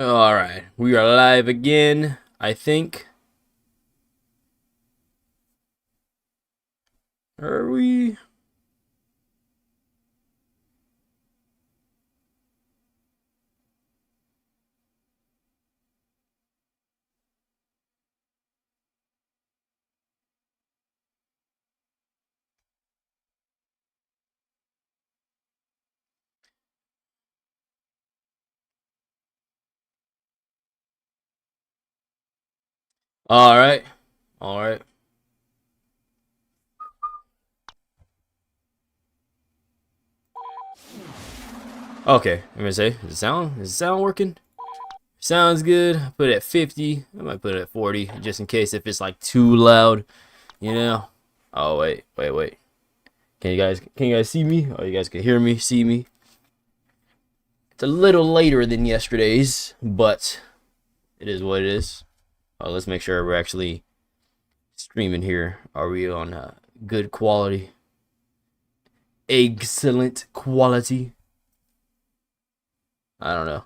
All right, we are live again, I think. Are we? All right. All right. Okay, I'm gonna say, is the sound working? Sounds good. I put it at 50. I might put it at 40, just in case if it's like too loud, you know. Oh wait. Can you guys see me? Oh, you guys can hear me, see me. It's a little later than yesterday's, but it is what it is. Let's make sure we're actually streaming here. Are we on good quality? Excellent quality. I don't know.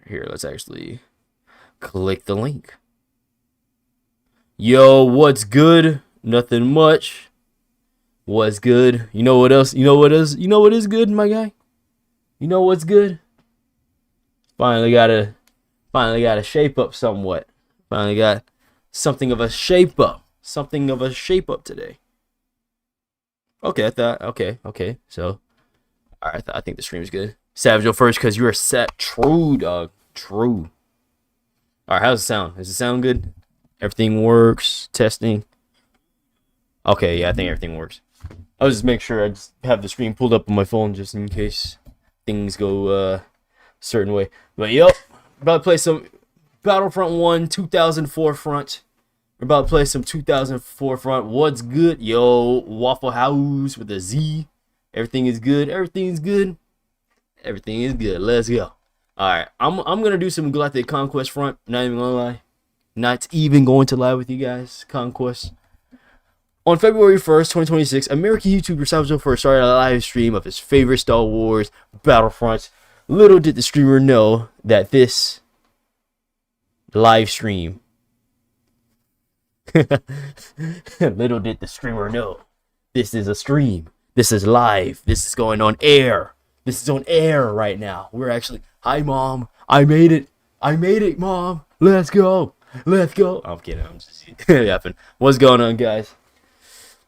Here, let's actually click the link. Yo, what's good? Nothing much. What's good? You know what else? You know what is? You know what is good, my guy? You know what's good? Finally got a shape up somewhat. Finally got something of a shape up. Something of a shape up today. Okay, I thought. Okay. So, all right, I think the stream is good. Savage, go first because you are set. True, dog. True. All right, how's it sound? Does it sound good? Everything works. Testing. Okay, yeah, I think everything works. I'll just make sure I just have the screen pulled up on my phone just in case things go a certain way. But yep, about to play some Battlefront 1 2004 front. We're about to play some 2004 front. What's good? Yo, Waffle House with a Z. Everything is good. Everything's good. Everything is good. Let's go. All right, I'm gonna do some Galactic Conquest front. Not even gonna lie. Not even going to lie with you guys. Conquest. On February 1st, 2026, American YouTuber Salvador first started a live stream of his favorite Star Wars Battlefront. Little did the streamer know that this live stream. Little did the streamer know. This is a stream. This is live. This is going on air. This is on air right now. We're actually. Hi, Mom. I made it. I made it, Mom. Let's go. Let's go. I'm kidding. I'm just yapping. What's going on, guys?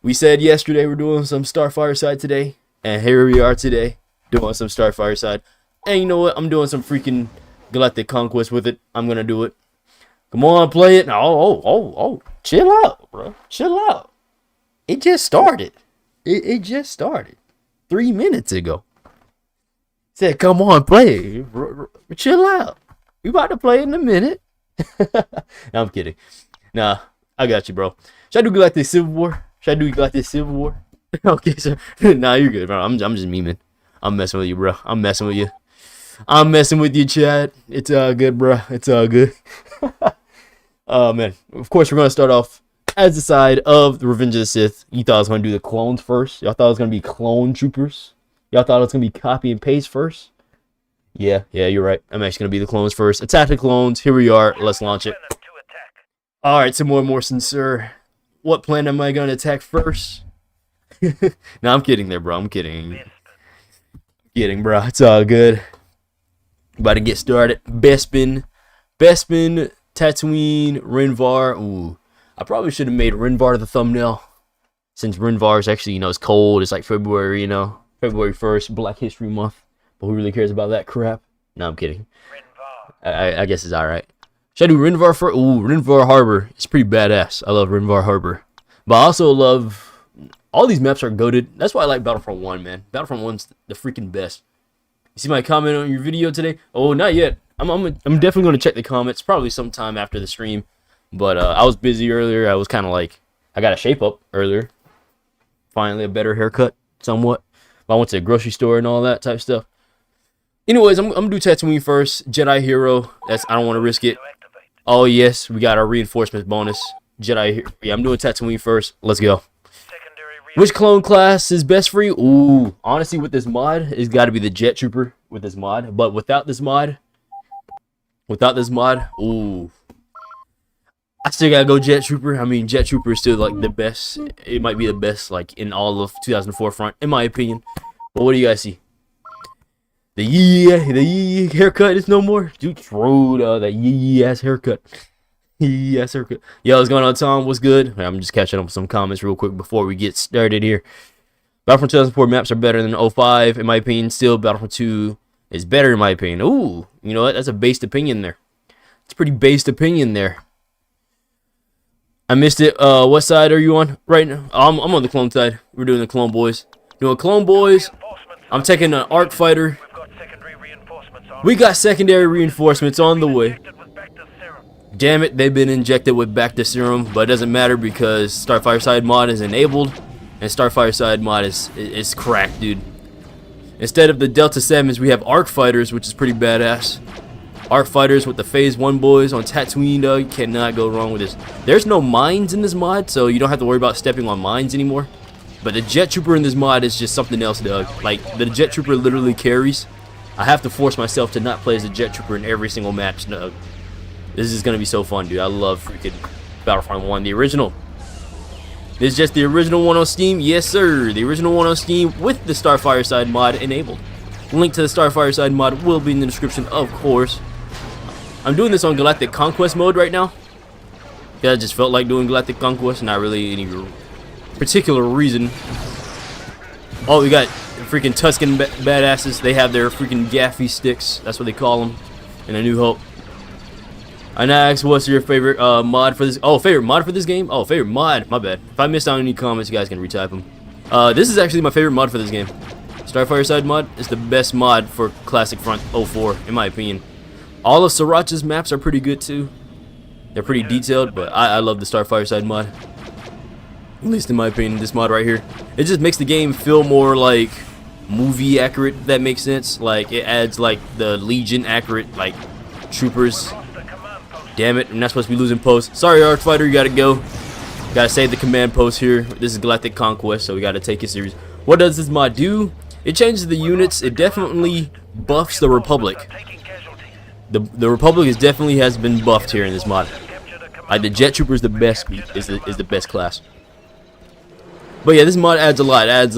We said yesterday we're doing some Starfire side today, and here we are today doing some Starfire side. And you know what? I'm doing some freaking Galactic Conquest with it. I'm gonna do it. Come on, play it. Oh. Chill out, bro. Chill out. It just started. It just started 3 minutes ago. Said, come on, play. Chill out. We about to play in a minute. No, I'm kidding. Nah, I got you, bro. Should I do Galactic Civil War? Should I do Galactic Civil War? Okay, sir. Nah, you're good, bro. I'm just memeing. I'm messing with you, bro. I'm messing with you. I'm messing with you, Chad. It's all good, bro. It's all good. Oh, man. Of course, we're going to start off as the side of the Revenge of the Sith. You thought I was going to do the clones first? Y'all thought it was going to be clone troopers? Y'all thought it was going to be copy and paste first? Yeah, you're right. I'm actually going to be the clones first. Attack the clones. Here we are. Let's launch it. All right, some more sir. What plan am I going to attack first? No, I'm kidding there, bro. I'm kidding. Kidding, bro. It's all good. About to get started. Bespin, Tatooine, Rinvar. Ooh, I probably should have made Rinvar the thumbnail. Since Rinvar is actually, it's cold. It's like February, February 1st, Black History Month. But who really cares about that crap? No, I'm kidding. I guess it's alright. Should I do Rinvar first? Ooh, Rinvar Harbor. It's pretty badass. I love Rinvar Harbor. But I also love... All these maps are goated. That's why I like Battlefront 1, man. Battlefront 1's the freaking best. You see my comment on your video today? Oh, not yet. I'm definitely going to check the comments. Probably sometime after the stream. But I was busy earlier. I was kind of like... I got a shape up earlier. Finally, a better haircut, somewhat. I went to the grocery store and all that type of stuff. Anyways, I'm gonna do Tatooine first. Jedi Hero. I don't want to risk it. Oh yes, we got our reinforcements bonus. Jedi Hero. Yeah, I'm doing Tatooine first. Let's go. Which clone class is best for you? Ooh, honestly, with this mod, it's got to be the Jet Trooper. with this mod. But without this mod, ooh, I still gotta go Jet Trooper. I mean, Jet Trooper is still like the best. It might be the best like in all of 2004 front, in my opinion. But what do you guys see? The yee haircut is no more. Dude, throw that yee ass haircut. Yee ass haircut. Yo, what's going on, Tom? What's good? I'm just catching up with some comments real quick before we get started here. Battlefront 2004 maps are better than 05, in my opinion. Still, Battlefront 2 is better, in my opinion. Ooh, you know what? That's a based opinion there. It's a pretty based opinion there. I missed it. What side are you on right now? I'm on the clone side. We're doing the clone boys. Doing clone boys. I'm taking an arc fighter. We got secondary reinforcements on the way. Damn it, they've been injected with Bacta serum, but it doesn't matter because Starfire side mod is enabled, and Starfire side mod is cracked, dude. Instead of the Delta 7s, we have arc fighters, which is pretty badass. Arc fighters with the Phase 1 boys on Tatooine, dog. You cannot go wrong with this. There's no mines in this mod, so you don't have to worry about stepping on mines anymore. But the Jet Trooper in this mod is just something else, dog. Like, the Jet Trooper literally carries. I have to force myself to not play as a Jet Trooper in every single match, dog. This is gonna be so fun, dude. I love freaking Battlefront 1, the original. This is just the original one on Steam? Yes, sir. The original one on Steam with the Starfire side mod enabled. Link to the Starfire side mod will be in the description, of course. I'm doing this on Galactic Conquest mode right now. Yeah, I just felt like doing Galactic Conquest, not really any particular reason. Oh, we got freaking Tusken badasses. They have their freaking gaffy sticks. That's what they call them in A New Hope. I now asked, what's your favorite mod for this? Oh, favorite mod for this game? Oh, favorite mod. My bad. If I missed out on any comments, you guys can retype them. This is actually my favorite mod for this game. Starfire side mod is the best mod for Classic Front 04, in my opinion. All of Sriracha's maps are pretty good too. They're pretty detailed, but I love the Starfire side mod. At least in my opinion, this mod right here. It just makes the game feel more like movie accurate, if that makes sense. Like, it adds like the Legion accurate, like, troopers. Damn it, I'm not supposed to be losing posts. Sorry, Arc Fighter, you gotta go. Gotta save the command post here. This is Galactic Conquest, so we gotta take it serious. What does this mod do? It changes the units. It definitely buffs the Republic. The Republic definitely has been buffed here in this mod. Like, the Jet Trooper is the best, is the best class. But yeah, this mod adds a lot. It adds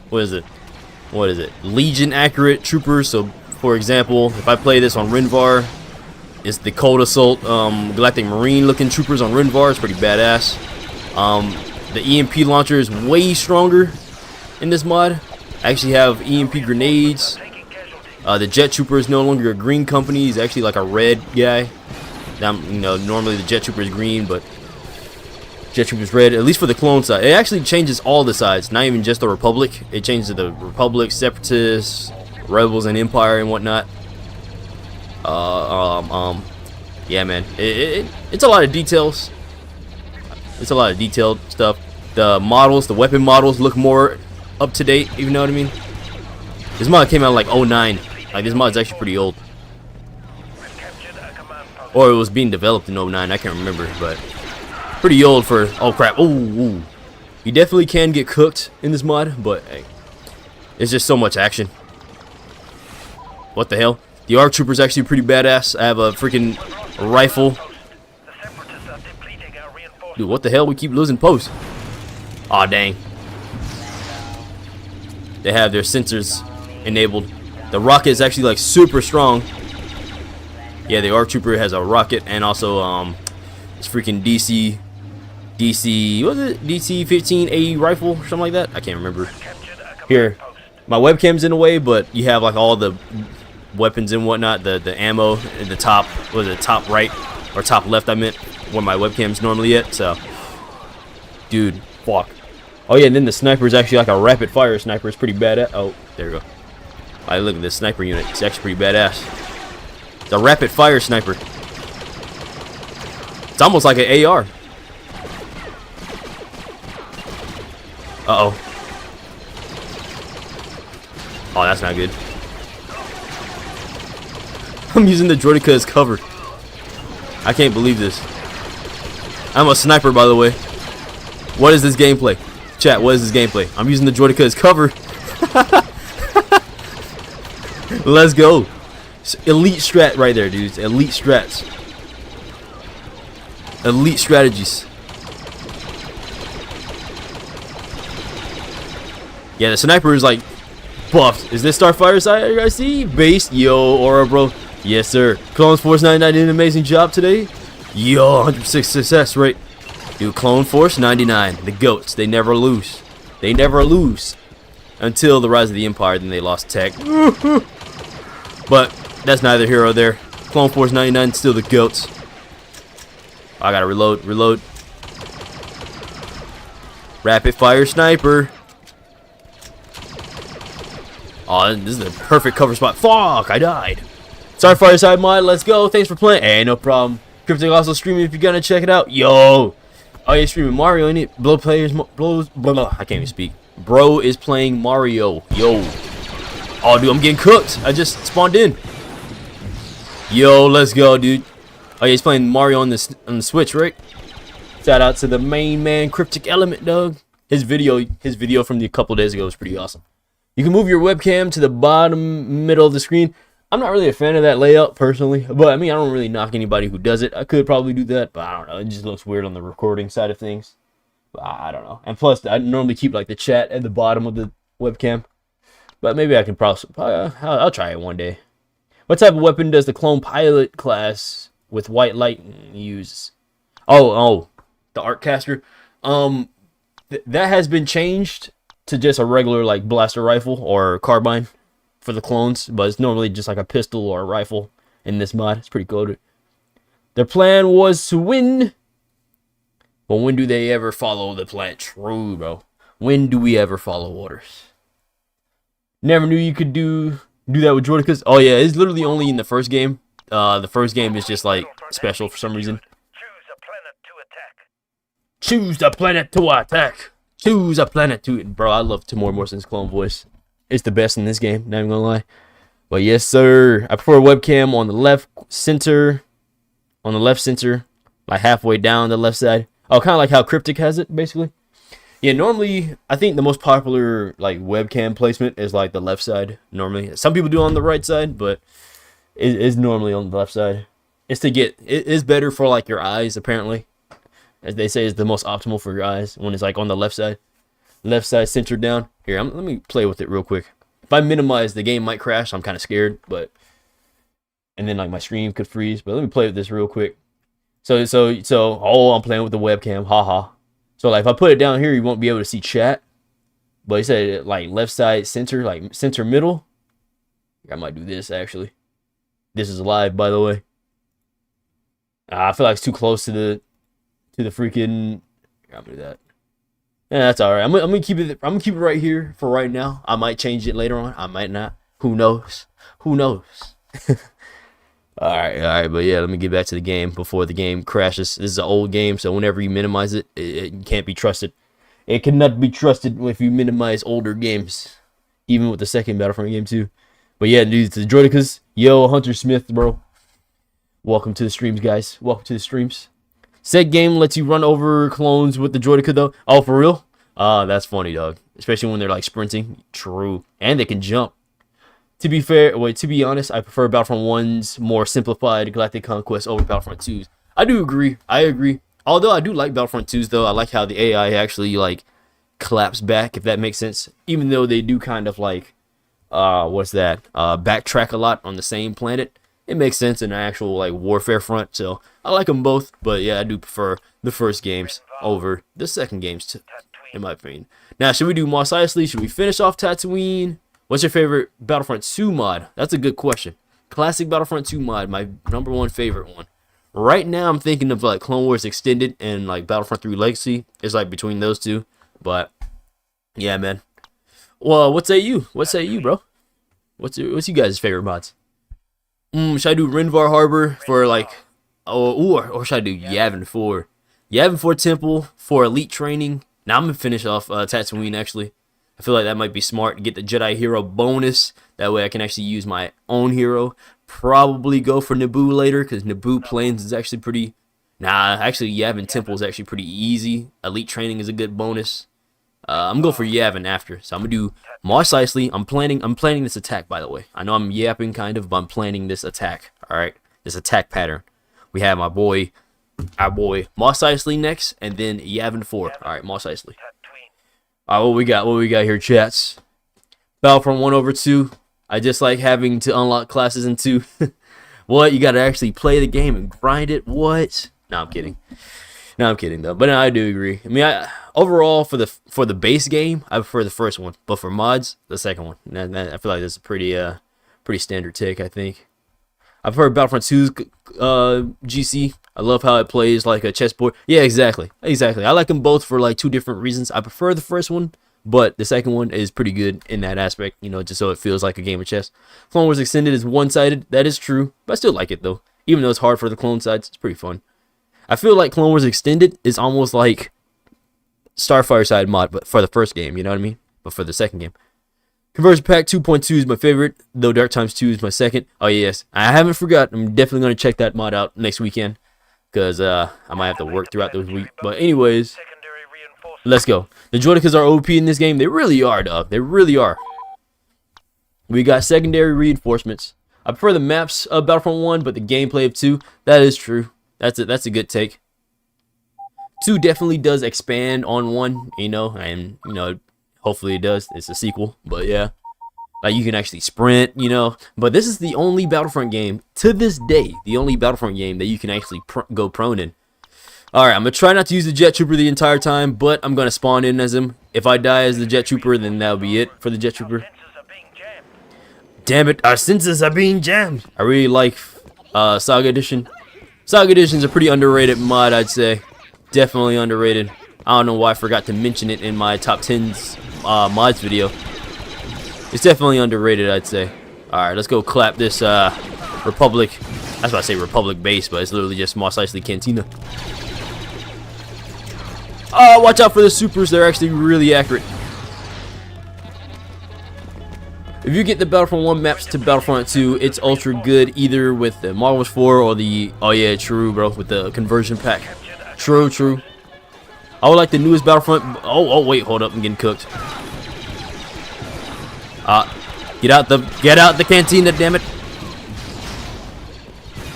what is it? Legion accurate troopers. So for example, if I play this on Rinvar, it's the Cold Assault Galactic Marine looking troopers on Rinvar. It's pretty badass. The EMP launcher is way stronger in this mod. I actually have EMP grenades. The Jet Trooper is no longer a green company. He's actually like a red guy. You know, normally the Jet Trooper is green, but Jet Trooper is red, at least for the clone side. It actually changes all the sides, not even just the Republic. It changes the Republic, Separatists, Rebels, and Empire and whatnot. Yeah, man, it's a lot of details. It's a lot of detailed stuff. The models, the weapon models look more up to date, you know what I mean? This mod came out like 09. Like, this mod's actually pretty old. Or it was being developed in 09, I can't remember, but pretty old for, oh crap, ooh. You definitely can get cooked in this mod, but hey, it's just so much action. What the hell? The ARC Trooper is actually pretty badass. I have a freaking rifle. Dude, what the hell? We keep losing posts. Aw, dang. They have their sensors enabled. The rocket is actually like super strong. Yeah, the ARC Trooper has a rocket and also it's freaking DC what is it? DC-15A rifle or something like that. I can't remember. Here, my webcam's in the way, but you have like all the weapons and whatnot, the ammo in the top, was it top right or top left, I meant, where my webcam's normally at. So, dude, fuck. Oh yeah, and then the sniper is actually like a rapid fire sniper. It's pretty badass. Oh, there we go. Alright, look at this sniper unit. It's actually pretty badass. It's a rapid fire sniper. It's almost like an AR. Uh-oh. Oh, that's not good. I'm using the Droideka as cover. I can't believe this. I'm a sniper, by the way. What is this gameplay? Chat, what is this gameplay? I'm using the Droideka as cover. Let's go. Elite strat right there, dudes. Elite strats. Elite strategies. Yeah, the sniper is like buffed. Is this Starfire side I see? Based. Yo, Aura, bro. Yes, sir. Clone Force 99 did an amazing job today. Yo, 100% success rate. Dude, Clone Force 99. The GOATs. They never lose. They never lose. Until the Rise of the Empire, then they lost tech. But that's neither here or there. Clone Force 99 still the GOATs. I gotta reload. Rapid fire sniper. Oh, this is the perfect cover spot. Fuck, I died. Sorry, Fireside Mod. Let's go. Thanks for playing. Hey, no problem. Cryptic also streaming if you're gonna check it out. Yo. Oh, you're streaming Mario, ain't it? Blow players. Blows. Blah. I can't even speak. Bro is playing Mario. Yo. Oh, dude, I'm getting cooked. I just spawned in. Yo, let's go, dude. Oh, yeah, he's playing Mario on the Switch, right? Shout out to the main man, Cryptic Element, dog. His video from a couple days ago was pretty awesome. You can move your webcam to the bottom middle of the screen. I'm not really a fan of that layout personally, but I mean, I don't really knock anybody who does it. I could probably do that, but I don't know. It just looks weird on the recording side of things. I don't know. And plus, I normally keep like the chat at the bottom of the webcam. But maybe I can I'll try it one day. What type of weapon does the clone pilot class with white light use? Oh, the Arccaster. That has been changed to just a regular like blaster rifle or carbine for the clones, but it's normally just like a pistol or a rifle in this mod. It's pretty cool. Their plan was to win. But when do they ever follow the plan? True, bro. When do we ever follow orders? Never knew you could do that with Droidicas. Oh yeah, it's literally only in the first game. The first game is just like special for some reason. Choose a planet to attack. Choose a planet to attack. Choose a planet to... Bro, I love Tamora Morrison's clone voice. It's the best in this game, not even gonna lie. But yes, sir. I prefer a webcam on the left center. On the left center. Like halfway down the left side. Oh, kind of like how Cryptic has it, basically. Yeah, normally, I think the most popular like webcam placement is like the left side, normally. Some people do it on the right side, but it is normally on the left side. It is better for like your eyes, apparently. As they say, is the most optimal for your eyes when it's like on the left side. Left side centered down. Here, let me play with it real quick. If I minimize, the game might crash. I'm kind of scared, but... And then like my stream could freeze. But let me play with this real quick. So, I'm playing with the webcam. Haha. So like if I put it down here, you won't be able to see chat. But he said like left side center, like center middle. I might do this actually. This is live, by the way. I feel like it's too close to the freaking. I'm gonna do that. Yeah, that's all right. I'm gonna keep it. I'm gonna keep it right here for right now. I might change it later on. I might not. Who knows? Who knows? All right. But yeah, let me get back to the game before the game crashes. This is an old game, so whenever you minimize it, it can't be trusted. It cannot be trusted if you minimize older games, even with the second Battlefront game too. But yeah, dude, to the Droidicas, yo, Hunter Smith, bro. Welcome to the streams, guys. Welcome to the streams. Said game lets you run over clones with the Droidica, though. Oh, for real? That's funny, dog. Especially when they're like sprinting. True. And they can jump. To be honest, I prefer Battlefront 1's more simplified Galactic Conquest over Battlefront 2's. I do agree. I agree. Although I do like Battlefront 2's, though. I like how the AI actually, like, claps back, if that makes sense. Even though they do kind of, like, backtrack a lot on the same planet. It makes sense in an actual, like, warfare front. So, I like them both. But, yeah, I do prefer the first games over the second games, in my opinion. Now, should we do Mos Eisley? Should we finish off Tatooine? What's your favorite Battlefront 2 mod? That's a good question. Classic Battlefront 2 mod, my #1 favorite one. Right now, I'm thinking of like Clone Wars Extended and like Battlefront 3 Legacy. It's like between those two. But yeah, man. Well, what say you? What say you, bro? What's you guys' favorite mods? Should I do Rinvar Harbor for like, or should I do Yavin 4? Yavin 4 Temple for elite training. Now I'm gonna finish off Tatooine actually. I feel like that might be smart to get the Jedi Hero bonus. That way I can actually use my own hero. Probably go for Naboo later, because Naboo Plains is actually pretty... Nah, actually Yavin Temple is actually pretty easy. Elite training is a good bonus. I'm going for Yavin after. So I'm gonna do Mos Eisley. I'm planning this attack, by the way. I know I'm yapping kind of, but I'm planning this attack. All right, this attack pattern. We have our boy Mos Eisley next, and then Yavin 4. All right, Mos Eisley. All right, what we got? What we got here, chats? Battlefront 1/2. I just like having to unlock classes in 2. What? You gotta actually play the game and grind it? What? No, I'm kidding. No, I'm kidding though. But no, I do agree. I mean, overall for the base game, I prefer the first one. But for mods, the second one. I feel like that's a pretty standard take. I think. I prefer Battlefront 2's GC. I love how it plays like a chessboard. Yeah, exactly. I like them both for like 2 different reasons. I prefer the first one, but the second one is pretty good in that aspect. You know, just so it feels like a game of chess. Clone Wars Extended is one-sided. That is true, but I still like it though. Even though it's hard for the clone sides, it's pretty fun. I feel like Clone Wars Extended is almost like Starfire side mod, but for the first game. You know what I mean? But for the second game. Conversion Pack 2.2 is my favorite, though Dark Times 2 is my second. Oh, yes. I haven't forgotten. I'm definitely going to check that mod out next weekend, because I might have to work throughout the week. But anyways, let's go. The Droidekas are OP in this game. They really are, dog. They really are. We got secondary reinforcements. I prefer the maps of Battlefront 1, but the gameplay of 2, that is true. That's a good take. 2 definitely does expand on 1, you know, and, you know, hopefully it does. It's a sequel, but yeah. Like, you can actually sprint, you know. But this is the only Battlefront game, to this day, the only Battlefront game that you can actually go prone in. Alright, I'm going to try not to use the Jet Trooper the entire time, but I'm going to spawn in as him. If I die as the Jet Trooper, then that'll be it for the Jet Trooper. Damn it, our senses are being jammed. I really like Saga Edition. Saga Edition is a pretty underrated mod, I'd say. Definitely underrated. I don't know why I forgot to mention it in my top 10s mods video. It's definitely underrated, I'd say. Alright, let's go clap this Republic. I was about to say Republic base, but it's literally just Mos Eisley Cantina. Oh, watch out for the supers. They're actually really accurate. If you get the Battlefront 1 maps to Battlefront 2, it's ultra good either with the Modern Warfare 4 or the... Oh yeah, true, bro, with the conversion pack. True. I would like the newest Battlefront... Oh, wait, hold up, I'm getting cooked. Get out the cantina, damn it.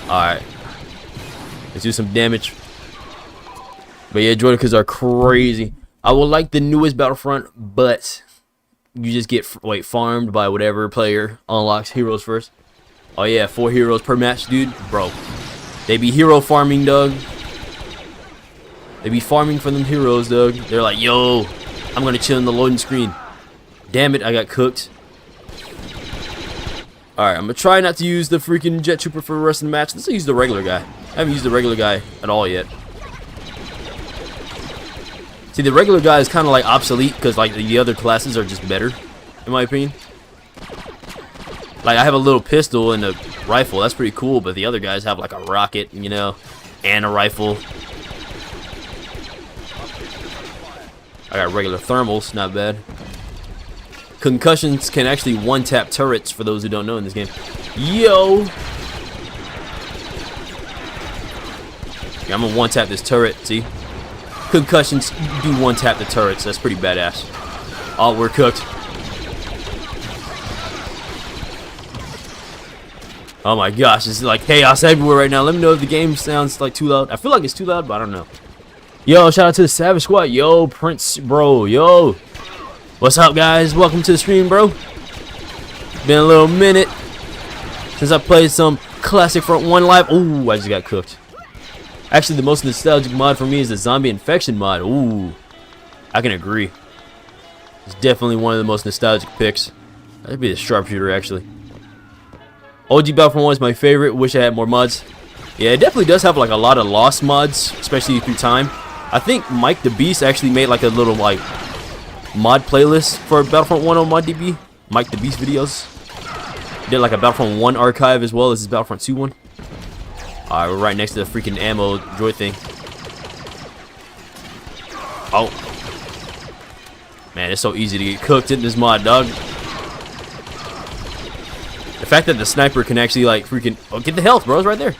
Alright. Let's do some damage. But yeah, Droidekas are crazy. I would like the newest Battlefront, but you just get farmed by whatever player unlocks heroes first. Oh yeah, 4 heroes per match, dude. Bro, they be hero farming, dog. They be farming for them heroes, dog. They're like, yo, I'm gonna chill in the loading screen. Damn it, I got cooked. Alright, I'm gonna try not to use the freaking Jet Trooper for the rest of the match. Let's use the regular guy. I haven't used the regular guy at all yet. See, the regular guy is kind of like obsolete because like the other classes are just better, in my opinion. Like, I have a little pistol and a rifle. That's pretty cool, but the other guys have like a rocket, you know, and a rifle. I got regular thermals, not bad. Concussions can actually one-tap turrets, for those who don't know in this game. Yo! Yeah, I'm gonna one-tap this turret, see? Concussions do one-tap the turrets. That's pretty badass. Oh, we're cooked. Oh my gosh, this is like chaos everywhere right now. Let me know if the game sounds like too loud. I feel like it's too loud, but I don't know. Yo, shout out to the Savage Squad. Yo, Prince, bro. Yo. What's up, guys? Welcome to the stream, bro. Been a little minute since I played some classic Front 1 Live. Ooh, I just got cooked. Actually, the most nostalgic mod for me is the Zombie Infection mod. Ooh, I can agree. It's definitely one of the most nostalgic picks. That'd be the Sharpshooter, actually. OG Battlefront 1 is my favorite. Wish I had more mods. Yeah, it definitely does have like a lot of lost mods, especially through time. I think Mike the Beast actually made like a little like mod playlist for Battlefront 1 on ModDB. Mike the Beast videos. Did like a Battlefront 1 archive as well as his Battlefront 2 one. Alright, we're right next to the freaking ammo droid thing. Oh. Man, it's so easy to get cooked in this mod, dog. The fact that the sniper can actually like freaking... Oh, get the health, bro. It's right there.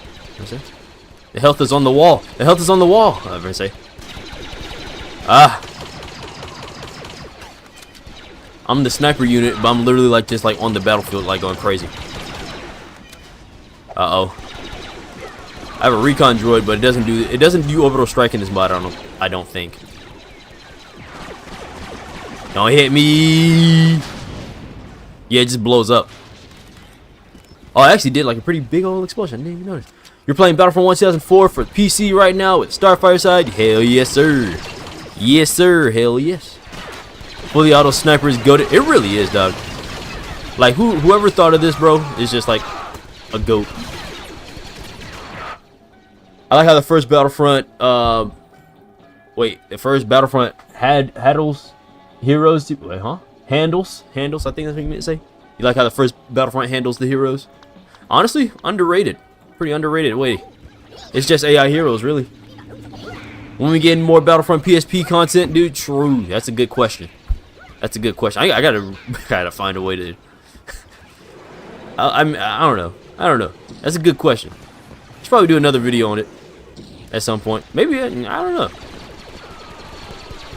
The health is on the wall. The health is on the wall. I'm gonna say. Ah. I'm the sniper unit, but I'm literally like just like on the battlefield, like going crazy. Uh-oh. I have a recon droid, but it doesn't do orbital strike in this mod. I don't think. Don't hit me. Yeah, it just blows up. Oh, I actually did like a pretty big old explosion. I didn't even notice. You're playing Battlefront 1 2004 for PC right now with Starfire side. Hell yes, sir. Yes, sir. Hell yes. Fully auto sniper is goated. It really is, dog. Like whoever thought of this, bro, is just like a goat. I like how the first Battlefront, the first Battlefront handles heroes. Wait, huh? Handles. I think that's what you meant to say. You like how the first Battlefront handles the heroes? Honestly, underrated. Pretty underrated. Wait, it's just AI heroes, really. When we get more Battlefront PSP content, dude? True. That's a good question. That's a good question. I gotta find a way to. I don't know. I don't know. That's a good question. Should probably do another video on it at some point. Maybe I don't know.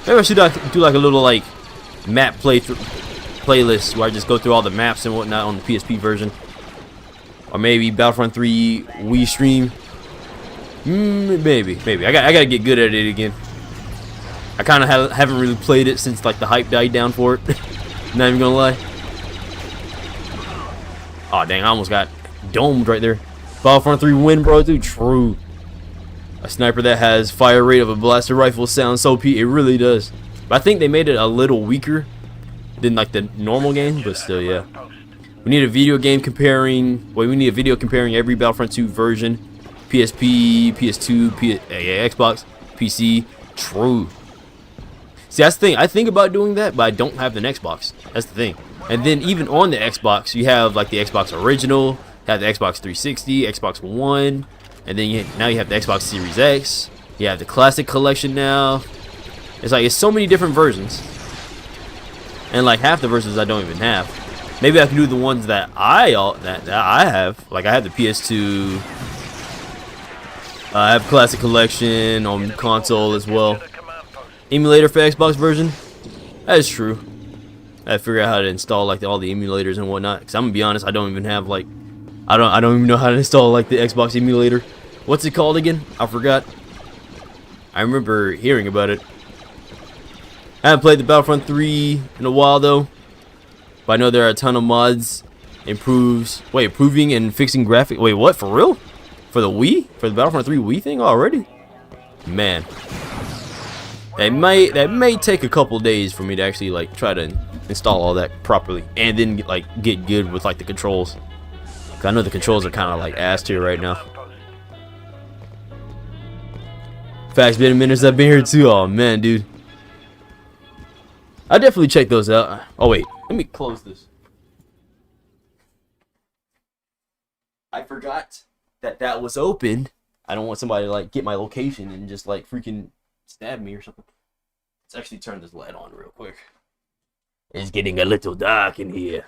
Maybe I should do like a little like map playlist where I just go through all the maps and whatnot on the PSP version, or maybe Battlefront 3 Wii stream. Maybe. I gotta get good at it again. I kind of haven't really played it since like the hype died down for it. Not even gonna lie. Oh dang! I almost got domed right there. Battlefront 3 win, bro, dude. True. A sniper that has fire rate of a blaster rifle sounds so OP. It really does. But I think they made it a little weaker than like the normal game, but still, yeah. We need a video comparing every Battlefront 2 version. PSP, PS2, Xbox, PC. True. See, that's the thing. I think about doing that, but I don't have an Xbox. That's the thing. And then even on the Xbox, you have like the Xbox original, you have the Xbox 360, Xbox One, and then now you have the Xbox Series X. You have the Classic Collection now. It's so many different versions. And like half the versions I don't even have. Maybe I can do the ones that I have. Like I have the PS2. I have Classic Collection on console as well. Emulator for Xbox version. That is true. I figure out how to install like all the emulators and whatnot. Cause I'm gonna be honest, I don't even have like, I don't even know how to install like the Xbox emulator. What's it called again? I forgot. I remember hearing about it. I haven't played the Battlefront 3 in a while though, but I know there are a ton of mods, improving and fixing graphics. Wait, what? For real? For the Wii? For the Battlefront 3 Wii thing already? Man, that may take a couple days for me to actually like try to install all that properly, and then get good with like the controls. 'Cause I know the controls are kind of like ass tier right now. Facts, been a minute since I've been here too. Oh man, dude. I'll definitely check those out. Oh wait, let me close this. I forgot that was open. I don't want somebody to like get my location and just like freaking stab me or something. Let's actually turn this light on real quick. It's getting a little dark in here.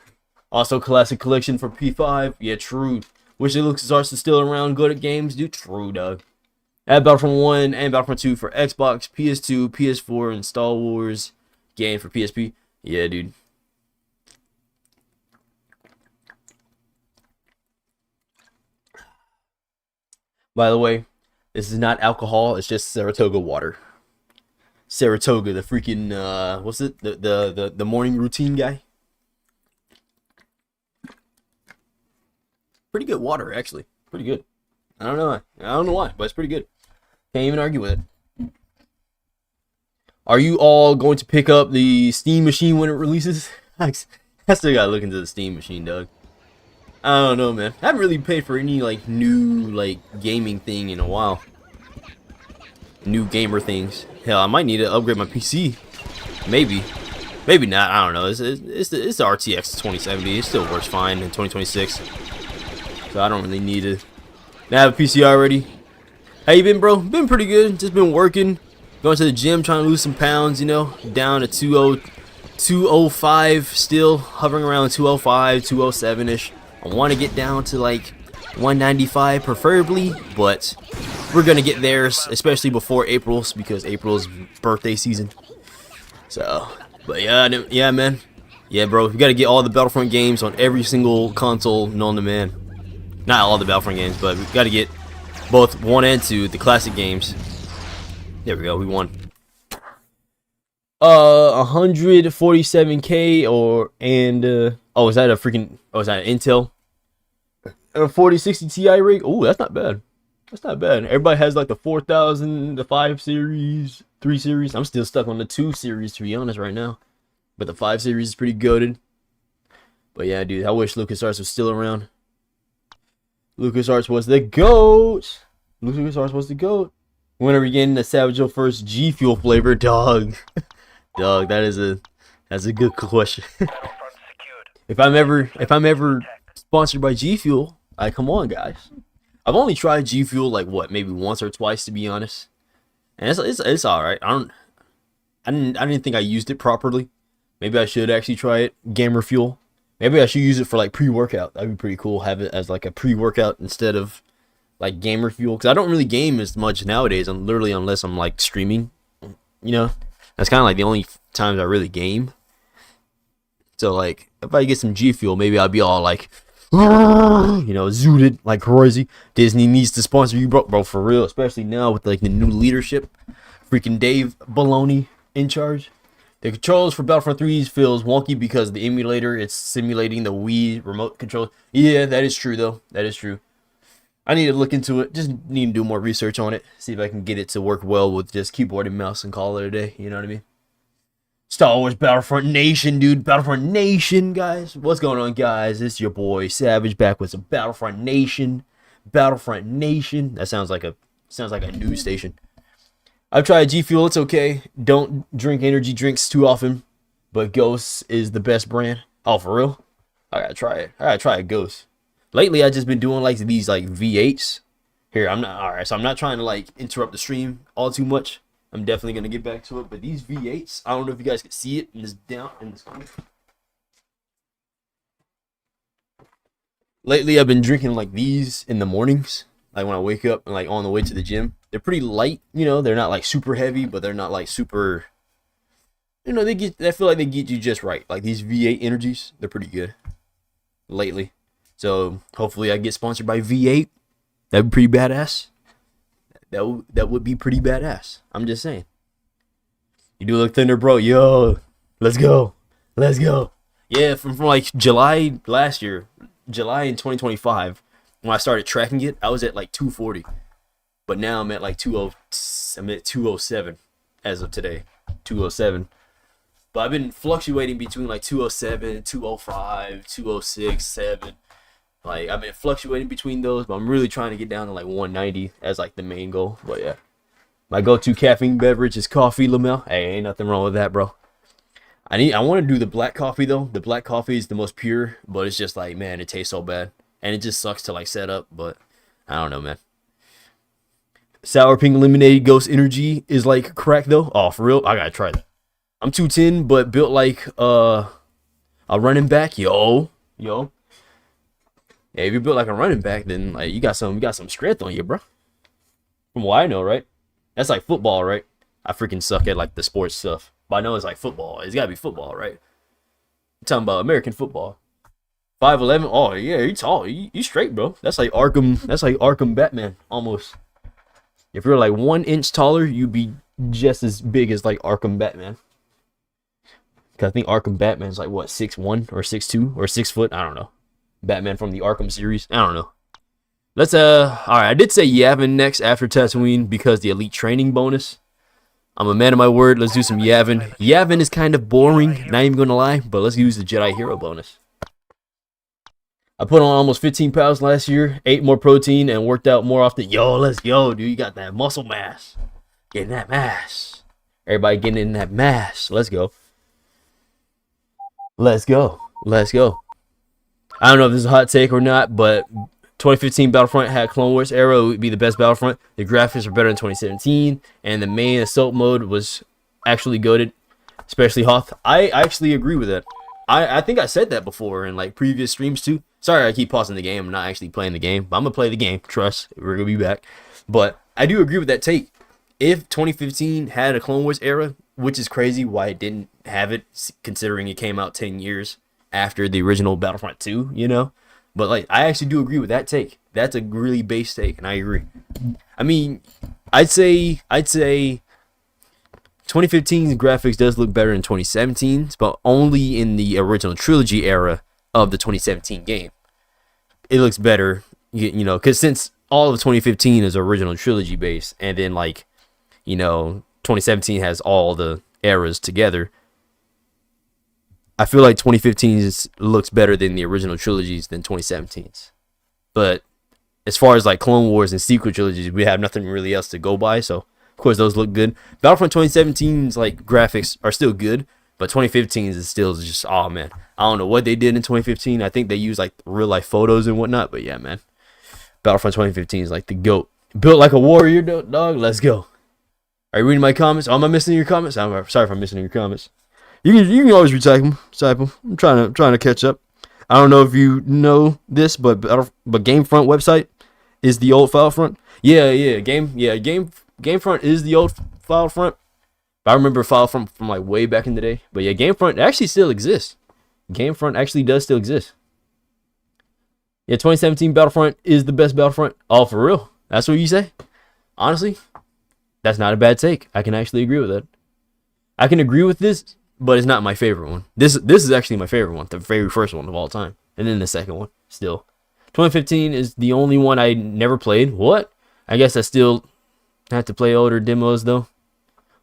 Also, Classic Collection for P5. Yeah, true. Wish the LucasArts is still around. Good at games, dude. True, dog. Add Battlefront 1 and Battlefront 2 for Xbox, PS2, PS4, and Star Wars game for PSP. Yeah, dude. By the way, this is not alcohol. It's just Saratoga water. Saratoga, the freaking what's it? The morning routine guy. Pretty good water, actually. Pretty good. I don't know why, but it's pretty good. Can't even argue with it. Are you all going to pick up the Steam machine when it releases? I still gotta look into the Steam machine, dog. I don't know, man. I haven't really paid for any like new like gaming thing in a while. New gamer things. Hell, I might need to upgrade my PC. Maybe not. I don't know. It's the RTX 2070. It still works fine in 2026. So I don't really need to. I have a PC already. How you been, bro? Been pretty good. Just been working, going to the gym, trying to lose some pounds. You know, down to 205 still, hovering around 205, 207 ish. I want to get down to like 195 preferably, but we're gonna get there, especially before April's, because April's birthday season. So, but yeah, man, Yeah, bro, we got to get all the Battlefront games on every single console known to man. Not all the Battlefront games, but we got to get both 1 and 2, the classic games. There we go, we won. 147K oh, is that a freaking, oh, is that an Intel? A 4060 Ti rig? Oh, that's not bad. That's not bad. Everybody has like the 4000, the 5 series, 3 series. I'm still stuck on the 2 series, to be honest, right now. But the 5 series is pretty goated. But yeah, dude, I wish LucasArts was still around. LucasArts was the GOAT. LucasArts was the GOAT. When are we getting the Savage Joe first G Fuel flavor? Dog. Dog, that's a good question. If I'm ever sponsored by G Fuel, come on, guys. I've only tried G Fuel like what, maybe once or twice, to be honest. And it's all right. I didn't think I used it properly. Maybe I should actually try it. Gamer Fuel. Maybe I should use it for like pre-workout. That'd be pretty cool. Have it as like a pre-workout instead of like Gamer Fuel. Because I don't really game as much nowadays. I'm literally, unless I'm like streaming. You know, that's kind of like the only times I really game. So like, if I get some G Fuel, maybe I'll be all like, you know, zooted like crazy. Disney needs to sponsor you, bro, for real. Especially now with like the new leadership. Freaking Dave Baloney in charge. The controls for Battlefront 3 feels wonky because the emulator, it's simulating the Wii remote control. Yeah, that is true though. That is true. I need to look into it. Just need to do more research on it. See if I can get it to work well with just keyboard and mouse and call it a day. You know what I mean? Star Wars Battlefront Nation, dude. Battlefront Nation, guys. What's going on, guys? It's your boy Savage back with some Battlefront Nation. Battlefront Nation. That sounds like a news station. I've tried G Fuel, it's okay. Don't drink energy drinks too often, but Ghost is the best brand. Oh, for real? I gotta try it. I gotta try a Ghost. Lately, I've just been doing like these like V8s. Here, I'm not trying to like interrupt the stream all too much. I'm definitely gonna get back to it, but these V8s, I don't know if you guys can see it in this corner. Lately, I've been drinking like these in the mornings, like when I wake up and like on the way to the gym. They're pretty light, you know. They're not like super heavy, but they're not like super. You know, I feel like they get you just right. Like these V8 energies, they're pretty good lately. So hopefully, I get sponsored by V8. That'd be pretty badass. That would be pretty badass. I'm just saying. You do look thinner, bro. Yo, let's go. Let's go. Yeah, from like July last year, July in 2025, when I started tracking it, I was at like 240. But now I'm at like 207 as of today. 207. But I've been fluctuating between like 207, 205, 206, 7. Like I've been fluctuating between those, but I'm really trying to get down to like 190 as like the main goal. But yeah. My go-to caffeine beverage is coffee, Lamel. Hey, ain't nothing wrong with that, bro. I want to do the black coffee though. The black coffee is the most pure, but it's just like, man, it tastes so bad. And it just sucks to like set up, but I don't know, man. Sour pink lemonade Ghost Energy is like crack though. Oh, for real? I gotta try that. I'm 210, but built like a running back. Yo. Yeah, if you're built like a running back, then like you got some strength on you, bro. From what I know, right? That's like football, right? I freaking suck at like the sports stuff, but I know it's like football. It's gotta be football, right? I'm talking about American football. 5'11". Oh yeah, you tall. You straight, bro. That's like Arkham. That's like Arkham Batman almost. If you're like 1 inch taller, you'd be just as big as like Arkham Batman. Cause I think Arkham Batman's like what, 6'1" or 6'2" or 6 foot. I don't know. Batman from the Arkham series. I don't know. Let's all right. I did say Yavin next after Tatooine because the elite training bonus. I'm a man of my word. Let's do some Yavin. Yavin is kind of boring, not even gonna lie, but let's use the Jedi Hero bonus. I put on almost 15 pounds last year, ate more protein, and worked out more often. Yo, let's go, dude. You got that muscle mass. Getting that mass. Everybody getting in that mass. Let's go. Let's go. Let's go. I don't know if this is a hot take or not, but 2015 Battlefront had Clone Wars era. It would be the best Battlefront. The graphics are better than 2017, and the main assault mode was actually goated, especially Hoth. I actually agree with that. I think I said that before in like previous streams too. Sorry I keep pausing the game. I'm not actually playing the game, but I'm going to play the game. Trust. We're going to be back. But I do agree with that take. If 2015 had a Clone Wars era, which is crazy why it didn't have it, considering it came out 10 years after the original Battlefront 2, you know? But like, I actually do agree with that take. That's a really base take, and I agree. I mean, I'd say 2015's graphics does look better than 2017's, but only in the original trilogy era of the 2017 game. It looks better, you know, because since all of 2015 is original trilogy base, and then like, you know, 2017 has all the eras together. I feel like 2015's looks better than the original trilogies than 2017's. But as far as like Clone Wars and sequel trilogies, we have nothing really else to go by, so of course those look good. Battlefront 2017's like graphics are still good, but 2015's is still just, oh man, I don't know what they did in 2015. I think they used like real life photos and whatnot, but yeah, man, Battlefront 2015 is like the GOAT. Built like a warrior, dog. Let's go. Are you reading my comments? Oh, am I missing your comments? I'm sorry if I'm missing your comments. You can always retype them. I'm trying to catch up. I don't know if you know this, but Gamefront website is the old Filefront. Gamefront is the old Filefront. I remember Filefront from like way back in the day. But yeah, Gamefront actually still exists. Gamefront actually does still exist. Yeah, 2017 Battlefront is the best Battlefront. Oh, for real? That's what you say? Honestly, that's not a bad take. I can actually agree with that. I can agree with this, but it's not my favorite one. This is actually my favorite one, the very first one of all time, and then the second one. Still, 2015 is the only one I never played. What? I guess I still have to play older demos though.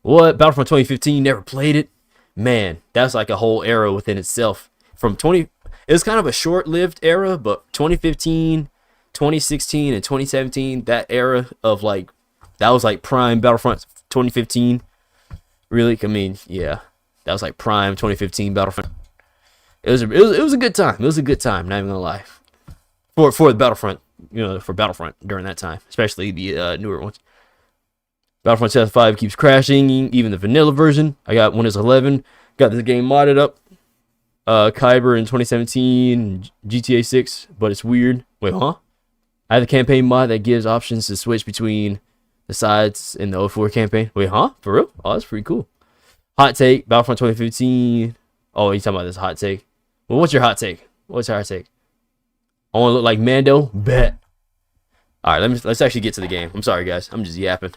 What? Battlefront 2015, never played it. Man, that's like a whole era within itself. It was kind of a short-lived era, but 2015, 2016, and 2017, that era of like, that was like prime Battlefront 2015. Really? I mean, yeah. That was like prime 2015 Battlefront. It was a good time. It was a good time, not even gonna lie. For the Battlefront, you know, for Battlefront during that time, especially the newer ones. Battlefront 5 keeps crashing, even the vanilla version. I got Windows 11, got this game modded up. Kyber in 2017, GTA 6, but it's weird. Wait, huh? I have the campaign mod that gives options to switch between the sides in the 04 campaign. Wait, huh? For real? Oh, that's pretty cool. Hot take, Battlefront 2015. Oh, you talking about this hot take? Well, what's your hot take? What's your hot take? I want to look like Mando? Bet. All right, let's actually get to the game. I'm sorry, guys. I'm just yapping.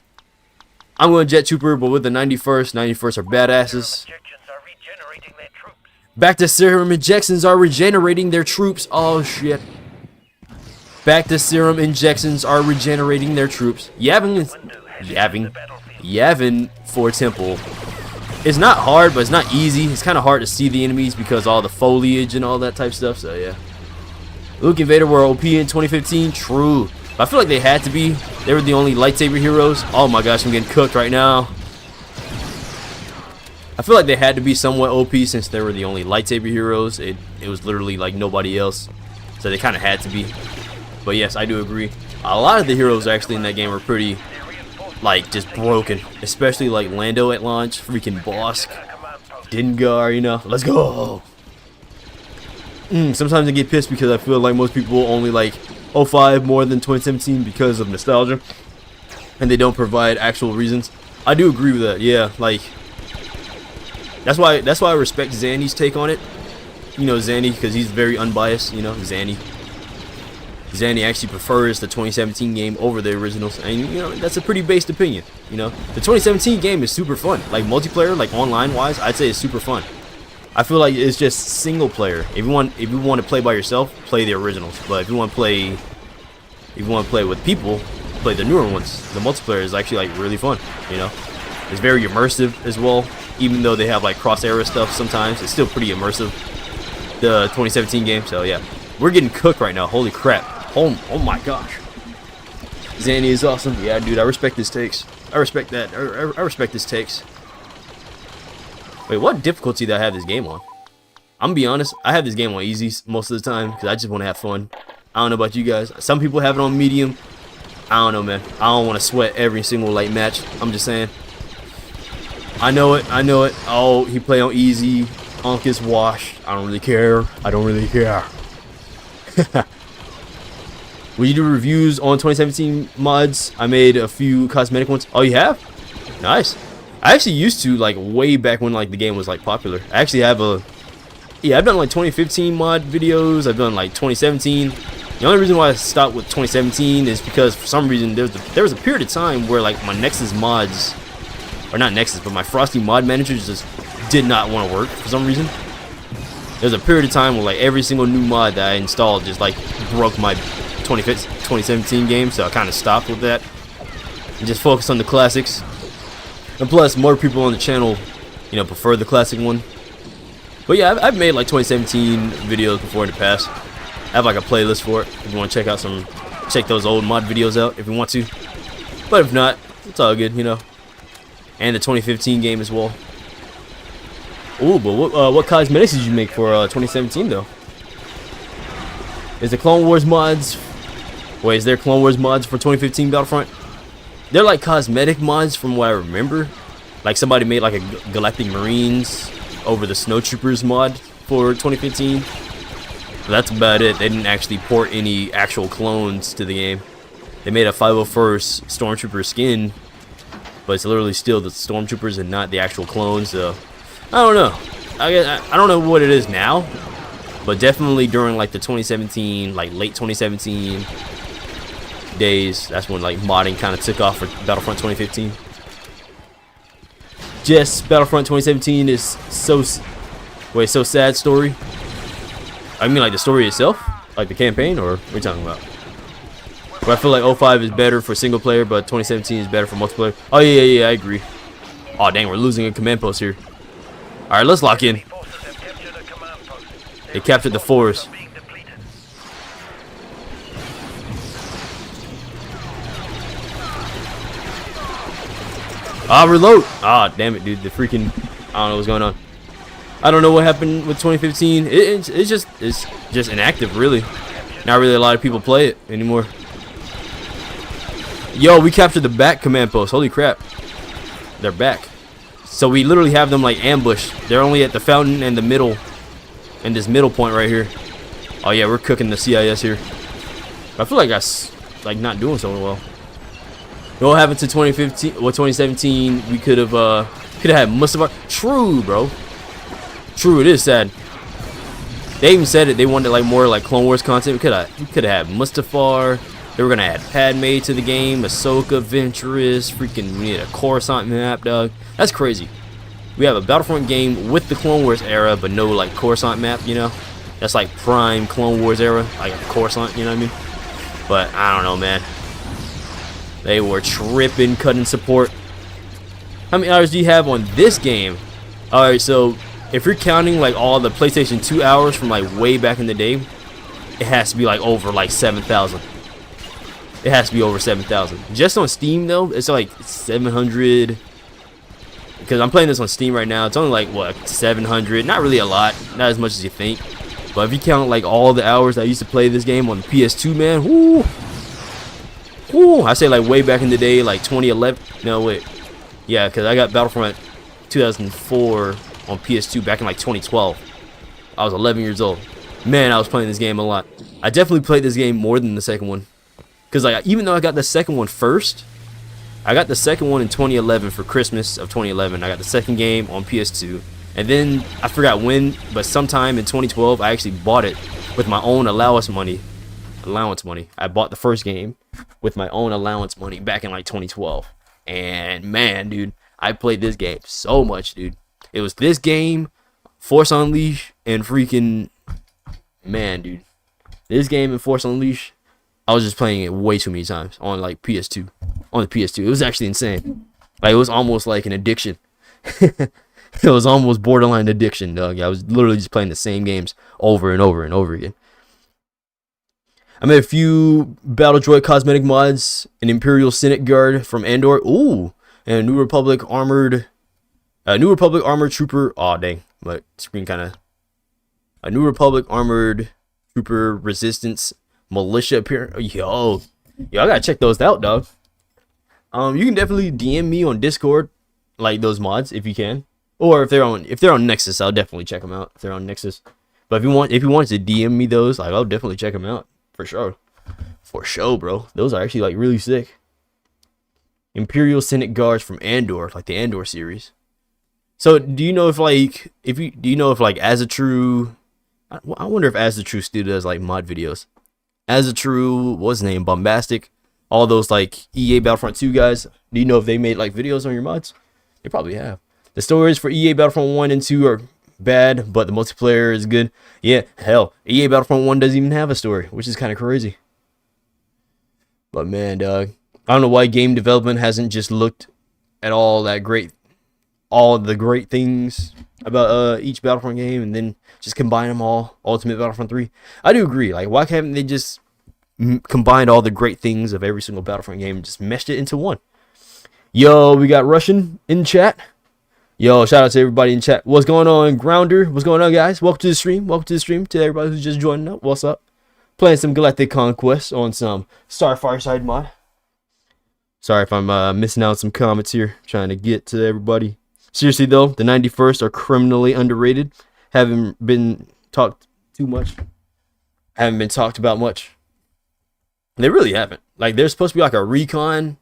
I'm going Jet Trooper, but with the 91st. 91st are badasses. Back to serum injections are regenerating their troops. Oh, shit. Back to serum injections are regenerating their troops. Yavin for Temple. It's not hard, but it's not easy. It's kind of hard to see the enemies because all the foliage and all that type stuff, so yeah. Luke and Vader were OP in 2015. True. But I feel like they had to be. They were the only lightsaber heroes. Oh my gosh, I'm getting cooked right now. I feel like they had to be somewhat OP since they were the only lightsaber heroes. It was literally like nobody else. So they kind of had to be. But yes, I do agree. A lot of the heroes actually in that game were pretty, like, just broken. Especially like Lando at launch, freaking Bosk, Dengar, you know. Let's go. Sometimes I get pissed because I feel like most people only like 05 more than 2017 because of nostalgia. And they don't provide actual reasons. I do agree with that, yeah, like... That's why I respect Zanny's take on it. You know, Zanny, because he's very unbiased, you know, Zanny actually prefers the 2017 game over the originals, and you know, that's a pretty based opinion, you know. The 2017 game is super fun. Like multiplayer, like online wise, I'd say it's super fun. I feel like it's just single player. If you want to play by yourself, play the originals. But if you want to play with people, play the newer ones. The multiplayer is actually like really fun, you know. It's very immersive as well. Even though they have like cross-era stuff sometimes, it's still pretty immersive. The 2017 game, so yeah. We're getting cooked right now, holy crap. Oh my gosh. Zanny is awesome. Yeah, dude, I respect his takes. I respect that. I respect his takes. Wait, what difficulty did I have this game on? I'm gonna be honest, I have this game on easy most of the time because I just want to have fun. I don't know about you guys. Some people have it on medium. I don't know, man. I don't want to sweat every single like match. I'm just saying. I know it. Oh, he play on easy. Unk is washed. I don't really care. Will you do reviews on 2017 mods? I made a few cosmetic ones. Oh, you have? Nice. I actually used to, like, way back when, like, the game was, like, popular. I actually have a, yeah, I've done, like, 2015 mod videos. I've done, like, 2017. The only reason why I stopped with 2017 is because, for some reason, there was a period of time where, like, my Nexus mods, or not Nexus, but my Frosty mod managers just did not want to work for some reason. There was a period of time where, like, every single new mod that I installed just, like, broke my 2017 game, so I kind of stopped with that and just focused on the classics. And plus, more people on the channel, you know, prefer the classic one. But yeah, I've made like 2017 videos before in the past. I have like a playlist for it if you want to check those old mod videos out if you want to. But if not, it's all good, you know. And the 2015 game as well. Ooh, but what cosmetics did you make for 2017 though? Is the Clone Wars mods? Wait, is there Clone Wars mods for 2015 Battlefront? They're like cosmetic mods from what I remember. Like somebody made like a Galactic Marines over the Snowtroopers mod for 2015. But that's about it. They didn't actually port any actual clones to the game. They made a 501st Stormtrooper skin, but it's literally still the Stormtroopers and not the actual clones. So I don't know. I don't know what it is now, but definitely during like the 2017, like late 2017 days, that's when like modding kind of took off for Battlefront 2015. Just Battlefront 2017 is so sad story. I mean like the story itself, like the campaign, or what are you talking about? But I feel like 05 is better for single player, but 2017 is better for multiplayer. Oh yeah, I agree. Oh dang, we're losing a command post here. All right, let's lock in. They captured the forest. Ah, reload! Ah, damn it, dude. The freaking, I don't know what's going on. I don't know what happened with 2015. It's just inactive, really. Not really a lot of people play it anymore. Yo, we captured the back command post. Holy crap. They're back. So we literally have them like ambushed. They're only at the fountain and the middle, and this middle point right here. Oh yeah, we're cooking the CIS here. I feel like like not doing so well. What happened to 2015? Well, 2017, we could have had Mustafar. True, bro. True, it is sad. They even said it. They wanted like more like Clone Wars content. We could have had Mustafar. They were gonna add Padme to the game, Ahsoka, Ventress. Freaking, we need a Coruscant map, dog. That's crazy. We have a Battlefront game with the Clone Wars era, but no like Coruscant map. You know, that's like prime Clone Wars era, like a Coruscant. You know what I mean? But I don't know, man. They were tripping, cutting support. How many hours do you have on this game? Alright, so if you're counting like all the PlayStation 2 hours from like way back in the day, it has to be like over like 7,000. It has to be over 7,000. Just on Steam though, it's like 700. Because I'm playing this on Steam right now. It's only like what, 700. Not really a lot. Not as much as you think. But if you count like all the hours I used to play this game on the PS2, man, whoo. Ooh, I say like way back in the day, like 2011. No, wait. Yeah, because I got Battlefront 2004 on PS2 back in like 2012. I was 11 years old. Man, I was playing this game a lot. I definitely played this game more than the second one. Because like, even though I got the second one first, I got the second one in 2011 for Christmas of 2011. I got the second game on PS2. And then, I forgot when, but sometime in 2012, I actually bought it with my own allowance money. I bought the first game with my own allowance money back in like 2012. And man, dude, I played this game so much, dude. It was this game, Force Unleashed, and freaking, man, dude. This game and Force Unleashed, I was just playing it way too many times on like PS2. On the PS2. It was actually insane. Like, it was almost like an addiction. It was almost borderline addiction, dog. I was literally just playing the same games over and over and over again. I made a few Battle Droid cosmetic mods, an Imperial Senate Guard from Andor, ooh, and a New Republic armored trooper. Oh dang, my screen kind of. A New Republic armored trooper resistance militia appearance. Yo, I gotta check those out, dog. You can definitely DM me on Discord, like those mods if you can, or if they're on Nexus, I'll definitely check them out if they're on Nexus. But if you want to DM me those, like I'll definitely check them out. For sure, bro. Those are actually like really sick. Imperial Senate guards from Andor, like the Andor series. So do you know if like As a True, I wonder if As a True still does like mod videos. As a True, what's his name, Bombastic, all those like EA Battlefront 2 guys. Do you know if they made like videos on your mods? They probably have. The stories for EA Battlefront 1 and 2 are bad, but the multiplayer is good. Yeah, hell, EA Battlefront 1 doesn't even have a story, which is kind of crazy. But man, dog, I don't know why game development hasn't just looked at all the great things about each Battlefront game and then just combine them all. Ultimate Battlefront 3. I do agree. Like, why can't they just combine all the great things of every single Battlefront game and just meshed it into one? Yo, we got Russian in chat. Yo, shout out to everybody in chat. What's going on, Grounder? What's going on, guys? Welcome to the stream. Welcome to the stream. To everybody who's just joining up. What's up? Playing some Galactic Conquest on some Starfire side mod. Sorry if I'm missing out some comments here. Trying to get to everybody. Seriously though, the 91st are criminally underrated. Haven't been talked too much. Haven't been talked about much. They really haven't. Like, there's supposed to be like a recon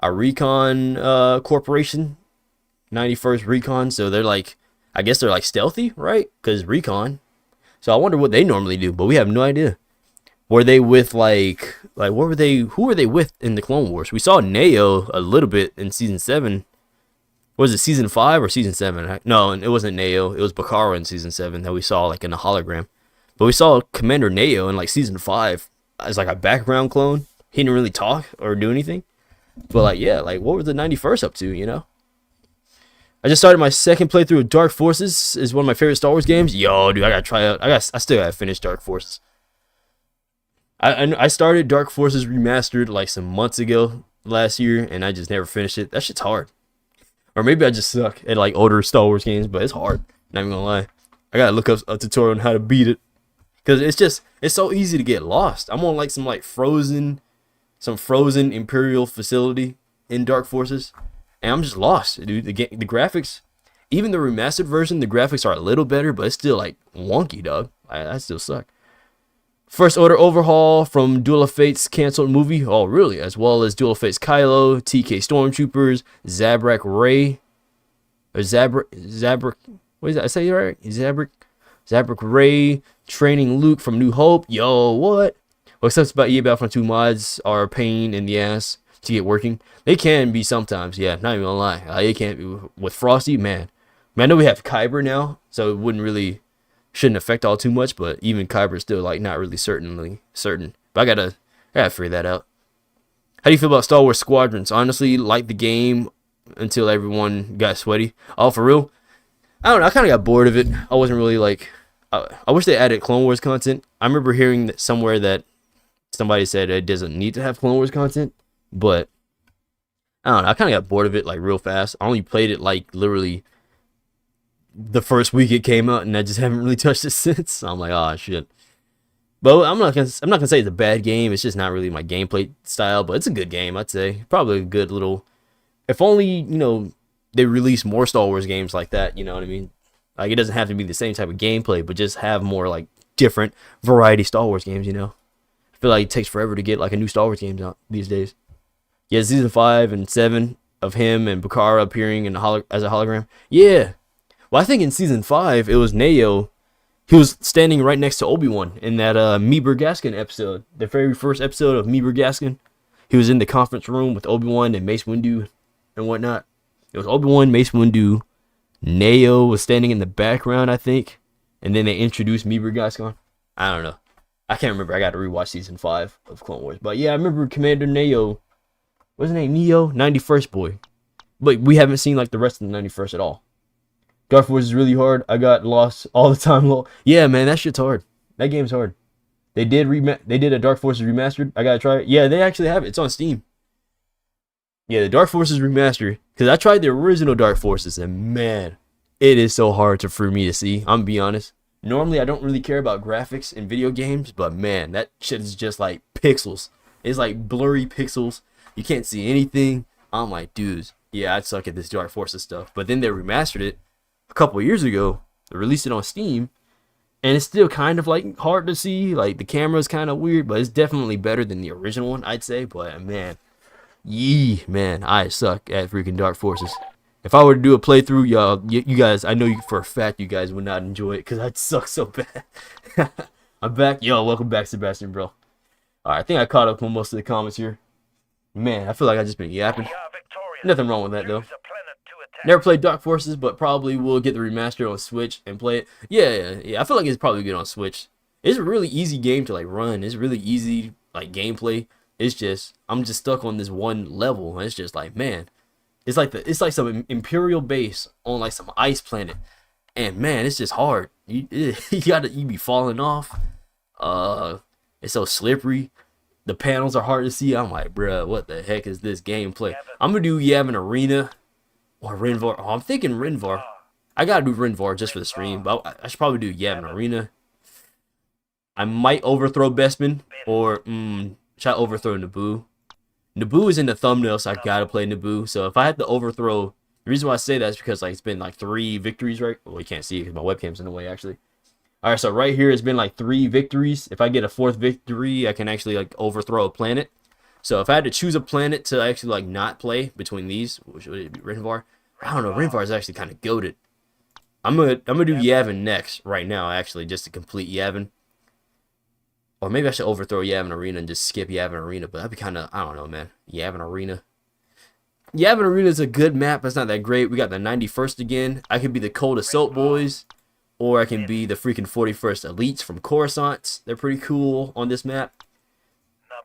corporation. 91st recon. So they're like, I guess they're like stealthy, right? Because recon. So I wonder what they normally do, but we have no idea. Were they with like what were they? Who were they with in the Clone Wars? We saw Neo a little bit in season 7. Was it season 5 or season 7? No, it wasn't Neo. It was Bakara in season 7 that we saw like in a hologram. But we saw Commander Neo in like season 5 as like a background clone. He didn't really talk or do anything. But like, yeah, like what were the 91st up to? You know. I just started my second playthrough of Dark Forces. Is one of my favorite Star Wars games. Yo, dude, I gotta try out. I still gotta finish Dark Forces. I started Dark Forces Remastered like some months ago last year, and I just never finished it. That shit's hard. Or maybe I just suck at like older Star Wars games, but it's hard. Not even gonna lie. I gotta look up a tutorial on how to beat it, because it's so easy to get lost. I'm on like some frozen Imperial facility in Dark Forces, and I'm just lost, dude. The graphics, even the remastered version, the graphics are a little better, but it's still like wonky, dog. I still suck. First Order overhaul from Duel of Fates canceled movie. Oh, really? As well as Duel of Fates Kylo, TK Stormtroopers, Zabrak Ray, or Zabrak. What is that? I say it right? Zabrak Ray training Luke from New Hope. Yo, what? What sucks about EA Battlefront 2 mods are a pain in the ass to get working. They can be sometimes. Yeah, not even gonna lie. They can't be with Frosty, man. I know we have Kyber now, so it shouldn't affect all too much, but even Kyber's still like not really certain. But I gotta figure that out. How do you feel about Star Wars Squadrons? Honestly, like the game until everyone got sweaty. Oh, for real? I don't know. I kind of got bored of it. I wasn't really like. I wish they added Clone Wars content. I remember hearing that somewhere that somebody said it doesn't need to have Clone Wars content, but I don't know. I kind of got bored of it like real fast. I only played it like literally the first week it came out, and I just haven't really touched it since. So I'm like, oh shit. But I'm not gonna say it's a bad game. It's just not really my gameplay style. But it's a good game, I'd say. Probably a good little. If only they release more Star Wars games like that. You know what I mean? Like, it doesn't have to be the same type of gameplay, but just have more like different variety Star Wars games. I feel like it takes forever to get like a new Star Wars game out these days. Yeah, season 5 and 7 of him and Bakara appearing as a hologram. Yeah. Well, I think in season 5 it was Neo. He was standing right next to Obi-Wan in that Meeber Gaskin episode, the very first episode of Meeber Gaskin. He was in the conference room with Obi-Wan and Mace Windu and whatnot. It was Obi-Wan, Mace Windu. Neo was standing in the background, I think, and then they introduced Meeber Gaskin. I don't know. I can't remember. I got to rewatch season 5 of Clone Wars. But yeah, I remember Commander Neo. What's his name? Neo? 91st boy. But we haven't seen like the rest of the 91st at all. Dark Force is really hard. I got lost all the time. Yeah, man, that shit's hard. That game's hard. They did a Dark Forces remastered. I gotta try it. Yeah, they actually have it. It's on Steam. Yeah, the Dark Forces remastered. Because I tried the original Dark Forces, and man, it is so hard for me to see. I'm gonna be honest. Normally, I don't really care about graphics in video games, but man, that shit is just like pixels. It's like blurry pixels. You can't see anything. I'm like, dudes, yeah, I'd suck at this Dark Forces stuff. But then they remastered it a couple of years ago. They released it on Steam, and it's still kind of like hard to see. Like, the camera's kind of weird, but it's definitely better than the original one, I'd say. But man, Yee, man, I suck at freaking Dark Forces. If I were to do a playthrough, y'all, you guys, I know you for a fact you guys would not enjoy it because I'd suck so bad. I'm back. Yo, welcome back, Sebastian, bro. Alright, I think I caught up on most of the comments here. Man, I feel like I just been yapping. Nothing wrong with that, though. Never played Dark Forces, but probably will get the remaster on Switch and play it. Yeah. I feel like it's probably good on Switch. It's a really easy game to, like, run. It's really easy, like, gameplay. It's just, I'm just stuck on this one level. And it's just like, man. It's like some Imperial base on, like, some ice planet. And, man, it's just hard. You be falling off. It's so slippery. The panels are hard to see. I'm like, bruh, what the heck is this gameplay? I'm gonna do Yavin Arena or Rinvar. Oh, I'm thinking Rinvar. I gotta do Rinvar just for the stream, but I should probably do Yavin Arena. I might overthrow Bespin, or should I overthrow Naboo? Naboo is in the thumbnail, so I gotta play Naboo. So if I had to overthrow, the reason why I say that is because, like, it's been like 3 victories, right? Well, you can't see it because my webcam's in the way, actually. Alright, so right here it's been like 3 victories. If I get a 4th victory, I can actually, like, overthrow a planet. So if I had to choose a planet to actually, like, not play between these, which would it be, Rinvar? I don't know, Rinvar is actually kind of goated. I'm gonna do Yavin next right now, actually, just to complete Yavin. Or maybe I should overthrow Yavin Arena and just skip Yavin Arena, but that'd be kind of, I don't know, man. Yavin Arena. Yavin Arena is a good map, but it's not that great. We got the 91st again. I could be the Cold Assault Boys. Or I can be the freaking 41st Elites from Coruscant. They're pretty cool on this map.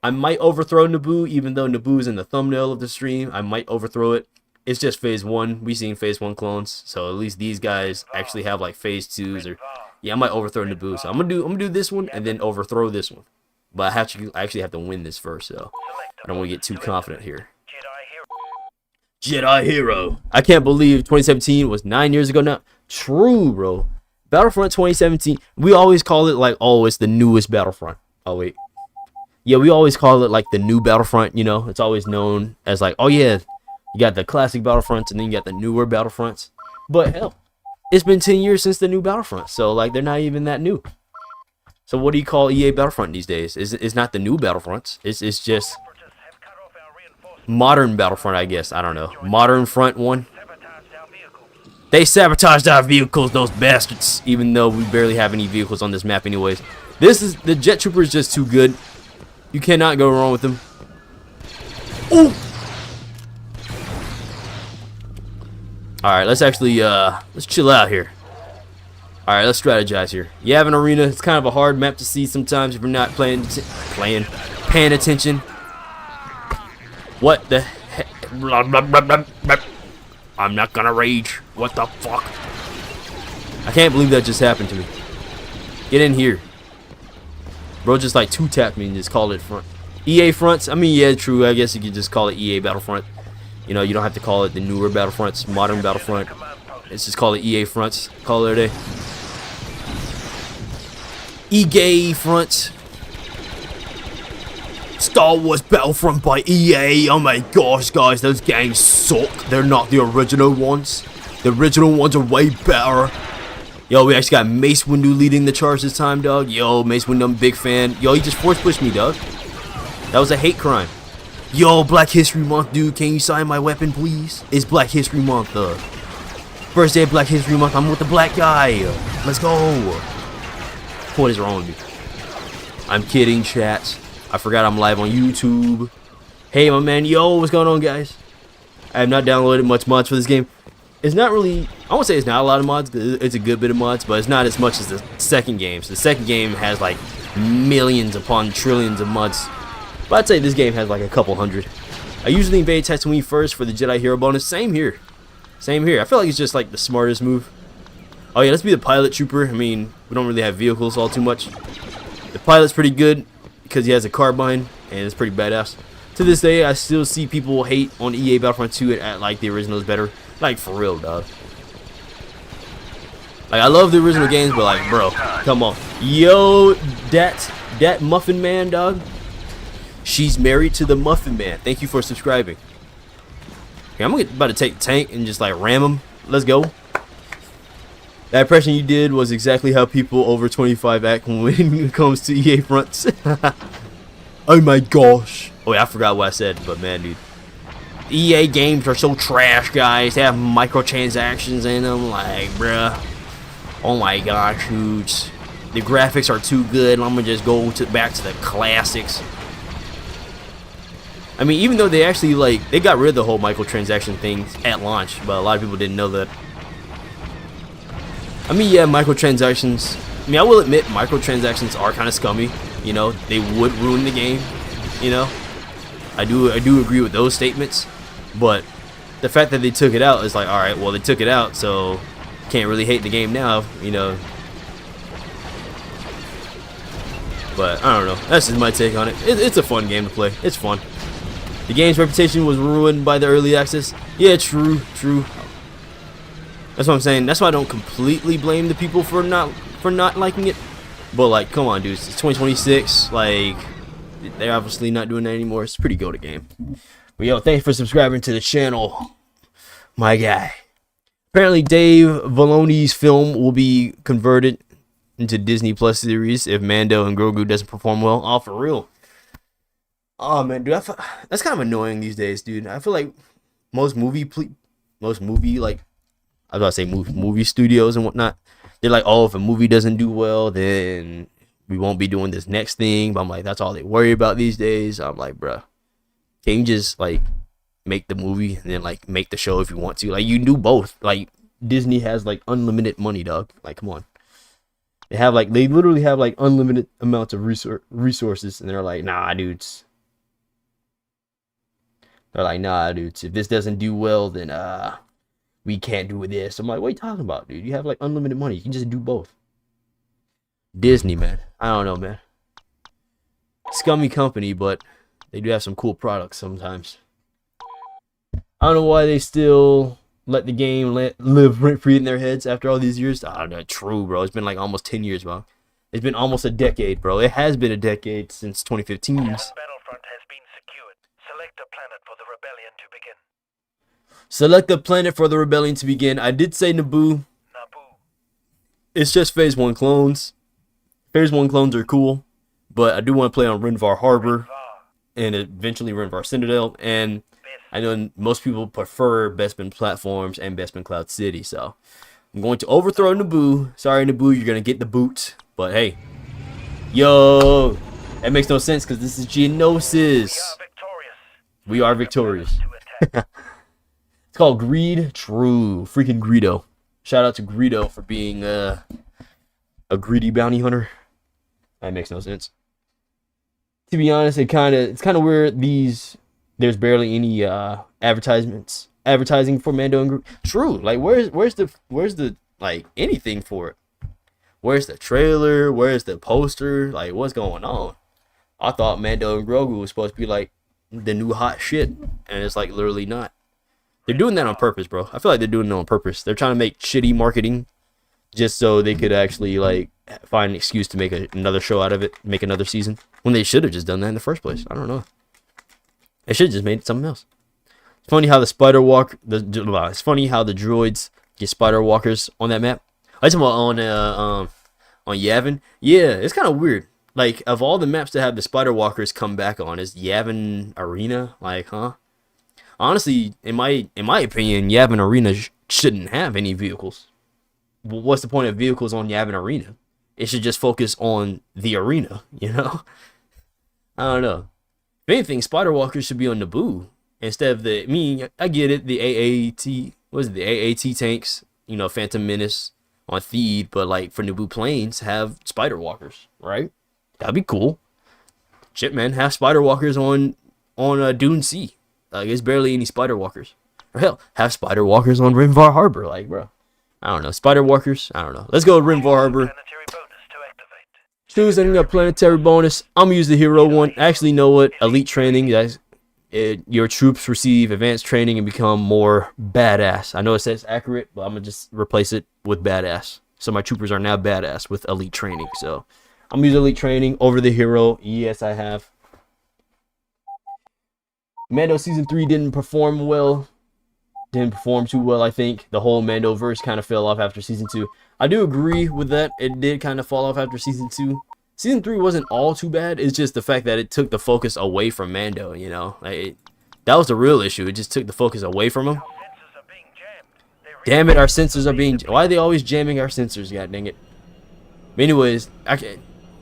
I might overthrow Naboo, even though Naboo is in the thumbnail of the stream. I might overthrow it. It's just Phase 1. We've seen Phase 1 clones. So at least these guys actually have, like, Phase 2s. Or yeah, I might overthrow Naboo. So I'm gonna do this one and then overthrow this one. But I actually have to win this first, so I don't want to get too confident here. Jedi Hero. I can't believe 2017 was 9 years ago now. True, bro. Battlefront 2017, we always call it like, oh, it's the newest Battlefront. Oh, wait. Yeah, we always call it like the new Battlefront, you know? It's always known as like, oh, yeah, you got the classic Battlefronts and then you got the newer Battlefronts. But hell, it's been 10 years since the new Battlefront, so like they're not even that new. So what do you call EA Battlefront these days? It's not the new Battlefronts. It's just modern Battlefront, I guess. I don't know. Modern Front 1. They sabotaged our vehicles, those bastards. Even though we barely have any vehicles on this map anyways. The Jet Trooper is just too good. You cannot go wrong with him. Ooh! Alright, let's actually, let's chill out here. Alright, let's strategize here. Yavin Arena, it's kind of a hard map to see sometimes if you're not paying attention. What the heck? I'm not gonna rage. What the fuck? I can't believe that just happened to me. Get in here. Bro just like 2-tapped me and just called it front. EA fronts? I mean, yeah, true. I guess you could just call it EA Battlefront. You know, you don't have to call it the newer Battlefronts, modern Battlefront. Let's just call it EA fronts. Call it a day. EA fronts. Star Wars Battlefront by EA. Oh my gosh, guys, those games suck. They're not the original ones. The original ones are way better. Yo, we actually got Mace Windu leading the charge this time, dog. Yo, Mace Windu, I'm a big fan. Yo, he just force pushed me, dog. That was a hate crime. Yo, Black History Month, dude. Can you sign my weapon, please? It's Black History Month, first day of Black History Month. I'm with the black guy. Let's go. What is wrong with me? I'm kidding, chat. I forgot I'm live on YouTube. Hey, my man. Yo, what's going on, guys? I have not downloaded much mods for this game. It's not really, I won't say it's not a lot of mods. It's a good bit of mods, but it's not as much as the second game. So the second game has like millions upon trillions of mods. But I'd say this game has like a couple hundred. I usually invade Tatooine first for the Jedi Hero bonus. Same here. Same here. I feel like it's just like the smartest move. Oh yeah, let's be the pilot trooper. I mean, we don't really have vehicles all too much. The pilot's pretty good because he has a carbine and it's pretty badass. To this day, I still see people hate on EA Battlefront 2 and act like the original is better. Like, for real, dog. Like, I love the original games, but like, bro, come on. Yo, that Muffin Man, dog. She's married to the Muffin Man. Thank you for subscribing. Okay, I'm about to take tank and just like ram him. Let's go. That impression you did was exactly how people over 25 act when it comes to EA fronts. Oh my gosh. Oh, yeah, I forgot what I said, but man, dude. EA games are so trash, guys. They have microtransactions in them, like, bruh. Oh my gosh, dudes. The graphics are too good. I'm gonna just go back to the classics. I mean, even though they actually, like, they got rid of the whole microtransaction thing at launch, but a lot of people didn't know that. I mean, yeah, microtransactions. I mean, I will admit microtransactions are kind of scummy. You know, they would ruin the game. You know, I do agree with those statements. But the fact that they took it out is like, all right, well, they took it out, so can't really hate the game now. You know. But I don't know. That's just my take on it. It's a fun game to play. It's fun. The game's reputation was ruined by the early access. Yeah, true. That's what I'm saying. That's why I don't completely blame the people for not liking it. But like, come on, dudes. It's 2026. Like, they're obviously not doing that anymore. It's a pretty good game. But yo, thanks for subscribing to the channel, my guy. Apparently, Dave Filoni's film will be converted into Disney Plus series if Mando and Grogu doesn't perform well. Oh, for real. Oh man, dude, that's kind of annoying these days, dude. I feel like most movie like I was about to say movie studios and whatnot. They're like, oh, if a movie doesn't do well, then we won't be doing this next thing. But I'm like, that's all they worry about these days. I'm like, bruh, can you just like make the movie and then like make the show if you want to? Like, you can do both. Like, Disney has like unlimited money, dog. Like, come on. They literally have like unlimited amounts of resources, and they're like, nah, dudes. They're like, nah, dudes. If this doesn't do well, then we can't do this. I'm like, what are you talking about, dude? You have like unlimited money. You can just do both. Disney, man. I don't know, man. Scummy company, but they do have some cool products sometimes. I don't know why they still let the game live rent-free in their heads after all these years. I don't know. True, bro. It's been like almost 10 years, bro. It's been almost a decade, bro. It has been a decade since 2015. Battlefront has been secured. Select a planet for the rebellion to begin. Select a planet for the rebellion to begin. I did say Naboo. It's just Phase 1 clones. Phase 1 clones are cool, but I do want to play on Renvar Harbor and eventually Renvar Citadel. And I know most people prefer Bespin platforms and Bespin Cloud City, so I'm going to overthrow Naboo. Sorry, Naboo, you're going to get the boot. But hey, yo, that makes no sense because this is Geonosis. We are victorious. It's called Greed. True. Freaking Greedo. Shout out to Greedo for being a greedy bounty hunter. That makes no sense. To be honest, it's kind of weird. There's barely any advertising for Mando and Grogu. True. Like, where's the like anything for it? Where's the trailer? Where's the poster? Like, what's going on? I thought Mando and Grogu was supposed to be like the new hot shit, and it's like literally not. They're doing that on purpose, bro. I feel like they're doing it on purpose. They're trying to make shitty marketing just so they could actually like find an excuse to make another show out of it, make another season, when they should have just done that in the first place. I don't know. They should have just made it something else. It's funny how it's funny how the droids get spider walkers on that map. I talking about on Yavin. Yeah, it's kind of weird. Like, of all the maps to have the spider walkers come back on, is Yavin Arena? Like, huh? Honestly, in my opinion, Yavin Arena shouldn't have any vehicles. What's the point of vehicles on Yavin Arena? It should just focus on the arena, you know? I don't know. If anything, spider walkers should be on Naboo instead of the. I mean, I get it. The AAT, what is it? The AAT tanks, you know, Phantom Menace on Theed, but like for Naboo planes, have spider walkers, right? That'd be cool. Shit, man, have spider walkers on Dune Sea. Like, there's barely any spider walkers. Or hell, have spider walkers on Renvar Harbor. Like, bro, I don't know. Spider walkers. I don't know. Let's go to Renvar Harbor. Choosing a planetary bonus. I'm gonna use the hero one. Actually, know what? Elite training. Your troops receive advanced training and become more badass. I know it says accurate, but I'm gonna just replace it with badass. So my troopers are now badass with elite training. So I'm gonna use elite training over the hero. Yes, I have. Mando season 3 didn't perform well. Didn't perform too well, I think. The whole Mando verse kind of fell off after season 2. I do agree with that. It did kind of fall off after season 2. Season 3 wasn't all too bad. It's just the fact that it took the focus away from Mando, you know. Like, That was the real issue. It just took the focus away from him. Sensors are being jammed. They Damn it, our sensors are being... Why are they always jamming our sensors? God dang it. But anyways,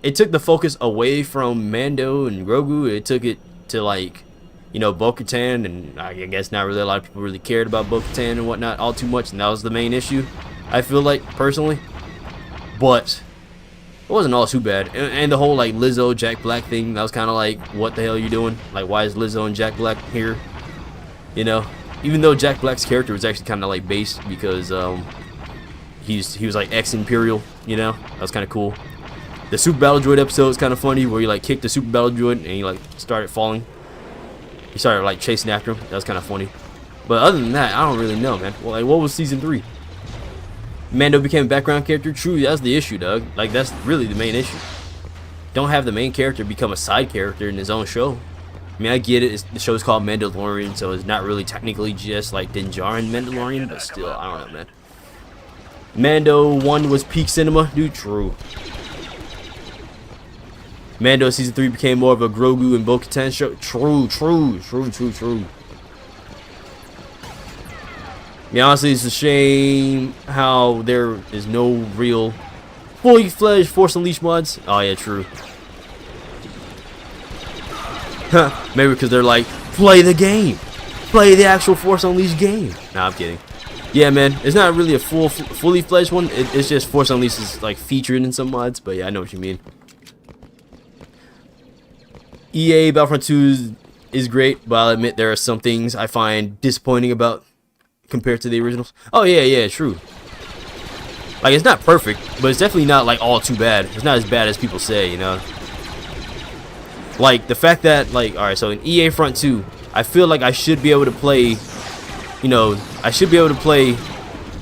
it took the focus away from Mando and Grogu. It took it to, like, you know, Bo-Katan, and I guess not really a lot of people really cared about Bo-Katan and whatnot all too much, and that was the main issue, I feel like, personally. But it wasn't all too bad. And the whole, like, Lizzo, Jack Black thing, that was kind of like, what the hell are you doing? Like, why is Lizzo and Jack Black here? You know? Even though Jack Black's character was actually kind of, like, based because, he was, like, ex-Imperial, you know? That was kind of cool. The Super Battle Droid episode was kind of funny, where you, like, kicked the Super Battle Droid, and he, like, started falling. He started, like, chasing after him. That was kind of funny. But other than that, I don't really know, man. Well, like, what was Season 3? Mando became a background character? True, that's the issue, Doug. Like, that's really the main issue. Don't have the main character become a side character in his own show. I mean, I get it. The show's called Mandalorian, so it's not really technically just, like, Din Djarin Mandalorian, but still, I don't know, man. Mando 1 was peak cinema? Dude, true. Mando Season 3 became more of a Grogu and Bo-Katan show? True. Yeah, honestly, it's a shame how there is no real fully fledged Force Unleashed mods. Oh yeah, true. Maybe because they're like, play the game, play the actual Force Unleashed game. Nah, I'm kidding. Yeah, man, it's not really a fully fledged one. It's just Force Unleashed is like featured in some mods, but yeah, I know what you mean. EA Battlefront 2 is great, but I'll admit there are some things I find disappointing about compared to the originals. Oh yeah, true. Like, it's not perfect, but it's definitely not like all too bad. It's not as bad as people say, you know. Like the fact that, like, all right, so in EA Front 2, I feel like I should be able to play, you know, I should be able to play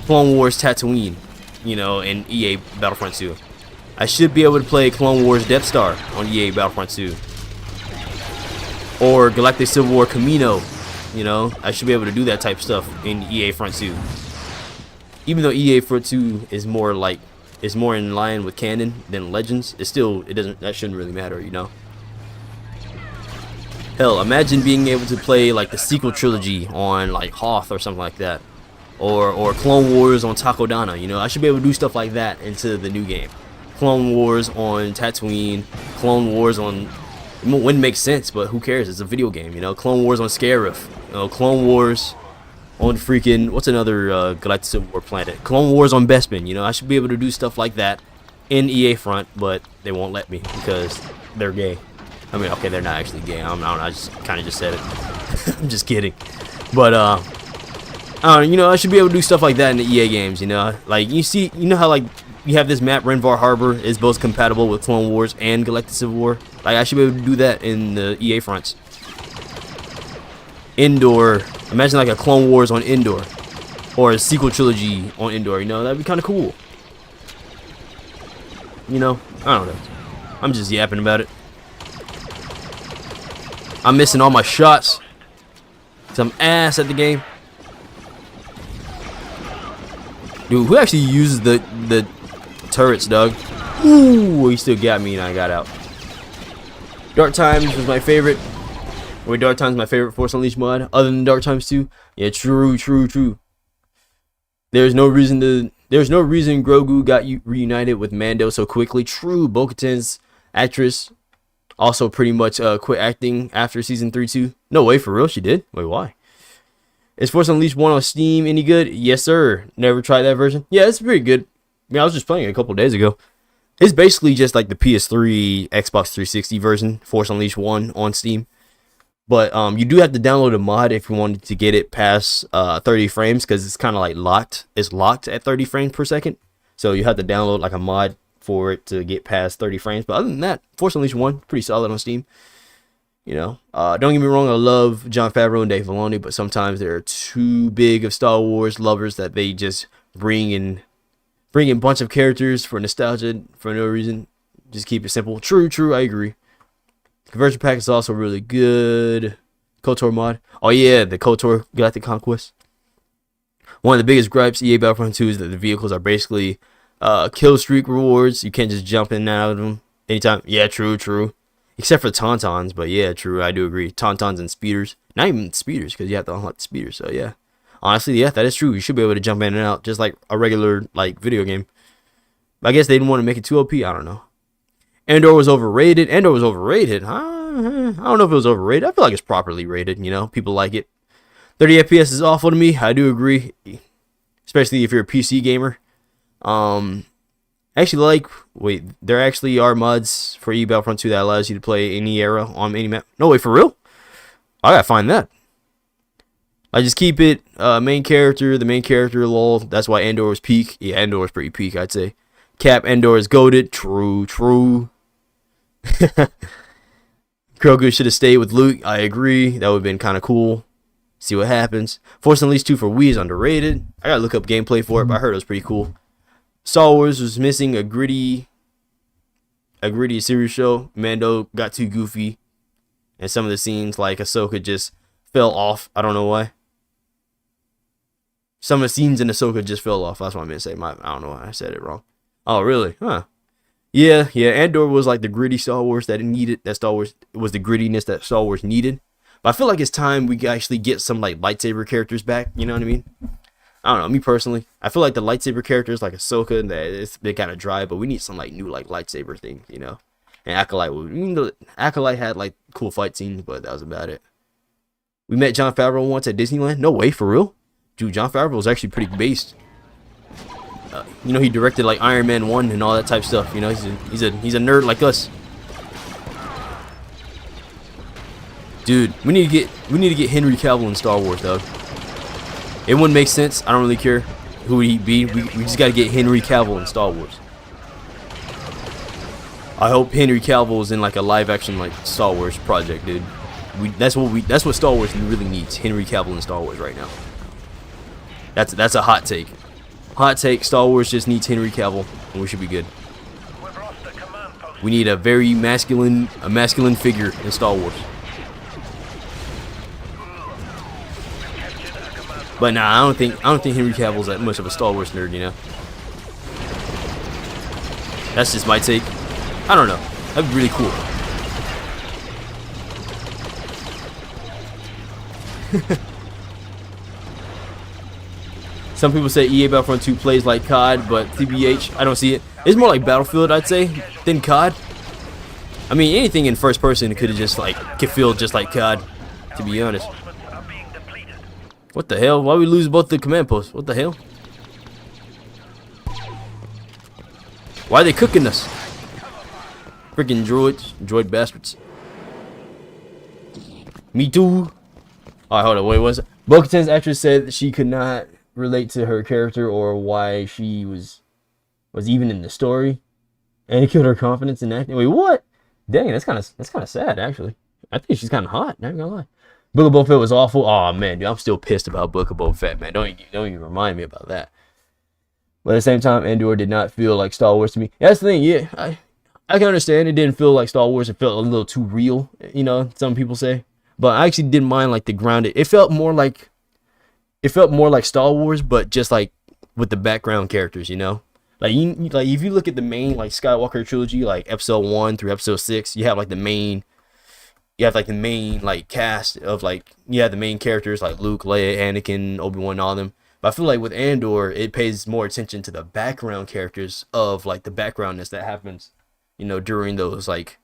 Clone Wars Tatooine, you know, in EA Battlefront 2. I should be able to play Clone Wars Death Star on EA Battlefront 2. Or Galactic Civil War Camino, you know, I should be able to do that type of stuff in EA Front 2. Even though EA Front 2 is more like, is more in line with canon than Legends, it doesn't, that shouldn't really matter, you know. Hell, imagine being able to play like the sequel trilogy on like Hoth or something like that, or Clone Wars on Takodana, you know. I should be able to do stuff like that into the new game. Clone Wars on Tatooine, Clone Wars on, it wouldn't make sense, but who cares? It's a video game, you know. Clone Wars on Scarif, you know. Clone Wars on freaking, what's another Galactic Civil War planet? Clone Wars on Bespin, you know. I should be able to do stuff like that in EA Front, but they won't let me because they're gay. I mean, okay, they're not actually gay. I just kind of just said it. I'm just kidding. But you know, I should be able to do stuff like that in the EA games, you know. Like, you see, you know how like you have this map, Renvar Harbor, is both compatible with Clone Wars and Galactic Civil War. Like, I should be able to do that in the EA fronts. Endor, imagine like a Clone Wars on Endor, or a sequel trilogy on Endor. You know, that'd be kind of cool. You know, I don't know. I'm just yapping about it. I'm missing all my shots. Some ass at the game. Dude, who actually uses the turrets, Doug? Ooh, he still got me and I got out. Dark Times was my favorite. Wait, Dark Times is my favorite Force Unleashed mod, other than Dark Times 2. Yeah, true. There's no reason Grogu got reunited with Mando so quickly. True, Bo-Katan's actress also pretty much quit acting after season 3 too. No way, for real, she did? Wait, why? Is Force Unleashed 1 on Steam any good? Yes, sir. Never tried that version? Yeah, it's pretty good. I mean, I was just playing it a couple days ago. It's basically just like the PS3, Xbox 360 version, Force Unleashed 1 on Steam. But you do have to download a mod if you wanted to get it past 30 frames, because it's kind of like locked. It's locked at 30 frames per second. So you have to download like a mod for it to get past 30 frames. But other than that, Force Unleashed 1, pretty solid on Steam. You know, don't get me wrong, I love Jon Favreau and Dave Filoni, but sometimes they're too big of Star Wars lovers that they just bring in a bunch of characters for nostalgia for no reason. Just keep it simple. True, I agree. Conversion pack is also really good. KOTOR mod. Oh yeah, the KOTOR Galactic Conquest. One of the biggest gripes EA Battlefront 2 is that the vehicles are basically kill streak rewards. You can't just jump in and out of them anytime. Yeah, true. Except for tauntauns, but yeah, true, I do agree. Tauntauns and speeders. Not even speeders, because you have to unlock the speeders, so yeah. Honestly, yeah, that is true. You should be able to jump in and out, just like a regular, like, video game. I guess they didn't want to make it too OP, I don't know. Andor was overrated. Andor was overrated. I don't know if it was overrated. I feel like it's properly rated, you know? People like it. 30 FPS is awful to me. I do agree. Especially if you're a PC gamer. Actually, like, wait, there actually are mods for Battlefront 2 that allows you to play any era on any map. No, wait, for real? I gotta find that. I just keep it main character, the main character, lol. That's why Andor was peak. Yeah, Andor was pretty peak, I'd say. Cap, Andor is goated. True. Krogu should have stayed with Luke. I agree. That would have been kind of cool. See what happens. Force Unleashed 2 for Wii is underrated. I gotta look up gameplay for it, but I heard it was pretty cool. Star Wars was missing a gritty series show. Mando got too goofy, and some of the scenes like Ahsoka just fell off. I don't know why. Some of the scenes in Ahsoka just fell off. That's what I meant to say. I don't know why I said it wrong. Oh, really? Huh. Yeah. Andor was like the gritty Star Wars that it needed. That Star Wars was the grittiness that Star Wars needed. But I feel like it's time we actually get some like lightsaber characters back. You know what I mean? I don't know. Me personally, I feel like the lightsaber characters like Ahsoka and that they kind of dry, but we need some like new like lightsaber thing, you know. And Acolyte had like cool fight scenes, but that was about it. We met Jon Favreau once at Disneyland. No way, for real? Dude, Jon Favreau was actually pretty based. You know, he directed like Iron Man 1 and all that type of stuff. You know, he's a nerd like us. Dude, we need to get Henry Cavill in Star Wars, though. It wouldn't make sense. I don't really care who he'd be. We just got to get Henry Cavill in Star Wars. I hope Henry Cavill is in like a live action like Star Wars project, dude. That's what Star Wars really needs. Henry Cavill in Star Wars right now. That's a hot take. Hot take. Star Wars just needs Henry Cavill, and we should be good. We need a very masculine figure in Star Wars. But nah, I don't think Henry Cavill's that much of a Star Wars nerd, you know. That's just my take. I don't know. That'd be really cool. Some people say EA Battlefront 2 plays like COD, but TBH, I don't see it. It's more like Battlefield, I'd say, than COD. I mean, anything in first person could feel just like COD, to be honest. What the hell? Why we lose both the command posts? What the hell? Why are they cooking us? Freaking droid bastards. Me too. Alright, hold on. Wait, what's it? Bo-Katan's actress said that she could not relate to her character or why she was even in the story, and it killed her confidence in acting. Wait, what? Dang, that's kind of sad actually. I think she's kind of hot. Not gonna lie. Book of Boba Fett was awful. Oh man, dude, I'm still pissed about Book of Boba Fett, man. Don't even remind me about that. But at the same time, Andor did not feel like Star Wars to me. That's the thing. Yeah, I can understand it didn't feel like Star Wars. It felt a little too real, you know. Some people say, but I actually didn't mind like the grounded. It felt more like Star Wars, but just like with the background characters, you know. Like if you look at the main like Skywalker trilogy, like Episode 1 through Episode 6, you have like the main like cast of like the main characters like Luke, Leia, Anakin, Obi-Wan, all of them. But I feel like with Andor, it pays more attention to the background characters of like the backgroundness that happens, you know, during those like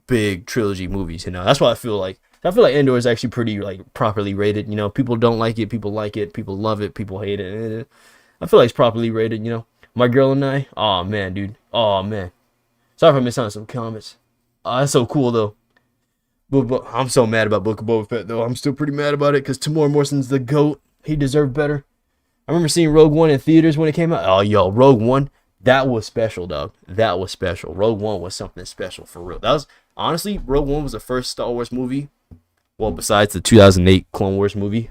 big trilogy movies. You know, that's why I feel like Andor is actually pretty like properly rated. You know, people don't like it, people like it, people love it, people hate it. I feel like it's properly rated. You know, my girl and I. Oh man, dude. Oh man. Sorry if I missed out on some comments. That's so cool though. But I'm so mad about Book of Boba Fett, though. I'm still pretty mad about it because Tamora Morrison's the GOAT. He deserved better. I remember seeing Rogue One in theaters when it came out. Oh, yo, Rogue One, that was special, dog. That was special. Rogue One was something special for real. That was, honestly, Rogue One was the first Star Wars movie. Well, besides the 2008 Clone Wars movie.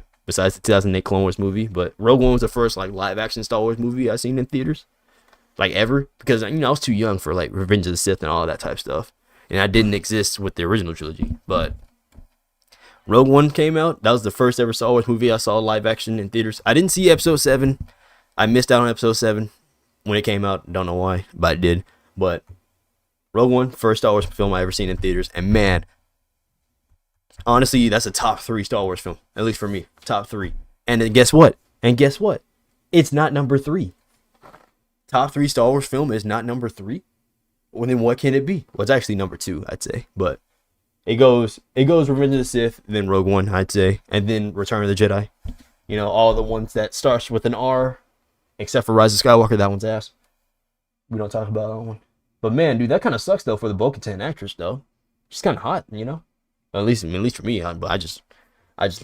But Rogue One was the first, like, live-action Star Wars movie I seen in theaters. Like, ever. Because, you know, I was too young for, like, Revenge of the Sith and all of that type of stuff. And I didn't exist with the original trilogy, but Rogue One came out. That was the first ever Star Wars movie I saw live action in theaters. I didn't see Episode 7. I missed out on Episode 7 when it came out. Don't know why, but I did. But Rogue One, first Star Wars film I ever seen in theaters, and man, honestly, that's a top 3 Star Wars film, at least for me, top 3. And then guess what? It's not number 3. Top 3 Star Wars film is not number 3. Well, then what can it be? Well, it's actually number 2, I'd say, but it goes Revenge of the Sith, then Rogue One, I'd say, and then Return of the Jedi. You know, all the ones that starts with an R, except for Rise of Skywalker, that one's ass. We don't talk about that one. But man, dude, that kind of sucks though for the Bo-Katan actress though. She's kind of hot, you know. At least for me. But I just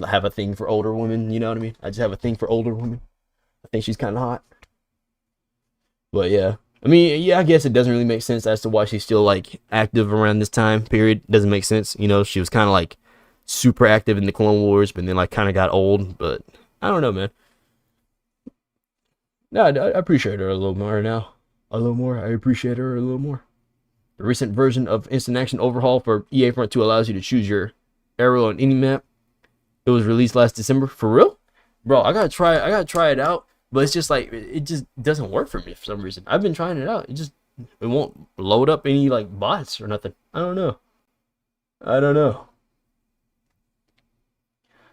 have a thing for older women. You know what I mean? I just have a thing for older women. I think she's kind of hot. But yeah, I mean, yeah, I guess it doesn't really make sense as to why she's still like active around this time period. Doesn't make sense. You know, she was kind of like super active in the Clone Wars, but then like kind of got old. But I don't know, man. No, I appreciate her a little more now. A little more. I appreciate her a little more. The recent version of Instant Action Overhaul for EA Front 2 allows you to choose your arrow on any map. It was released last December. For real? Bro, I gotta try it out. But it's just like, it just doesn't work for me for some reason. I've been trying it out. It won't load up any like bots or nothing. I don't know.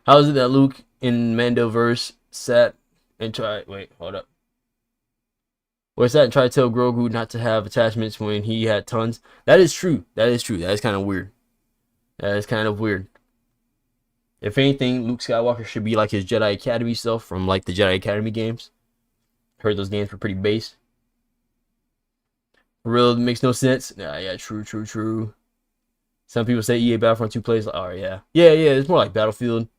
How is it that Luke in Mandoverse sat and tried... Wait, hold up. Where sat and tried to tell Grogu not to have attachments when he had tons? That is true. That is kind of weird. If anything, Luke Skywalker should be like his Jedi Academy stuff from like the Jedi Academy games. Heard those games were pretty base. For real, it makes no sense. Yeah, true. Some people say EA Battlefront 2 plays like, oh yeah. Yeah, it's more like Battlefield.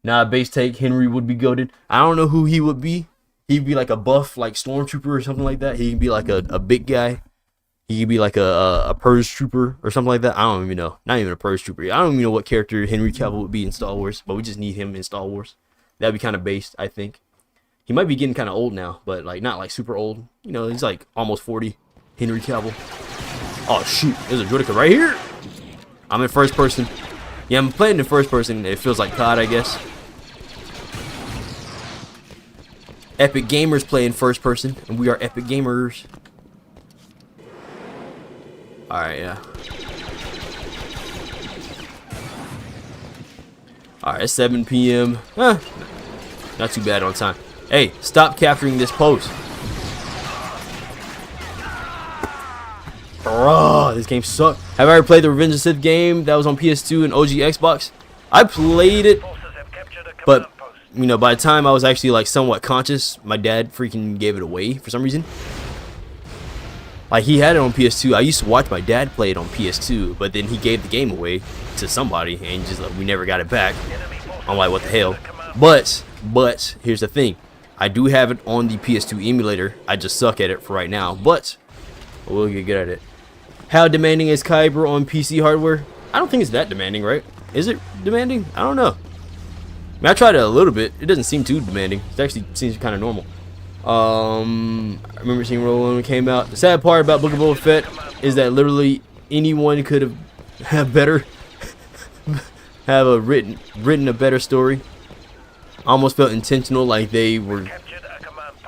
Nah, base take, Henry would be goated. I don't know who he would be. He'd be like a buff, like Stormtrooper or something like that. He could be like a big guy. He could be like a Purge Trooper or something like that. I don't even know. Not even a Purge Trooper. I don't even know what character Henry Cavill would be in Star Wars, but we just need him in Star Wars. That'd be kind of based, I think. He might be getting kind of old now, but like not like super old. You know, he's like almost 40. Henry Cavill. Oh shoot, there's a Droideka right here. I'm in first person. Yeah, I'm playing in first person. It feels like COD, I guess. Epic Gamers play in first person, and we are Epic Gamers. Alright, yeah. Alright, it's 7 p.m. Not too bad on time. Hey, stop capturing this post. Bruh, this game sucks. Have I ever played the Revenge of the Sith game that was on PS2 and OG Xbox? I played it, but you know, by the time I was actually like somewhat conscious, my dad freaking gave it away for some reason. Like he had it on PS2. I used to watch my dad play it on PS2, but then he gave the game away to somebody, and just like, we never got it back. I'm like, what the hell? But here's the thing, I do have it on the PS2 emulator. I just suck at it for right now, but we'll get good at it. How demanding is Kyber on PC hardware? I don't think it's that demanding, right? Is it demanding? I don't know. I mean, I tried it a little bit. It doesn't seem too demanding. It actually seems kind of normal. I remember seeing Roll when it came out. The sad part about Book of Boba Fett is that literally anyone could have written a better story. I almost felt intentional, like they were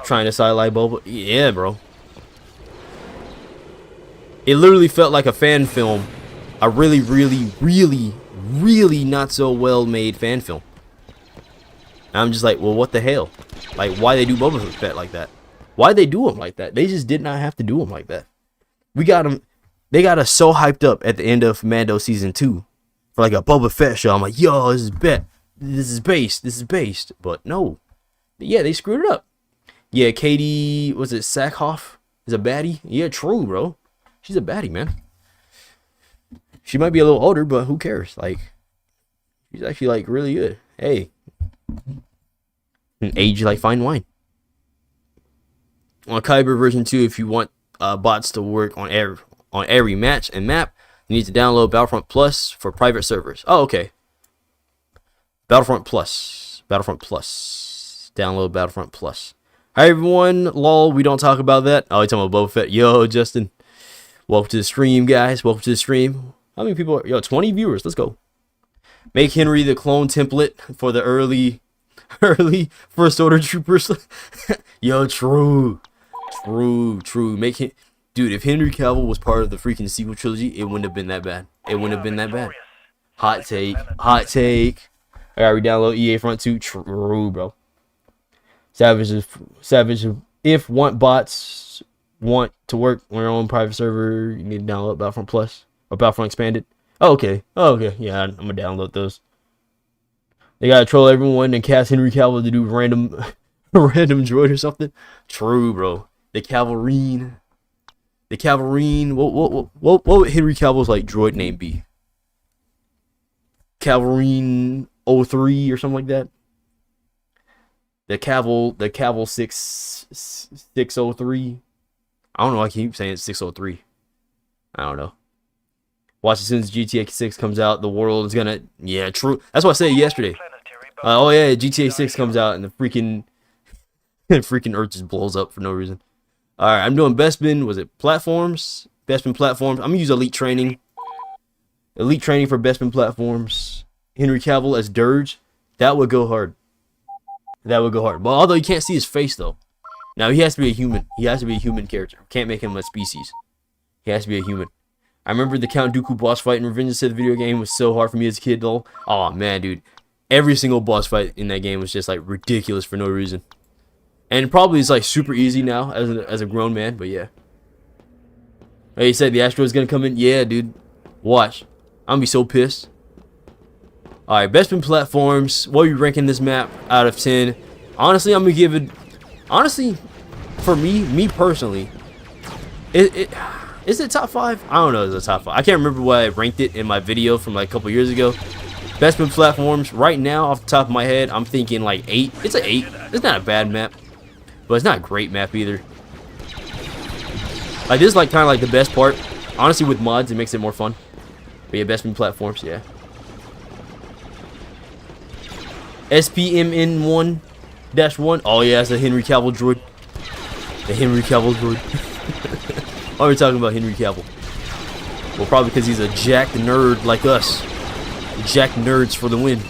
trying to sidelight Boba. Yeah, bro. It literally felt like a fan film, a really not so well made fan film. I'm just like, well, what the hell? Like, why they do Boba Fett like that? Why they do him like that? They just did not have to do him like that. We got him. They got us so hyped up at the end of Mando season 2 for like a Boba Fett show. I'm like, yo, this is based. But no, yeah, they screwed it up. Yeah, Katie, was it Sackhoff? Is a baddie? Yeah, true, bro. She's a baddie, man. She might be a little older, but who cares? Like, she's actually like really good. Hey. And age like fine wine. On Kyber version 2, if you want bots to work on every match and map, you need to download Battlefront Plus for private servers. Oh, okay. Battlefront Plus. Download Battlefront Plus. Hi everyone. Lol, we don't talk about that. Oh, you're talking about Boba Fett. Yo, Justin. Welcome to the stream, guys. Welcome to the stream. How many people are... Yo, 20 viewers. Let's go. Make Henry the clone template for the early First Order troopers. Yo, true. Make him Dude, if Henry Cavill was part of the freaking sequel trilogy, it wouldn't have been that bad. It wouldn't have been that bad. Hot take. Hot take. I gotta re-download EA Front 2. True, bro. Savage. If bots want to work on your own private server, you need to download Battlefront Plus or Battlefront Expanded. Oh, okay. Yeah, I'm gonna download those. They gotta troll everyone and cast Henry Cavill to do random droid or something. True, bro. The Cavalrine. What would Henry Cavill's like droid name be? Cavalrine 03 or something like that. The Cavill 603. I don't know. I keep saying it's 603. I don't know. Watch as soon as GTA 6 comes out, the world is gonna. Yeah, true. That's what I said yesterday. Oh yeah, GTA 6 comes out and the freaking Earth just blows up for no reason. All right, I'm doing best bin. Was it platforms? Best bin platforms. I'm gonna use elite training. Elite training for best bin platforms. Henry Cavill as Dirge. That would go hard. That would go hard. But although you can't see his face though. Now he has to be a human. He has to be a human character. Can't make him a species. He has to be a human. I remember the Count Dooku boss fight in Revenge of the Sith video game was so hard for me as a kid though. Oh man, dude. Every single boss fight in that game was just like ridiculous for no reason. And probably it's like super easy now as a grown man, but yeah. Hey, you said the asteroid's gonna come in? Yeah, dude. Watch. I'm gonna be so pissed. Alright, best bin platforms. What are you ranking this map out of 10? Honestly, I'm gonna give it. Honestly, for me personally, is it top 5? I don't know if it's a top 5. I can't remember what I ranked it in my video from like a couple years ago. Best bin platforms, right now, off the top of my head, I'm thinking like 8. It's an 8. It's not a bad map. But it's not a great map either. Like, this is like kind of like the best part. Honestly, with mods, it makes it more fun. But yeah, best bin platforms, yeah. SPMN1-1. Oh yeah, that's a Henry Cavill droid. The Henry Cavill droid. Why are we talking about Henry Cavill? Well, probably because he's a jacked nerd like us. Jacked nerds for the win.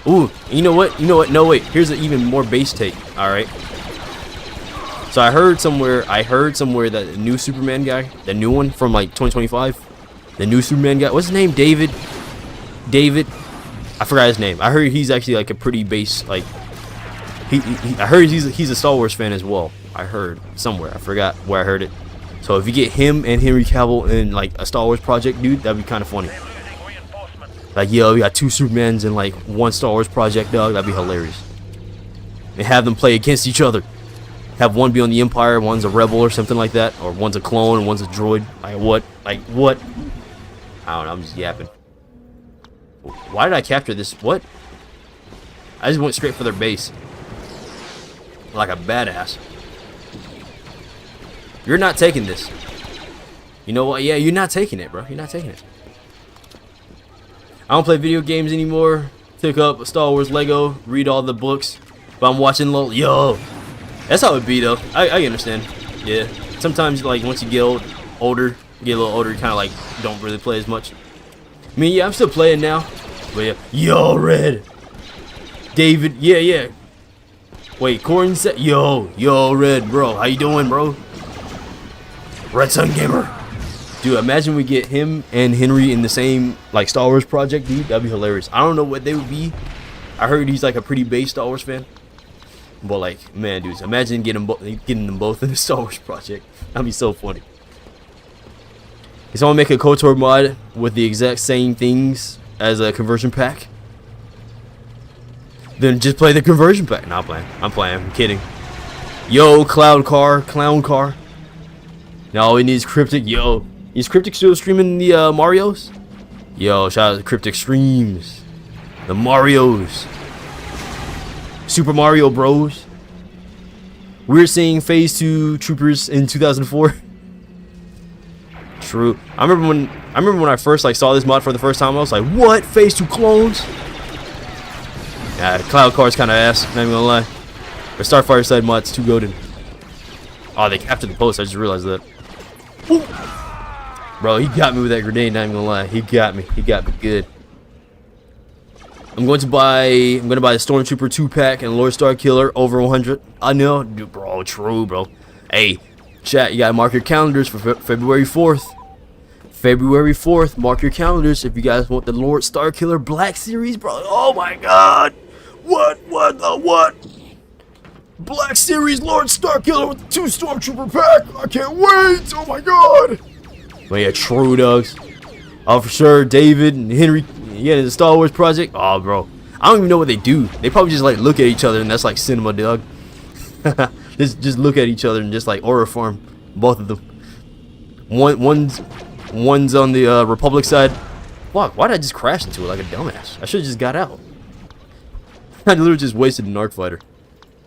Ooh, you know what? No, wait. Here's an even more base take. All right. So I heard somewhere that the new Superman guy, the new one from like 2025, the new Superman guy. What's his name? David. I forgot his name. I heard he's actually like a pretty base. Like, I heard he's a Star Wars fan as well. I heard somewhere. I forgot where I heard it. So if you get him and Henry Cavill in like a Star Wars project, dude, that'd be kind of funny. Like, yo, we got 2 Supermans in like 1 Star Wars project, dog. That'd be hilarious. And have them play against each other. Have one be on the Empire, one's a rebel or something like that, or one's a clone and one's a droid. Like what? I don't know. I'm just yapping. Why did I capture this? What? I just went straight for their base. Like a badass. You're not taking this. You know what? Yeah, you're not taking it, bro. You're not taking it. I don't play video games anymore. Pick up a Star Wars Lego, read all the books. But I'm watching yo. That's how it be though. I understand. Yeah. Sometimes like once you get older, you get a little older, you kind of like don't really play as much. I mean, yeah, I'm still playing now. But yeah. Yo, Red. David. Yeah. Wait, Corin said. Yo, Red, bro. How you doing, bro? Red Sun Gamer. Dude, imagine we get him and Henry in the same like Star Wars project, dude. That'd be hilarious. I don't know what they would be. I heard he's like a pretty base Star Wars fan. But like, man, dudes, imagine getting them both in the Star Wars project. That'd be so funny. Can someone make a KOTOR mod with the exact same things as a conversion pack? Then just play the conversion pack. No, I'm playing. I'm kidding. Yo, clown car. Now all we need is Cryptic. Yo, is Cryptic still streaming the Marios? Yo, shout out to Cryptic Streams. The Marios. Super Mario Bros. We're seeing Phase 2 Troopers in 2004. True. I remember when I first like saw this mod for the first time. I was like, what? Phase 2 clones? Yeah, Cloud Car's kind of ass. Not even gonna lie. But Starfire side mod's too goated. Oh, they captured the post. I just realized that. Ooh. Bro, he got me with that grenade. Not even gonna lie. He got me. He got me good. I'm gonna buy the Stormtrooper 2-pack and Lord Star Killer over 100. I know, dude, bro, true, bro. Hey, chat, you gotta mark your calendars for February 4th. February 4th, mark your calendars if you guys want the Lord Star Killer Black Series, bro. Oh my god! What the what? Black Series Lord Star Killer with the 2 Stormtrooper pack! I can't wait! Oh my god! But yeah, true, dogs. Oh, for sure, David and Henry, yeah, the Star Wars project. Oh, bro, I don't even know what they do. They probably just like look at each other, and that's like cinema, dog. just look at each other and just like aura farm, both of them. One's on the Republic side. Fuck, why did I just crash into it like a dumbass? I should have just got out. I literally just wasted an arc fighter.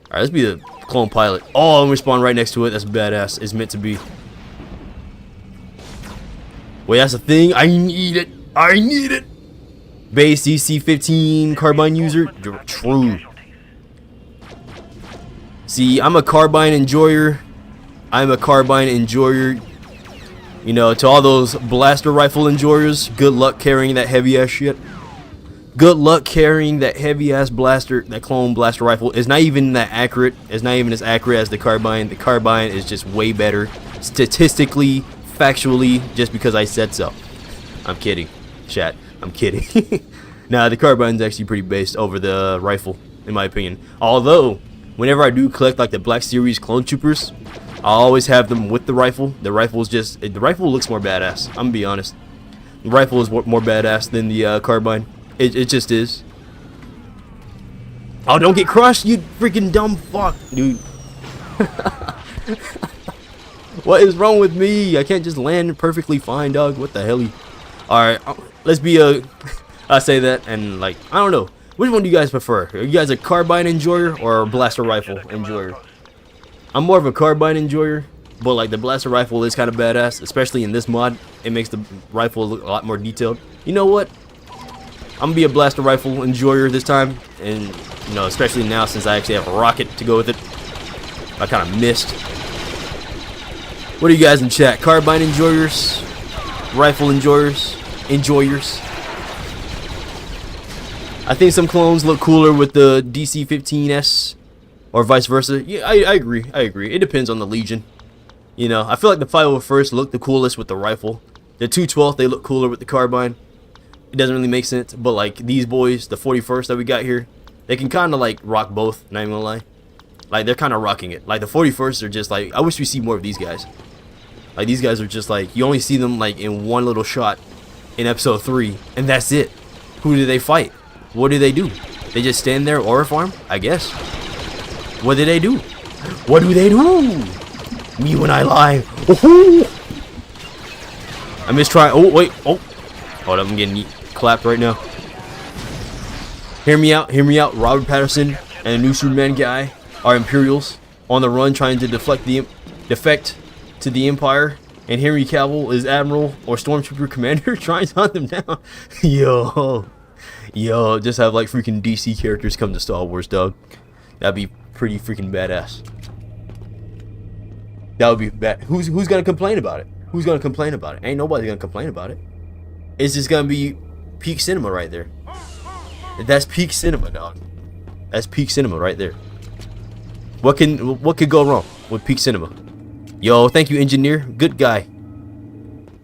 Alright, let's be the clone pilot. Oh, I'm gonna spawn right next to it. That's badass. It's meant to be. Wait, that's a thing. I need it. I need it. Base DC-15 carbine user. True. See, I'm a carbine enjoyer. I'm a carbine enjoyer. You know, to all those blaster rifle enjoyers, good luck carrying that heavy ass shit. Good luck carrying that heavy ass blaster, that clone blaster rifle. It's not even that accurate. It's not even as accurate as the carbine. The carbine is just way better statistically, factually, just because I said so. I'm kidding, chat. I'm kidding. Nah, the carbine's actually pretty based over the rifle, in my opinion. Although, whenever I do collect like the Black Series clone troopers, I always have them with the rifle. The rifle looks more badass. I'm gonna be honest. The rifle is more badass than the carbine. It just is. Oh, don't get crushed, you freaking dumb fuck, dude. What is wrong with me? I can't just land perfectly fine, dog. What the hell? Alright, let's be I say that, and like, I don't know. Which one do you guys prefer? Are you guys a carbine enjoyer or a blaster rifle enjoyer? I'm more of a carbine enjoyer, but like the blaster rifle is kind of badass, especially in this mod. It makes the rifle look a lot more detailed. You know what? I'm gonna be a blaster rifle enjoyer this time, and you know, especially now since I actually have a rocket to go with it. I kind of missed. What are you guys in chat? Carbine enjoyers, rifle enjoyers. I think some clones look cooler with the DC-15S, or vice versa. Yeah, I agree. It depends on the Legion. You know, I feel like the 501st look the coolest with the rifle. The 212th, they look cooler with the carbine. It doesn't really make sense, but like these boys, the 41st that we got here, they can kind of like rock both, not even gonna lie. Like they're kind of rocking it. Like the 41st are just like, I wish we see more of these guys. Like these guys are just like, you only see them like in one little shot in episode 3, and that's it. Who do they fight? What do they do? They just stand there, aura farm, I guess. What do they do? What do they do? Me when I lie. Oh, I mistry. Oh wait. Oh, hold up, I'm getting clapped right now. Hear me out. Hear me out. Robert Patterson and the new Superman guy are Imperials on the run, trying to defect to the Empire. And Henry Cavill is Admiral or Stormtrooper Commander, trying to hunt them down. Yo, just have like freaking DC characters come to Star Wars, dog. That'd be pretty freaking badass. That would be bad. Who's gonna complain about it? Who's gonna complain about it? Ain't nobody gonna complain about it. It's just gonna be peak cinema right there. That's peak cinema, dog. That's peak cinema right there. What could go wrong with peak cinema? Yo, thank you, engineer. Good guy.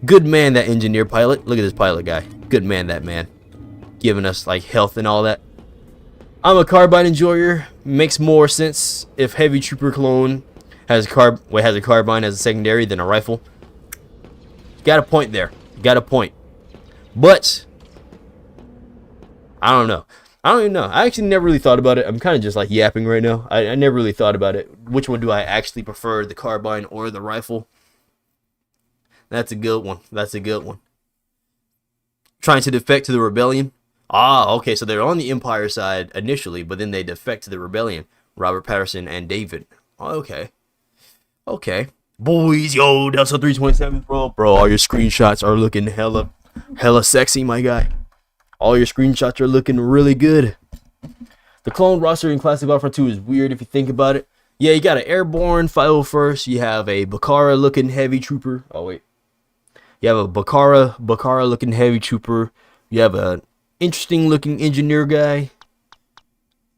Good man, that engineer pilot. Look at this pilot guy. Good man, that man. Giving us like health and all that. I'm a carbine enjoyer. Makes more sense if heavy trooper clone has a carbine as a secondary than a rifle. Got a point there. Got a point. But I don't know. I don't even know. I actually never really thought about it. I'm kind of just like yapping right now. I never really thought about it. Which one do I actually prefer, the carbine or the rifle? That's a good one. That's a good one. Trying to defect to the rebellion. Ah, okay. So they're on the Empire side initially, but then they defect to the rebellion. Robert Patterson and David. Okay. Okay. Boys, yo, Delta 327, bro. Bro, all your screenshots are looking hella sexy, my guy. All your screenshots are looking really good. The clone roster in Classic Battlefront 2 is weird if you think about it. Yeah, you got an airborne 501st. You have a Bakara looking heavy trooper. Oh, wait. You have a Bakara looking heavy trooper. You have an interesting looking engineer guy.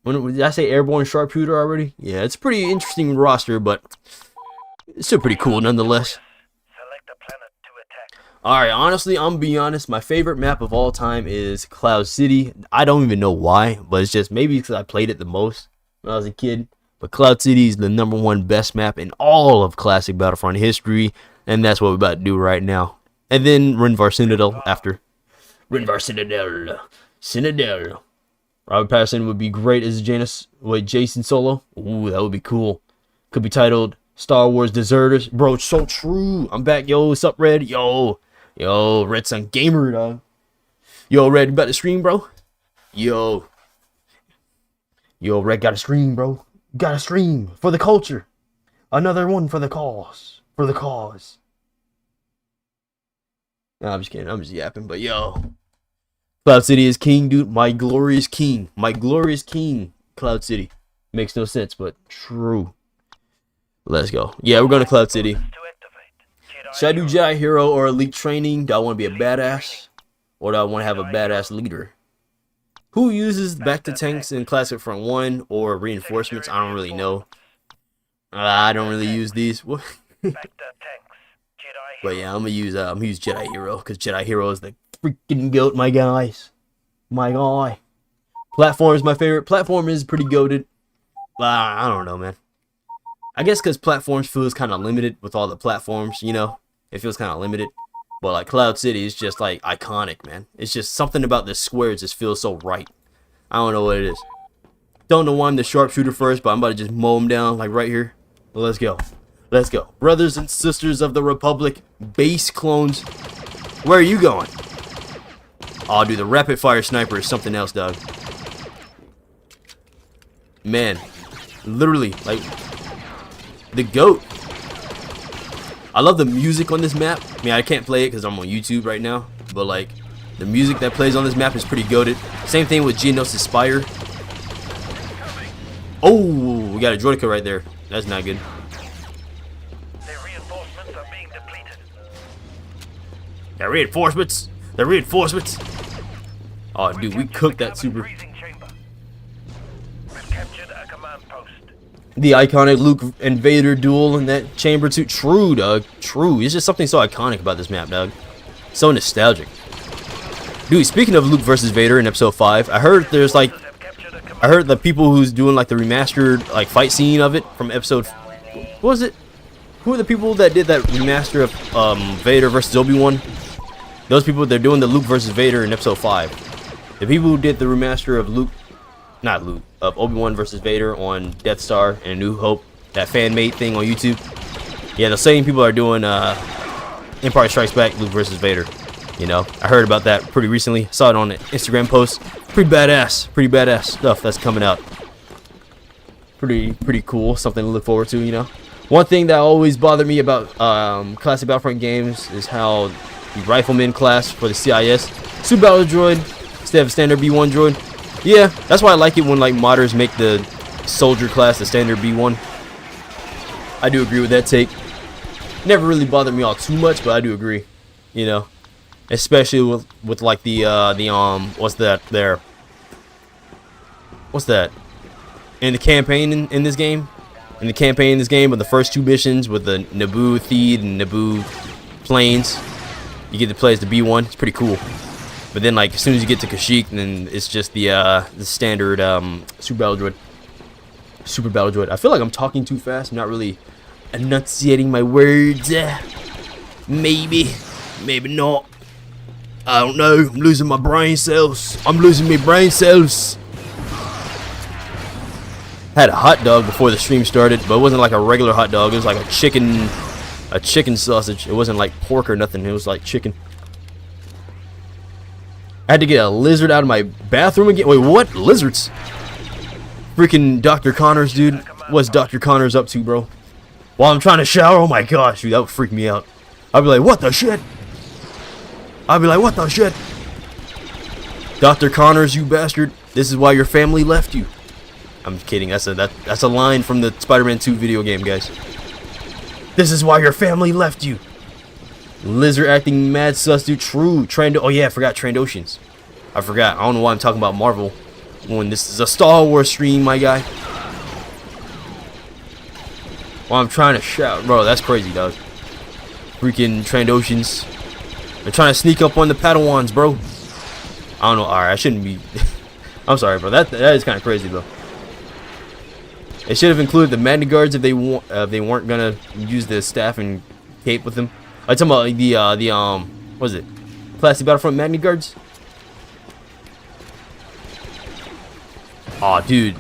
Did I say airborne sharpshooter already? Yeah, it's a pretty interesting roster, but it's still pretty cool nonetheless. Select a planet to attack. Alright, honestly, I'm gonna be honest, my favorite map of all time is Cloud City. I don't even know why, but it's just maybe because I played it the most when I was a kid. But Cloud City is the #1 best map in all of classic Battlefront history, and that's what we're about to do right now. And then Rinvar Citadel after. Rinvar Citadel. Citadel. Robert Patterson would be great as Jason Solo. Ooh, that would be cool. Could be titled Star Wars Deserters. Bro, it's so true. I'm back, yo. What's up, Red? Yo, Red Sun Gamer, dog. Yo, Red, you about to stream, bro? Yo, Red got to stream, bro. Gotta stream for the culture. Another one for the cause. For the cause. Nah, I'm just kidding. I'm just yapping. But yo, Cloud City is king, dude. My glorious king. My glorious king. Cloud City. Makes no sense, but true. Let's go. Yeah, we're going to Cloud City. To activate. Should I do Jedi Hero or Elite Training? Do I want to be a badass? Or do I want to have a badass leader? Who uses back to tanks in Classic Front 1 or reinforcements? I don't really know. I don't really use these. Back to tanks. Jedi But yeah, I'm gonna use Jedi Hero because Jedi Hero is the freaking goat, my guys. My guy. Platform is my favorite. Platform is pretty goated. I don't know, man. I guess because platforms feels kind of limited with all the platforms, you know. It feels kind of limited. But like Cloud City is just like iconic, man. It's just something about the squares just feels so right. I don't know what it is. Don't know why I'm the sharpshooter first, but I'm about to just mow him down like right here. But let's go. Let's go. Brothers and sisters of the Republic, base clones. Where are you going? Oh, dude, the rapid fire sniper is something else, dog. Man, literally, like, the GOAT. I love the music on this map. I mean, I can't play it because I'm on YouTube right now. But, like, the music that plays on this map is pretty goated. Same thing with Geonosis Spire. Oh, we got a Droideka right there. That's not good. Their reinforcements are being depleted. The reinforcements. The reinforcements. Oh, dude, we cooked that super. Freezing chamber. We've captured a command post. The iconic Luke and Vader duel in that chamber too. True, dog. True. It's just something so iconic about this map, dog. So nostalgic. Dude, speaking of Luke versus Vader in episode 5, I heard there's like, I heard the people who's doing like the remastered like fight scene of it from episode, what was it? Who are the people that did that remaster of Vader versus Obi-Wan? Those people, they're doing the Luke versus Vader in episode 5. The people who did the remaster of of Obi-Wan versus Vader on Death Star and A New Hope, that fan-made thing on YouTube. Yeah, the same people are doing Empire Strikes Back, Luke versus Vader. You know, I heard about that pretty recently. Saw it on an Instagram post. Pretty badass stuff that's coming out. Pretty cool. Something to look forward to, you know. One thing that always bothered me about classic Battlefront games is how the Rifleman class for the CIS, Super Battle Droid instead of a standard B1 droid. Yeah, that's why I like it when like modders make the soldier class the standard B1. I do agree with that take. Never really bothered me all too much, but I do agree. You know, especially with like the what's that there? What's that? In the campaign in this game? In the campaign in this game, with the first 2 missions with the Naboo Theed and Naboo planes, you get to play as the B1. It's pretty cool. But then, like, as soon as you get to Kashyyyk, then it's just the standard Super Battle Droid. Super Battle Droid. I feel like I'm talking too fast. I'm not really enunciating my words. Maybe not. I don't know. I'm losing my brain cells. I'm losing my brain cells. Had a hot dog before the stream started, but it wasn't like a regular hot dog. It was like a chicken sausage. It wasn't like pork or nothing. It was like chicken. I had to get a lizard out of my bathroom again. Wait, what? Lizards? Freaking Dr. Connors, dude. What's Dr. Connors up to, bro? While I'm trying to shower? Oh my gosh, dude, that would freak me out. I'd be like, what the shit? Dr. Connors, you bastard. This is why your family left you. I'm kidding. That's a line from the Spider-Man 2 video game, guys. This is why your family left you. Lizard acting mad sus, dude. True. Oh yeah, I forgot Trandoshans. I forgot. I don't know why I'm talking about Marvel when this is a Star Wars stream, my guy. While I'm trying to shout, bro, that's crazy, dog. Freaking Trandoshans. They're trying to sneak up on the Padawans, bro. I don't know. Alright, I shouldn't be. I'm sorry, bro. That is kind of crazy, though. They should have included the Magna Guards if they weren't gonna use the staff and cape with them. I'm talking about the what is it? Classic Battlefront Magna Guards. Aw, dude.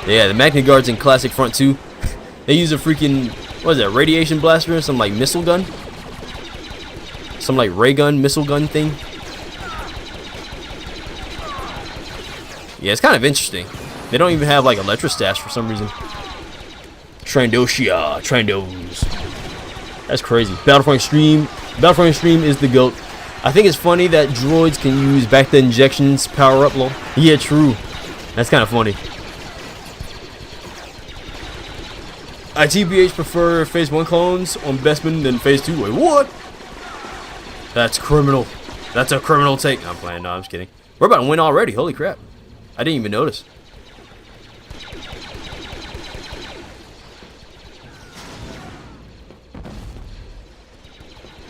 Yeah, the Magna Guards in Classic Front 2. They use a freaking, what is that, radiation blaster or some like missile gun? Some like ray gun, missile gun thing. Yeah, it's kind of interesting. They don't even have like electrostats for some reason. Trandoshia, Trandos. That's crazy. Battlefront Stream is the GOAT. I think it's funny that droids can use back the injections power up low. Yeah, true. That's kind of funny. I TBH prefer Phase 1 clones on Bestman than Phase 2. Wait, what? That's criminal. That's a criminal take. I'm playing. No, I'm just kidding. We're about to win already. Holy crap. I didn't even notice.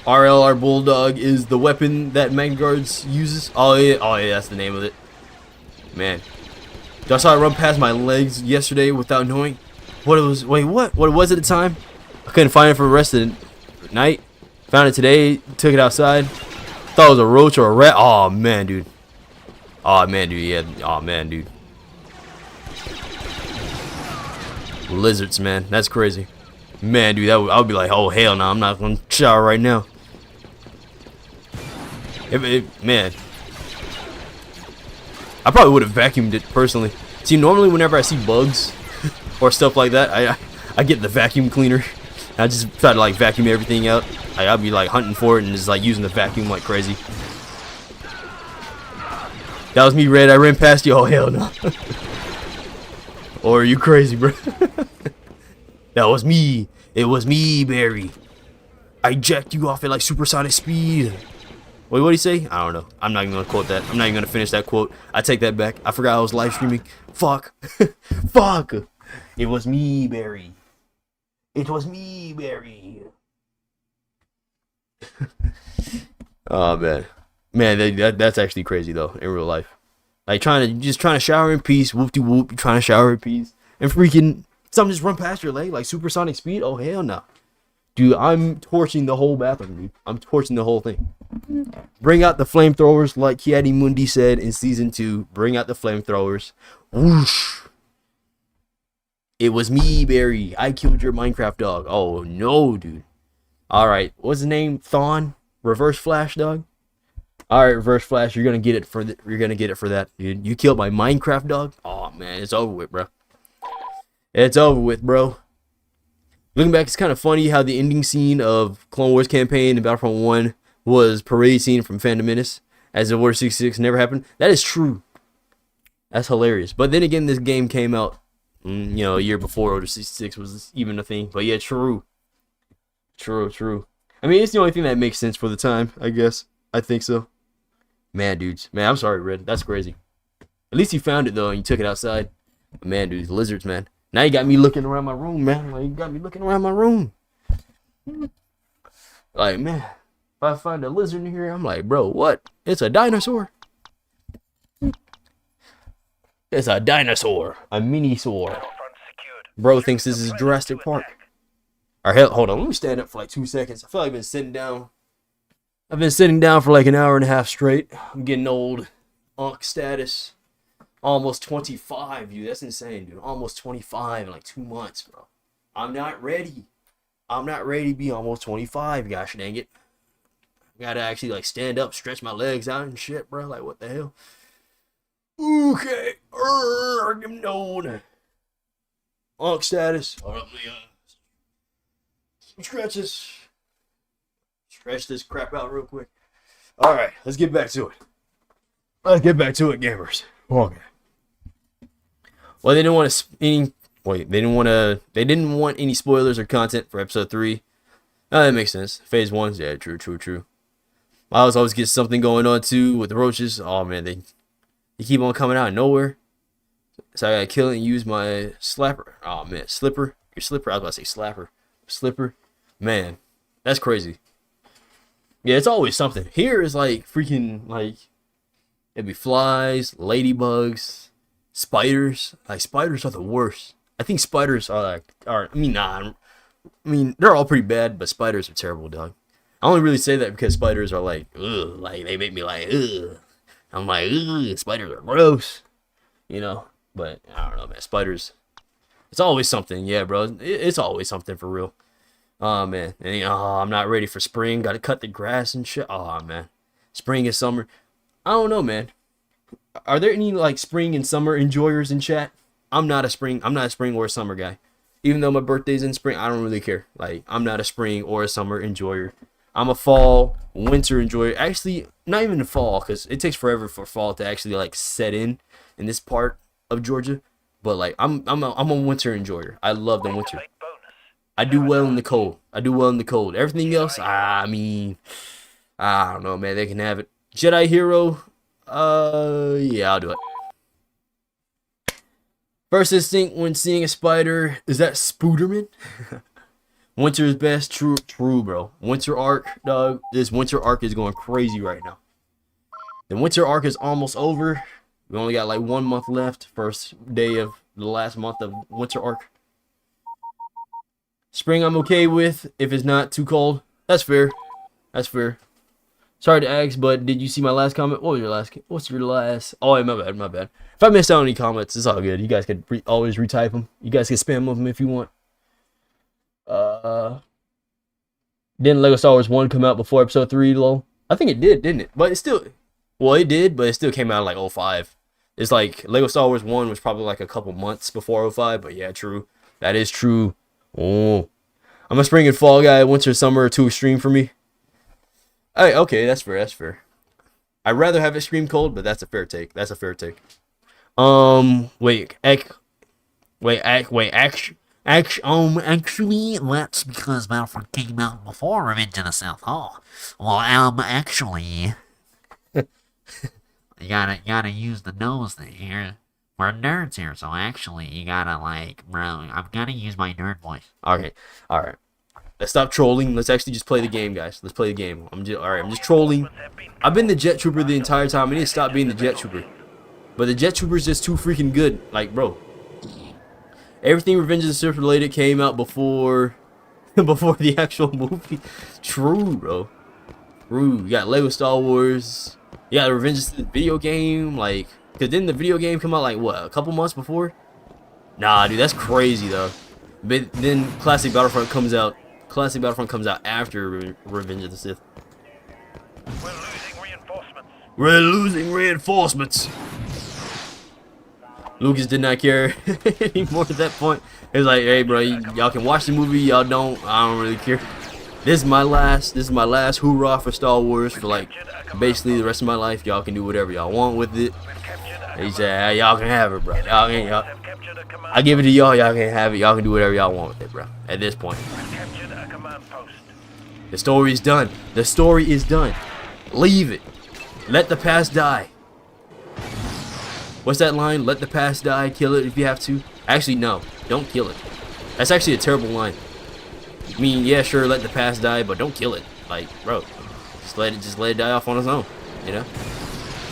RLR Bulldog is the weapon that Magna Guards uses. Oh yeah, that's the name of it. Man. I saw it run past my legs yesterday without knowing what it was. Wait, what? What it was at the time? I couldn't find it for the rest of the night. Found it today. Took it outside. Thought it was a roach or a rat. Oh man, dude. Oh man, dude. Yeah. Oh man, dude. Lizards, man. That's crazy. Man, dude. I would be like, oh hell no, I'm not gonna shower right now. Man. I probably would have vacuumed it personally. See, normally whenever I see bugs or stuff like that, I get the vacuum cleaner. I just try to like vacuum everything out. I'll be like hunting for it and just like using the vacuum like crazy. That was me, Red. I ran past you. Oh hell no. Or are you crazy, bro? That was me. It was me, Barry. I jacked you off at like supersonic speed. Wait, what did he say? I don't know. I'm not even gonna quote that. I'm not even gonna finish that quote. I take that back. I forgot I was live streaming. Fuck. Fuck. It was me, Barry. It was me, Barry. Oh man, that's actually crazy though in real life. Like trying to shower in peace. Whoop de whoop. You're trying to shower in peace, and freaking something just run past your leg like supersonic speed. Oh hell no. Dude, I'm torching the whole bathroom, dude. I'm torching the whole thing. Bring out the flamethrowers, like Kiadi Mundi said in season 2. Bring out the flamethrowers. Whoosh. It was me, Barry. I killed your Minecraft dog. Oh no, dude. Alright, what's his name? Thon? Reverse Flash, dog? Alright, Reverse Flash, you're gonna get it for that, dude. You killed my Minecraft dog? Oh man, it's over with, bro. It's over with, bro. Looking back, it's kind of funny how the ending scene of Clone Wars campaign and Battlefront 1 was parade scene from Phantom Menace, as if Order 66 never happened. That is true. That's hilarious. But then again, this game came out, a year before Order 66 was even a thing. But yeah, true. True. I mean, it's the only thing that makes sense for the time, I guess. I think so. Man, dudes. Man, I'm sorry, Red. That's crazy. At least you found it, though, and you took it outside. But man, dudes, lizards, man. Now you got me looking around my room, man. Like, you got me looking around my room. Like, man, if I find a lizard in here, I'm like, bro, what? It's a dinosaur. It's a dinosaur. A mini-saur. Bro thinks this is Jurassic Park. Alright, hold on. Let me stand up for like 2 seconds. I feel like I've been sitting down. I've been sitting down for like an hour and a half straight. I'm getting old. Unk status. Almost 25, dude. That's insane, dude. Almost 25 in like 2 months, bro. I'm not ready. I'm not ready to be almost 25, gosh dang it. I gotta actually like stand up, stretch my legs out and shit, bro. Like, what the hell? Okay. I'm known. Unk status. Stretches. Stretch this crap out real quick. Alright, let's get back to it. Let's get back to it, gamers. Okay. Well, they didn't want any spoilers or content for episode 3. Oh, that makes sense. Phase 1, yeah, true. My house always gets something going on too with the roaches. Oh man, they keep on coming out of nowhere. So I gotta kill it and use my slapper. Oh man, slipper. Your slipper. I was about to say slapper. Slipper. Man, that's crazy. Yeah, it's always something. Here is like freaking like it'd be flies, ladybugs, spiders. Like spiders are the worst. I think spiders are like I mean nah. I mean they're all pretty bad, but spiders are terrible, dog. I only really say that because spiders are like ugh, like they make me like ugh. I'm like ugh, spiders are gross, you know. But I don't know, man. Spiders. It's always something, yeah, bro. It's always something for real. Oh man, and I'm not ready for spring. Got to cut the grass and shit. Oh man, spring and summer. I don't know, man. Are there any like spring and summer enjoyers in chat? I'm not a spring or a summer guy. Even though my birthday's in spring, I don't really care. Like I'm not a spring or a summer enjoyer. I'm a fall, winter enjoyer. Actually, not even the fall, because it takes forever for fall to actually like set in this part of Georgia. But like I'm a winter enjoyer. I love the winter. I do well in the cold. Everything else, I mean, I don't know, man. They can have it. Jedi hero, yeah, I'll do it. First instinct when seeing a spider is that Spooderman. Winter is best. True, bro. Winter arc, dog. This winter arc is going crazy right now. The winter arc is almost over. We only got like 1 month left. First day of the last month of winter arc. Spring I'm okay with if it's not too cold. That's fair. Sorry to ask, but did you see my last comment? What's your last? Oh, yeah, my bad. If I missed out on any comments, it's all good. You guys can always retype them. You guys can spam them if you want. Didn't Lego Star Wars 1 come out before episode 3, lol? I think it did, didn't it? But it still, well, it did, but it still came out in like 05. It's like Lego Star Wars 1 was probably like a couple months before 05, but yeah, true. That is true. Oh, I'm a spring and fall guy. Winter, summer are too extreme for me. Hey, okay, that's fair. I'd rather have it extreme cold, but that's a fair take. Actually, that's because Battlefront came out before Revenge of the South. Oh, well, actually, you gotta use the nose thing here. We're nerds here, so actually, you gotta like, bro, I'm gonna use my nerd voice. Okay, all right. Let's stop trolling. Let's actually just play the game, guys. Let's play the game. I'm just trolling. I've been the Jet Trooper the entire time. I need to stop being the Jet Trooper. But the Jet Trooper is just too freaking good. Like, bro. Everything Revenge of the Sith related came out before the actual movie. True, bro. True. You got Lego Star Wars. You got the Revenge of the Sith video game. Like, because didn't the video game come out like, what, a couple months before? Nah, dude, that's crazy, though. But then Classic Battlefront comes out. After Revenge of the Sith. We're losing reinforcements. Lucas did not care anymore at that point. It was like, hey, bro, y'all can watch the movie. Y'all don't. I don't really care. This is my last hoorah for Star Wars for like basically the rest of my life. Y'all can do whatever y'all want with it. He said, hey, y'all can have it, bro. I give it to y'all. Y'all can have it. Y'all can do whatever y'all want with it, bro. At this point. The story is done. The story is done. Leave it. Let the past die. What's that line? Let the past die. Kill it if you have to. Actually, no. Don't kill it. That's actually a terrible line. I mean, yeah, sure, let the past die, but don't kill it. Like, bro, just let it die off on its own. You know?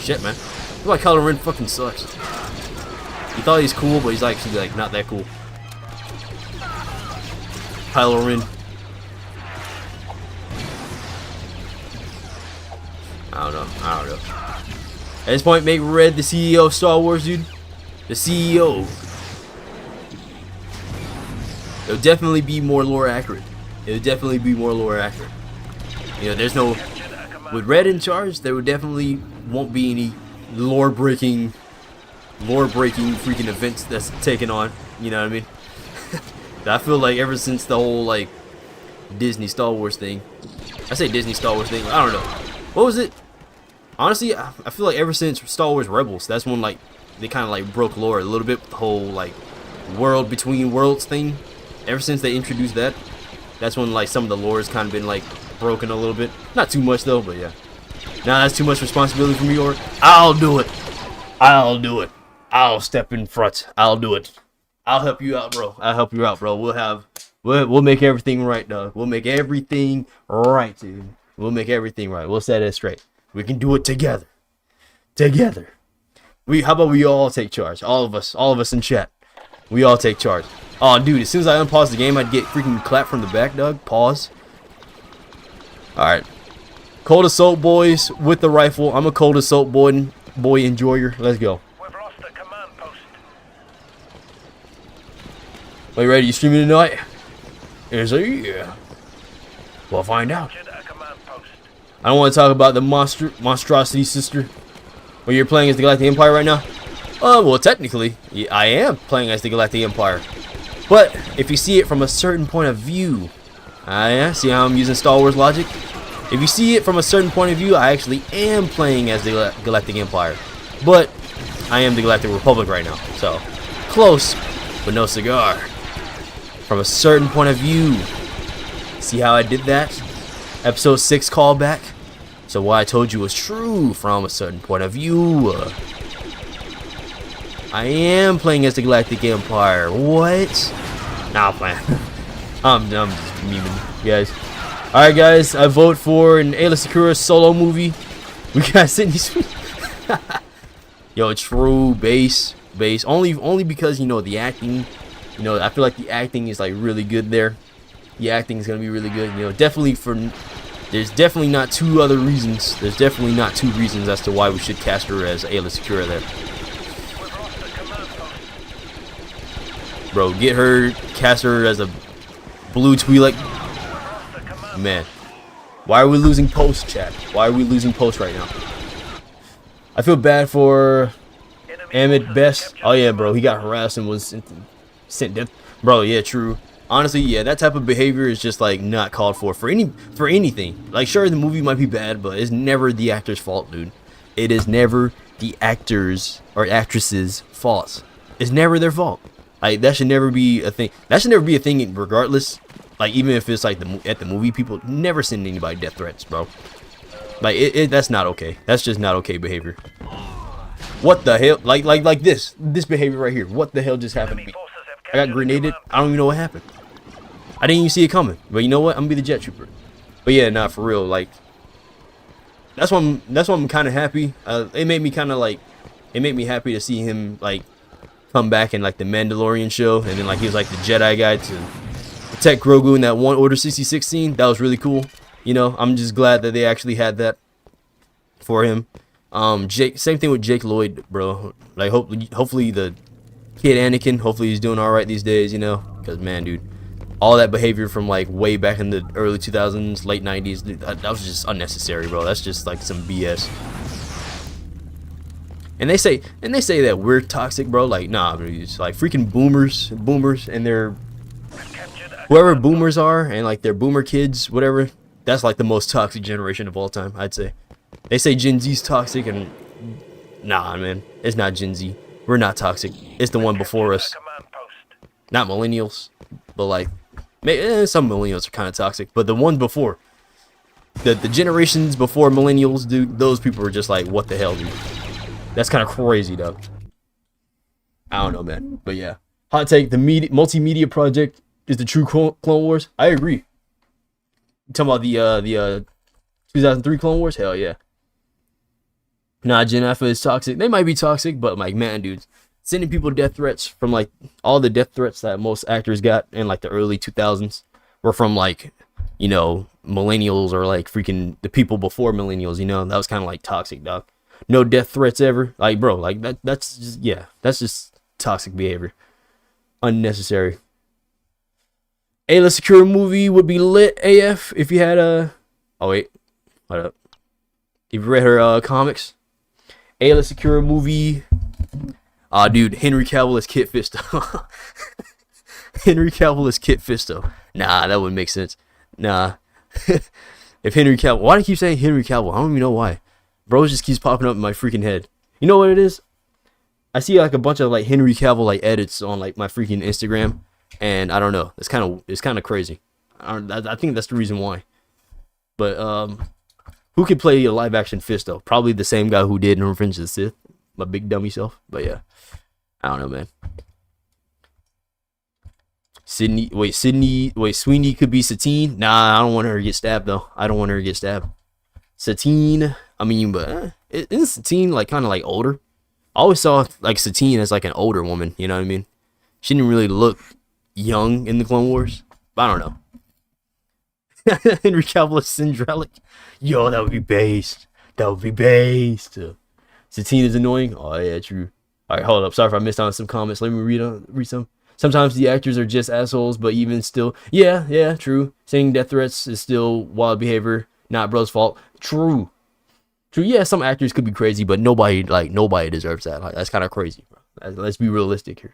Shit, man. That's why Kylo Ren fucking sucks. He thought he's cool, but he's actually like not that cool. Kylo Ren. I don't know. At this point, make Red the CEO of Star Wars, dude. The CEO. It'll definitely be more lore accurate. You know, there's no... With Red in charge, there would definitely won't be any lore-breaking freaking events that's taken on. You know what I mean? I feel like ever since the whole, like, Disney Star Wars thing. I say Disney Star Wars thing, I don't know. What was it? Honestly, I feel like ever since Star Wars Rebels, that's when like they kind of like broke lore a little bit with the whole like world between worlds thing. Ever since they introduced that, that's when like some of the lore has kind of been like broken a little bit. Not too much though, but yeah. Nah, that's too much responsibility for me, or I'll do it. I'll do it. I'll step in front. I'll do it. I'll help you out, bro. I'll help you out, bro. We'll make everything right, dog. We'll make everything right, dude. We'll make everything right. We'll set it straight. We can do it together. Together. How about we all take charge? All of us in chat. We all take charge. Oh, dude, as soon as I unpause the game, I'd get freaking clapped from the back, dog. Pause. Alright. Cold Assault boys with the rifle. I'm a Cold Assault boy enjoyer. Let's go. We've lost the command post. Are you ready? You streaming tonight? Is he? Yeah. We'll find out. Captured a command post. I don't want to talk about the monstrosity sister. Where you're playing as the Galactic Empire right now? Well, technically, yeah, I am playing as the Galactic Empire. But if you see it from a certain point of view, yeah, see how I'm using Star Wars logic? If you see it from a certain point of view, I actually am playing as the Galactic Empire. But I am the Galactic Republic right now. So, close, but no cigar. From a certain point of view. See how I did that? Episode 6 callback. So what I told you was true from a certain point of view. I am playing as the Galactic Empire. What? Nah, I'm playing. I'm just memeing, guys. Alright, guys. I vote for an Ayla Secura solo movie. We got Sydney Sweet. Yo, true bass. Only because, you know, the acting. You know, I feel like the acting is like really good there. The acting is gonna be really good. You know, definitely for. There's definitely not two other reasons. There's definitely not two reasons as to why we should cast her as Ayla Secura there. Bro, get her, cast her as a blue Twi'lek. Man, why are we losing post, chat? Why are we losing post right now? I feel bad for Ahmed Best. Oh yeah, bro, he got harassed and was sent death. Bro, yeah, true. Honestly, yeah, that type of behavior is just like not called for anything. Like, sure, the movie might be bad, but it's never the actor's fault, dude. It is never the actors or actresses' fault. It's never their fault. Like, that should never be a thing. That should never be a thing, regardless. Like, even if it's like at the movie, people never send anybody death threats, bro. Like, that's not okay. That's just not okay behavior. What the hell? Like this behavior right here. What the hell just happened to me? I got grenaded. I don't even know what happened. I didn't even see it coming. But you know what? I'm gonna be the jet trooper. But yeah, nah, for real. Like, that's why I'm kind of happy. It made me kind of like, it made me happy to see him like come back in like the Mandalorian show, and then like he was like the Jedi guy to protect Grogu in that one Order 66 scene. That was really cool. You know, I'm just glad that they actually had that for him. Same thing with Jake Lloyd, bro. Like, hopefully the kid Anakin, hopefully he's doing all right these days, you know, because man, dude, all that behavior from like way back in the early 2000s, late 90s, dude, that was just unnecessary, bro. That's just like some BS. And they say that we're toxic, bro. Like, nah, it's like freaking boomers, and they're whoever boomers are, and like their boomer kids, whatever. That's like the most toxic generation of all time, I'd say. They say Gen Z's toxic, and nah, man, it's not Gen Z. We're not toxic. It's the one before us. Not millennials, but like, some millennials are kind of toxic. But the ones before, the generations before millennials, dude, those people are just like, what the hell, dude? That's kind of crazy, though. I don't know, man. But yeah, hot take: the multimedia project is the true Clone Wars. I agree. You talking about the 2003 Clone Wars? Hell yeah. Nah, Gen Alpha is toxic. They might be toxic, but like, man, dude, sending people death threats from like all the death threats that most actors got in like the early 2000s were from like, you know, millennials or like freaking the people before millennials. You know, that was kind of like toxic, dog. No death threats ever. Like, bro, like that's just, yeah, that's just toxic behavior. Unnecessary. Ayla Secura movie would be lit AF if you had a. Oh wait, hold up. If you read her comics, Ayla Secura movie. Dude, Henry Cavill is Kit Fisto. Henry Cavill is Kit Fisto. Nah, that wouldn't make sense. Nah. If Henry Cavill, why do I keep saying Henry Cavill? I don't even know why. Bro just keeps popping up in my freaking head. You know what it is? I see like a bunch of like Henry Cavill like edits on like my freaking Instagram, and I don't know. It's kind of crazy. I think that's the reason why. But Who could play a live action Fisto? Probably the same guy who did in Revenge of the Sith. My big dummy self. But yeah, I don't know, man. Sweeney could be Satine. Nah, I don't want her to get stabbed though. I don't want her to get stabbed. Satine, I mean, but isn't Satine like kind of like older? I always saw like Satine as like an older woman. You know what I mean? She didn't really look young in the Clone Wars. But I don't know. Henry Cavill as Syndralic. Yo, that would be based. That would be based. Satine is annoying. Oh yeah, true. All right, hold up. Sorry if I missed on some comments. Let me read some. Sometimes the actors are just assholes, but even still, yeah, true. Saying death threats is still wild behavior, not bro's fault. True. Yeah, some actors could be crazy, but nobody deserves that. Like, that's kind of crazy, bro. Let's be realistic here.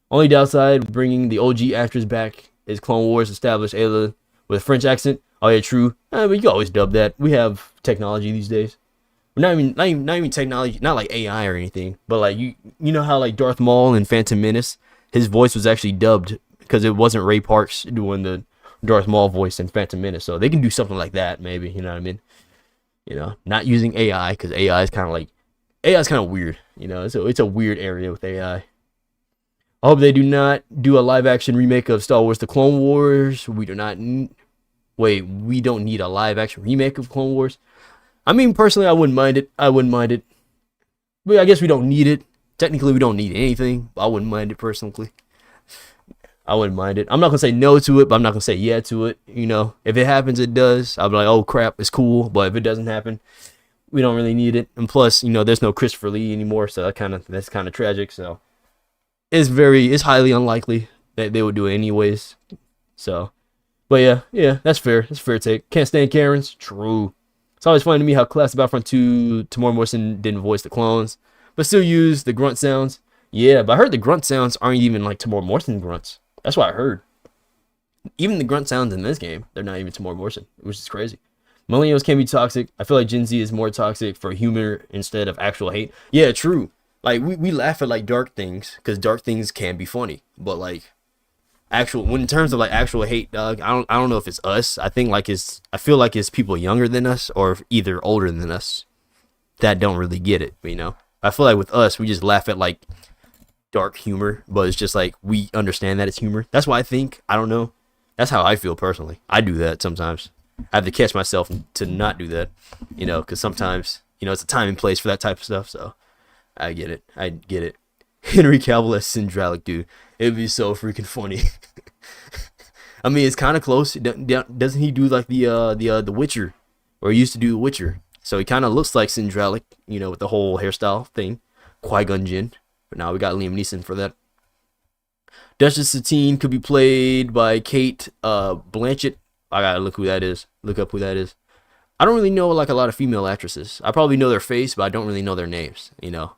Only downside of bringing the OG actors back is Clone Wars established Ayla with a French accent. Oh yeah, true. But you can always dub that. We have technology these days. Not even technology, not like AI or anything, but like you know how like Darth Maul in Phantom Menace, his voice was actually dubbed because it wasn't Ray Parks doing the Darth Maul voice in Phantom Menace. So they can do something like that, maybe. You know what I mean? You know, not using AI because AI is kind of weird. You know, it's a weird area with AI. I hope they do not do a live action remake of Star Wars: The Clone Wars. We don't need a live action remake of Clone Wars. I mean, personally, I wouldn't mind it. But I guess we don't need it. Technically, we don't need anything. But I wouldn't mind it personally. I wouldn't mind it. I'm not gonna say no to it, but I'm not gonna say yeah to it. You know, if it happens, it does. I'll be like, oh crap, it's cool. But if it doesn't happen, we don't really need it. And plus, you know, there's no Christopher Lee anymore, so that's kind of tragic. So it's highly unlikely that they would do it anyways. So, but yeah, that's fair. That's a fair take. Can't stand Karens. True. It's always funny to me how classic Battlefront 2, Tamora Morrison didn't voice the clones, but still used the grunt sounds. Yeah, but I heard the grunt sounds aren't even like Tamora Morrison grunts. That's what I heard. Even the grunt sounds in this game, they're not even Tamora Morrison, which is crazy. Millennials can be toxic. I feel like Gen Z is more toxic for humor instead of actual hate. Yeah, true. Like we laugh at like dark things because dark things can be funny, but like when in terms of like actual hate, dog, I don't know if it's us. I feel like it's people younger than us or either older than us that don't really get it. You know, I feel like with us, we just laugh at like dark humor, but it's just like we understand that it's humor. That's why I think. I don't know. That's how I feel personally. I do that sometimes. I have to catch myself to not do that, you know, because sometimes, you know, it's a time and place for that type of stuff. So I get it. Henry Cavill as Syndralic, dude. It'd be so freaking funny. I mean, it's kind of close. Doesn't he do like the Witcher, or he used to do The Witcher? So he kind of looks like Syndralic, you know, with the whole hairstyle thing. Qui-Gon Jinn. But now we got Liam Neeson for that. Duchess Satine could be played by Kate Blanchett. I gotta look up who that is. I don't really know like a lot of female actresses. I probably know their face, but I don't really know their names. You know,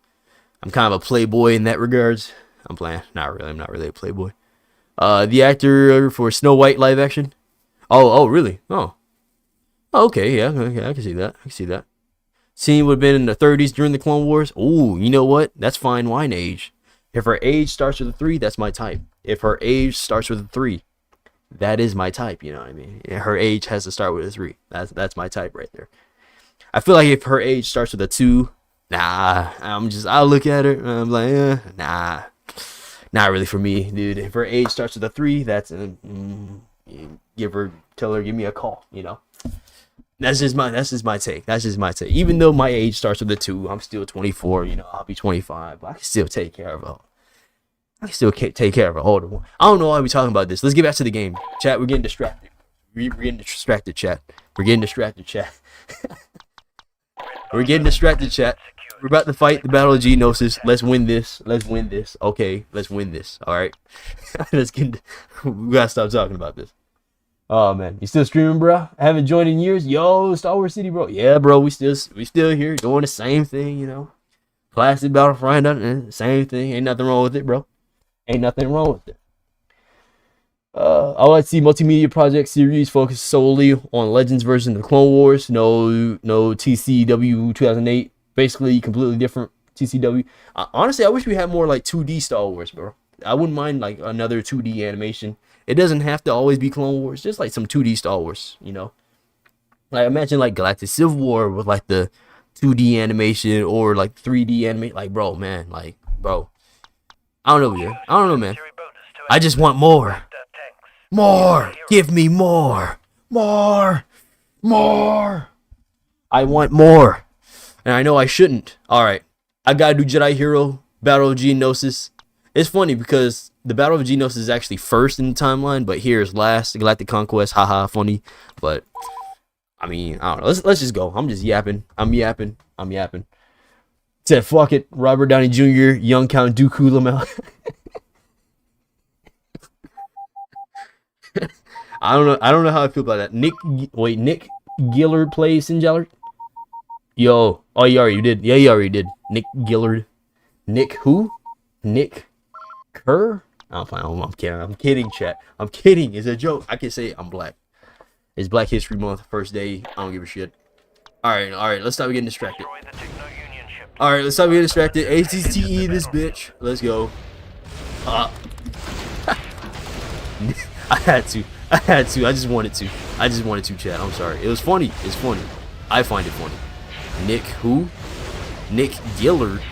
I'm kind of a playboy in that regards. I'm playing. Not really. I'm not really a playboy. The actor for Snow White live action. Oh, really? Oh, okay. Yeah, I can see that. Scene would have been in the 30s during the Clone Wars. Ooh, you know what? That's fine wine age. If her age starts with a 3, that's my type. If her age starts with a 3, that is my type. You know what I mean? Her age has to start with a 3. That's my type right there. I feel like if her age starts with a 2, nah. I'll look at her and I'm like, nah. Not really for me, dude. If her age starts with a 3, that's tell her, give me a call, you know. That's just my take. Even though my age starts with a 2, I'm still 24, you know, I'll be 25, but I can still take care of an older one. I don't know why we're talking about this. Let's get back to the game. Chat, we're getting distracted. We're getting distracted, chat. We're getting distracted, chat. We're about to fight the Battle of Geonosis. Let's win this. Okay, let's win this. All right. We gotta stop talking about this. Oh man, you still streaming, bro? I haven't joined in years. Yo, Star Wars City, bro. Yeah, bro. We still here doing the same thing, you know. Classic Battlefront, same thing. Ain't nothing wrong with it, bro. Ain't nothing wrong with it. I would like to see multimedia project series focused solely on Legends version of the Clone Wars. No TCW 2008. Basically, completely different TCW. Honestly, I wish we had more like 2D Star Wars, bro. I wouldn't mind like another 2D animation. It doesn't have to always be Clone Wars. Just like some 2D Star Wars, you know. Like imagine like Galactic Civil War with like the 2D animation or like 3D animation. Like bro, man, like bro, I don't know, man. I don't know, man. Military bonus to I just want more, tanks. more. Give me more, more, more. I want more, and I know I shouldn't. All right, I gotta do Jedi Hero Battle of Geonosis. It's funny because the Battle of Geonosis is actually first in the timeline, but here is last. Galactic Conquest, haha, funny. But I mean, I don't know. Let's just go. I'm just yapping. I'm yapping. Said fuck it. Robert Downey Jr., young Count Dooku Lamel. I don't know how I feel about that. Nick Gillard plays Sinjallard. Yo, oh, you already did. Yeah, you already did. Nick Gillard. Nick who? Nick Kerr? I'm fine. I'm kidding. I'm kidding, chat. I'm kidding. It's a joke. I can say I'm black. It's Black History Month, first day. I don't give a shit. All right. Let's stop getting distracted. Destroy the Techno-Union ship. All right, let's stop getting distracted. ATTE this bitch. Let's go. I had to. I just wanted to, chat. I'm sorry. It was funny. It's funny. I find it funny. Nick who? Nick Gillard.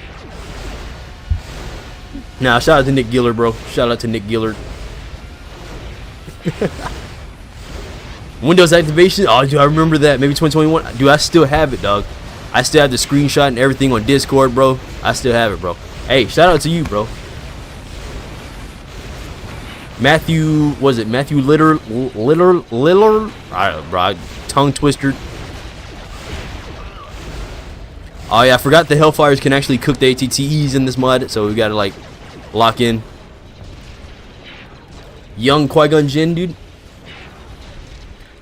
Nah, shout out to Nick Gillard, bro. Shout out to Nick Gillard. Windows activation. Oh, do I remember that? Maybe 2021. Do I still have it, dog? I still have the screenshot and everything on Discord, bro. I still have it, bro. Hey, shout out to you, bro. Matthew, was it Matthew Litter? Bro, tongue twister. Oh yeah, I forgot the Hellfires can actually cook the ATTEs in this mod, so we gotta like lock in. Young Qui-Gon Jinn, dude.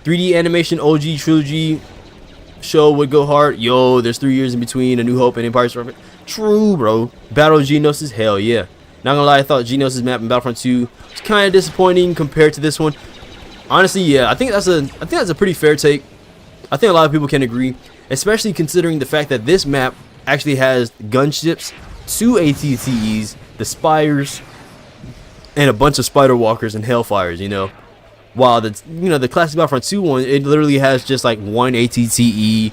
3D animation OG trilogy show would go hard. Yo, there's 3 years in between A New Hope and Empire Strikes Back. True, bro. Battle of Geonosis, hell yeah. Not gonna lie, I thought Geonosis map in Battlefront 2 was kind of disappointing compared to this one. Honestly, yeah, I think that's a pretty fair take. I think a lot of people can agree, especially considering the fact that this map actually has gunships, 2 ATTEs, the Spires, and a bunch of Spider Walkers and Hellfires, you know. While the classic Battlefront 2 one, it literally has just like 1 ATTE,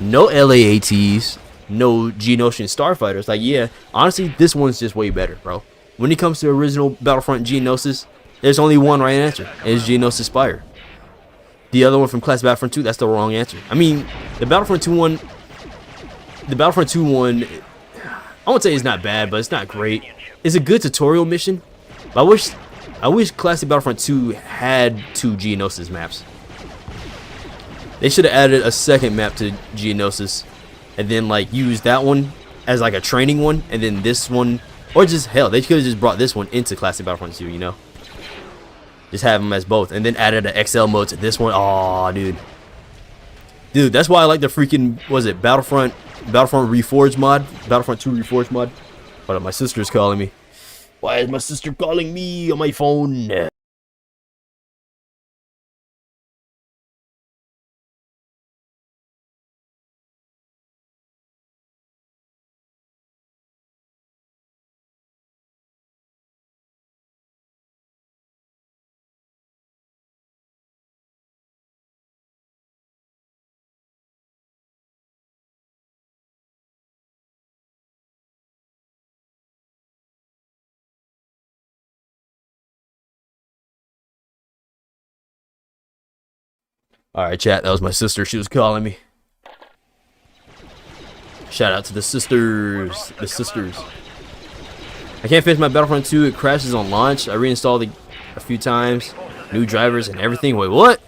no LAATs, no Geonosian Starfighters. Like, yeah, honestly, this one's just way better, bro. When it comes to original Battlefront Geonosis, there's only one right answer. It's Geonosis Spire. The other one from classic Battlefront 2, that's the wrong answer. I mean, the Battlefront 2 one, I won't say it's not bad, but it's not great. It's a good tutorial mission. But I wish classic Battlefront 2 had 2 Geonosis maps. They should have added a second map to Geonosis, and then like use that one as like a training one, and then this one, or just hell, they could have just brought this one into classic Battlefront 2, you know. Just have them as both, and then added an XL mode to this one. Oh, dude, that's why I like the freaking Battlefront Reforged mod, Battlefront 2 Reforged mod. Hold up, my sister's calling me. Why is my sister calling me on my phone? Alright, chat, that was my sister. She was calling me. Shout out to the sisters. I can't finish my Battlefront 2. It crashes on launch. I reinstalled it a few times. New drivers and everything. Wait, what?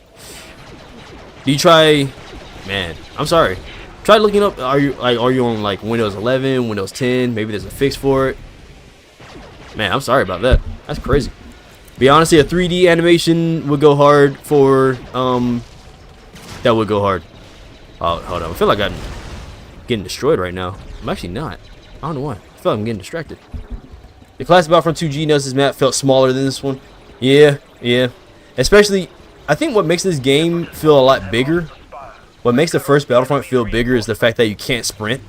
Do you try... Man, I'm sorry. Try looking up... Are you on like Windows 11, Windows 10? Maybe there's a fix for it. Man, I'm sorry about that. That's crazy. Be honestly, a 3D animation would go hard for... That would go hard. Oh, hold on. I feel like I'm getting destroyed right now. I'm actually not. I don't know why. I feel like I'm getting distracted. The classic Battlefront 2 Geonosis map felt smaller than this one. Yeah. Especially, I think what makes this game feel a lot bigger, what makes the first Battlefront feel bigger is the fact that you can't sprint.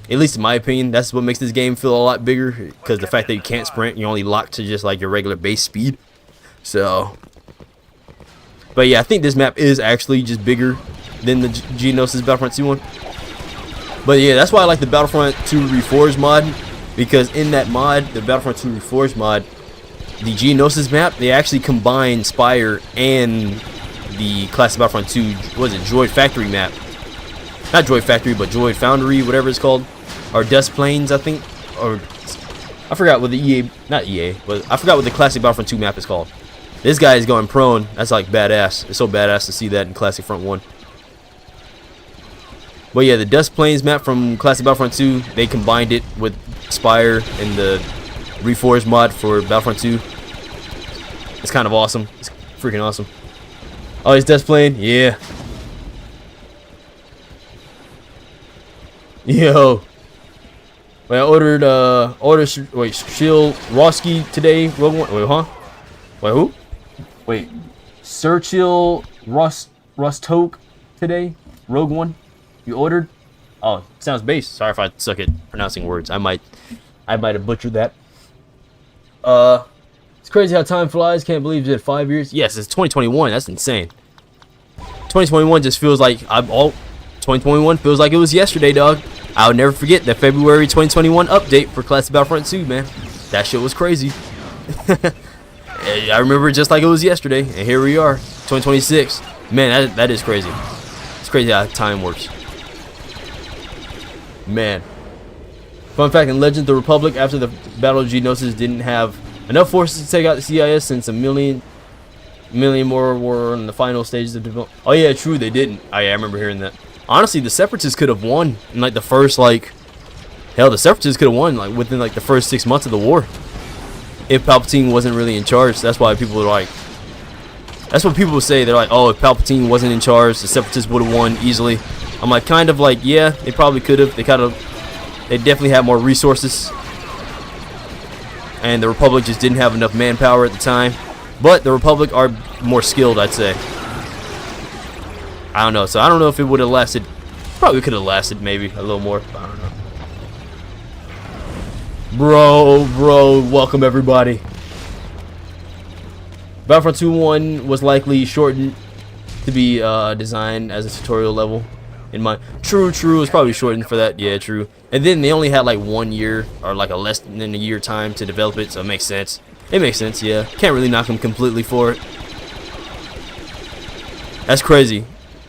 At least in my opinion, that's what makes this game feel a lot bigger, because the fact that you can't sprint, you're only locked to just like your regular base speed. So... But yeah, I think this map is actually just bigger. than the Geonosis Battlefront 2 one. But yeah, that's why I like the Battlefront 2 Reforged mod, because in that mod, the Battlefront 2 Reforged mod, the Geonosis map, they actually combine Spire and the classic Battlefront 2, what is it, Droid Factory map. Not Droid Factory, but Droid Foundry, whatever it's called. Or Dust Plains, I think. Or, I forgot what the EA, not EA, but I forgot what the classic Battlefront 2 map is called. This guy is going prone. That's like badass. It's so badass to see that in Classic Front 1. But yeah, the Dust Plains map from Classic Battlefront 2, they combined it with Spire and the Reforged mod for Battlefront 2. It's kind of awesome. It's freaking awesome. Oh, he's Dust Plain? Yeah. Yo. Wait, I ordered Shield Roski today. Wait, huh? Wait, who? Wait. Sir Chill Rostoke today? Rogue One? You ordered? Oh, sounds base. Sorry if I suck at pronouncing words. I might have butchered that. It's crazy how time flies. Can't believe it's 5 years. Yes, it's 2021. That's insane. 2021 just feels like 2021 feels like it was yesterday, dog. I'll never forget that February 2021 update for Classic Battlefront 2, man. That shit was crazy. I remember it just like it was yesterday, and here we are, 2026. Man, that is crazy. It's crazy how time works. Man. Fun fact, in Legend of the Republic, after the Battle of Geonosis didn't have enough forces to take out the CIS, since a million more were in the final stages of development. Oh yeah, true, they didn't. Oh yeah, I remember hearing that. Honestly, the Separatists could have won in like the first, like, hell, the Separatists could have won like within like the first 6 months of the war, if Palpatine wasn't really in charge. That's why people are like, that's what people say. They're like, oh, if Palpatine wasn't in charge, the Separatists would have won easily. I'm like, kind of like, yeah, they probably could have. They definitely had more resources, and the Republic just didn't have enough manpower at the time. But the Republic are more skilled, I'd say. I don't know. So I don't know if it would have lasted. Probably could have lasted maybe a little more. I don't know. Bro, welcome everybody. Battlefront 2.1 was likely shortened to be designed as a tutorial level. In my true, it was probably shortened for that. Yeah, true. And then they only had like 1 year or like a less than a year time to develop it, so it makes sense. It makes sense, yeah. Can't really knock them completely for it. That's crazy.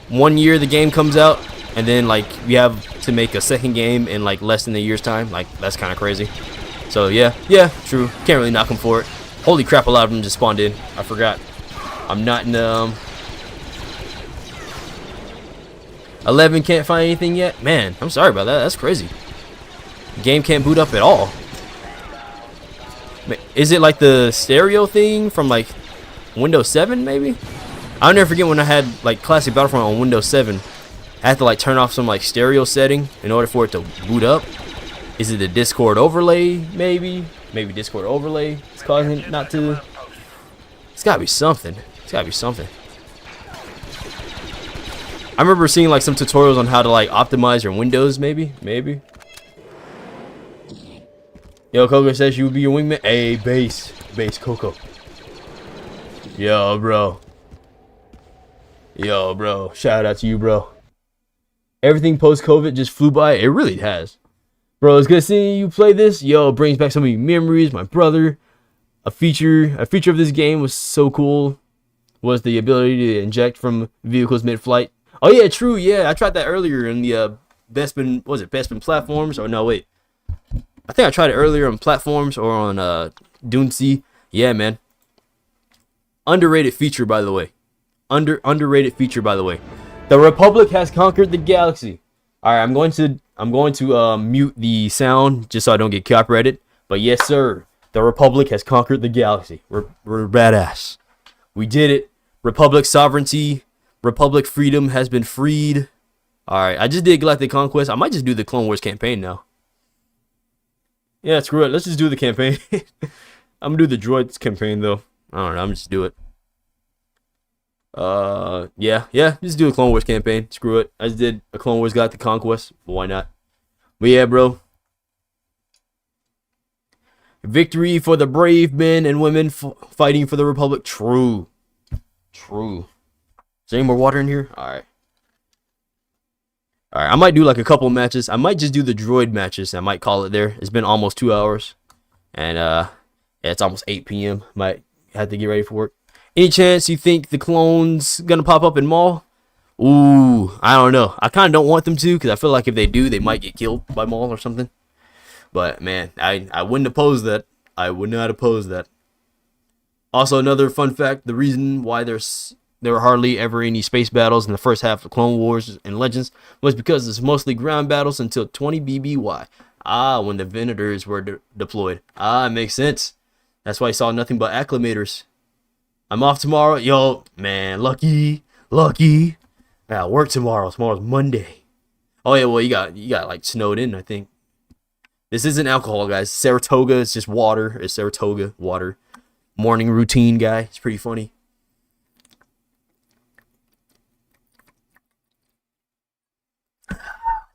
1 year the game comes out, and then like you have to make a second game in like less than a year's time. Like, that's kind of crazy. So yeah, true. Can't really knock them for it. Holy crap, a lot of them just spawned in. I forgot. I'm not in 11 can't find anything yet. Man, I'm sorry about that. That's crazy. Game can't boot up at all. Is it like the stereo thing from like Windows 7 maybe? I'll never forget when I had like Classic Battlefront on Windows 7. I had to like turn off some like stereo setting in order for it to boot up. Is it the Discord overlay maybe? Maybe Discord overlay is causing it not to. It's gotta be something. It's gotta be something. I remember seeing like some tutorials on how to like optimize your Windows maybe. Yo, Coco says you would be your wingman. Hey, base Coco. Yo, bro. Shout out to you, bro. Everything post-COVID just flew by. It really has. Bro, it's good seeing you play this. Yo, it brings back so many memories. My brother. A feature of this game was so cool. Was the ability to inject from vehicles mid-flight. Oh yeah, true. Yeah, I tried that earlier in the Bespin platforms? Or no, wait. I think I tried it earlier on platforms or on Dune C. Yeah, man. Underrated feature, by the way. Underrated feature, by the way. The Republic has conquered the galaxy. All right, I'm going to mute the sound just so I don't get copyrighted. But yes, sir. The Republic has conquered the galaxy. We're badass. We did it. Republic sovereignty. Republic freedom has been freed. All right, I just did Galactic Conquest. I might just do the Clone Wars campaign now. Yeah, screw it. Let's just do the campaign. I'm gonna do the droids campaign though. I don't know. I'm just do it. Yeah. Just do a Clone Wars campaign. Screw it. I just did a Clone Wars Galactic Conquest. But why not? But yeah, bro. Victory for the brave men and women fighting for the Republic. True. Is there any more water in here? All right. All right, I might do like a couple matches. I might just do the droid matches. I might call it there. It's been almost 2 hours, and yeah, it's almost 8 p.m. Might have to get ready for work. Any chance you think the clones gonna pop up in Maul? Ooh, I don't know. I kind of don't want them to because I feel like if they do, they might get killed by Maul or something. But man, I wouldn't oppose that. I would not oppose that. Also, another fun fact: the reason why there were hardly ever any space battles in the first half of Clone Wars and Legends was because it's mostly ground battles until 20 BBY. When the Venators were deployed. It makes sense. That's why I saw nothing but acclimators. I'm off tomorrow. Yo, man, lucky. I got work tomorrow. Tomorrow's Monday. Oh yeah, well you got like snowed in, I think. This isn't alcohol, guys. Saratoga, it's just water. It's Saratoga water. Morning routine guy. It's pretty funny.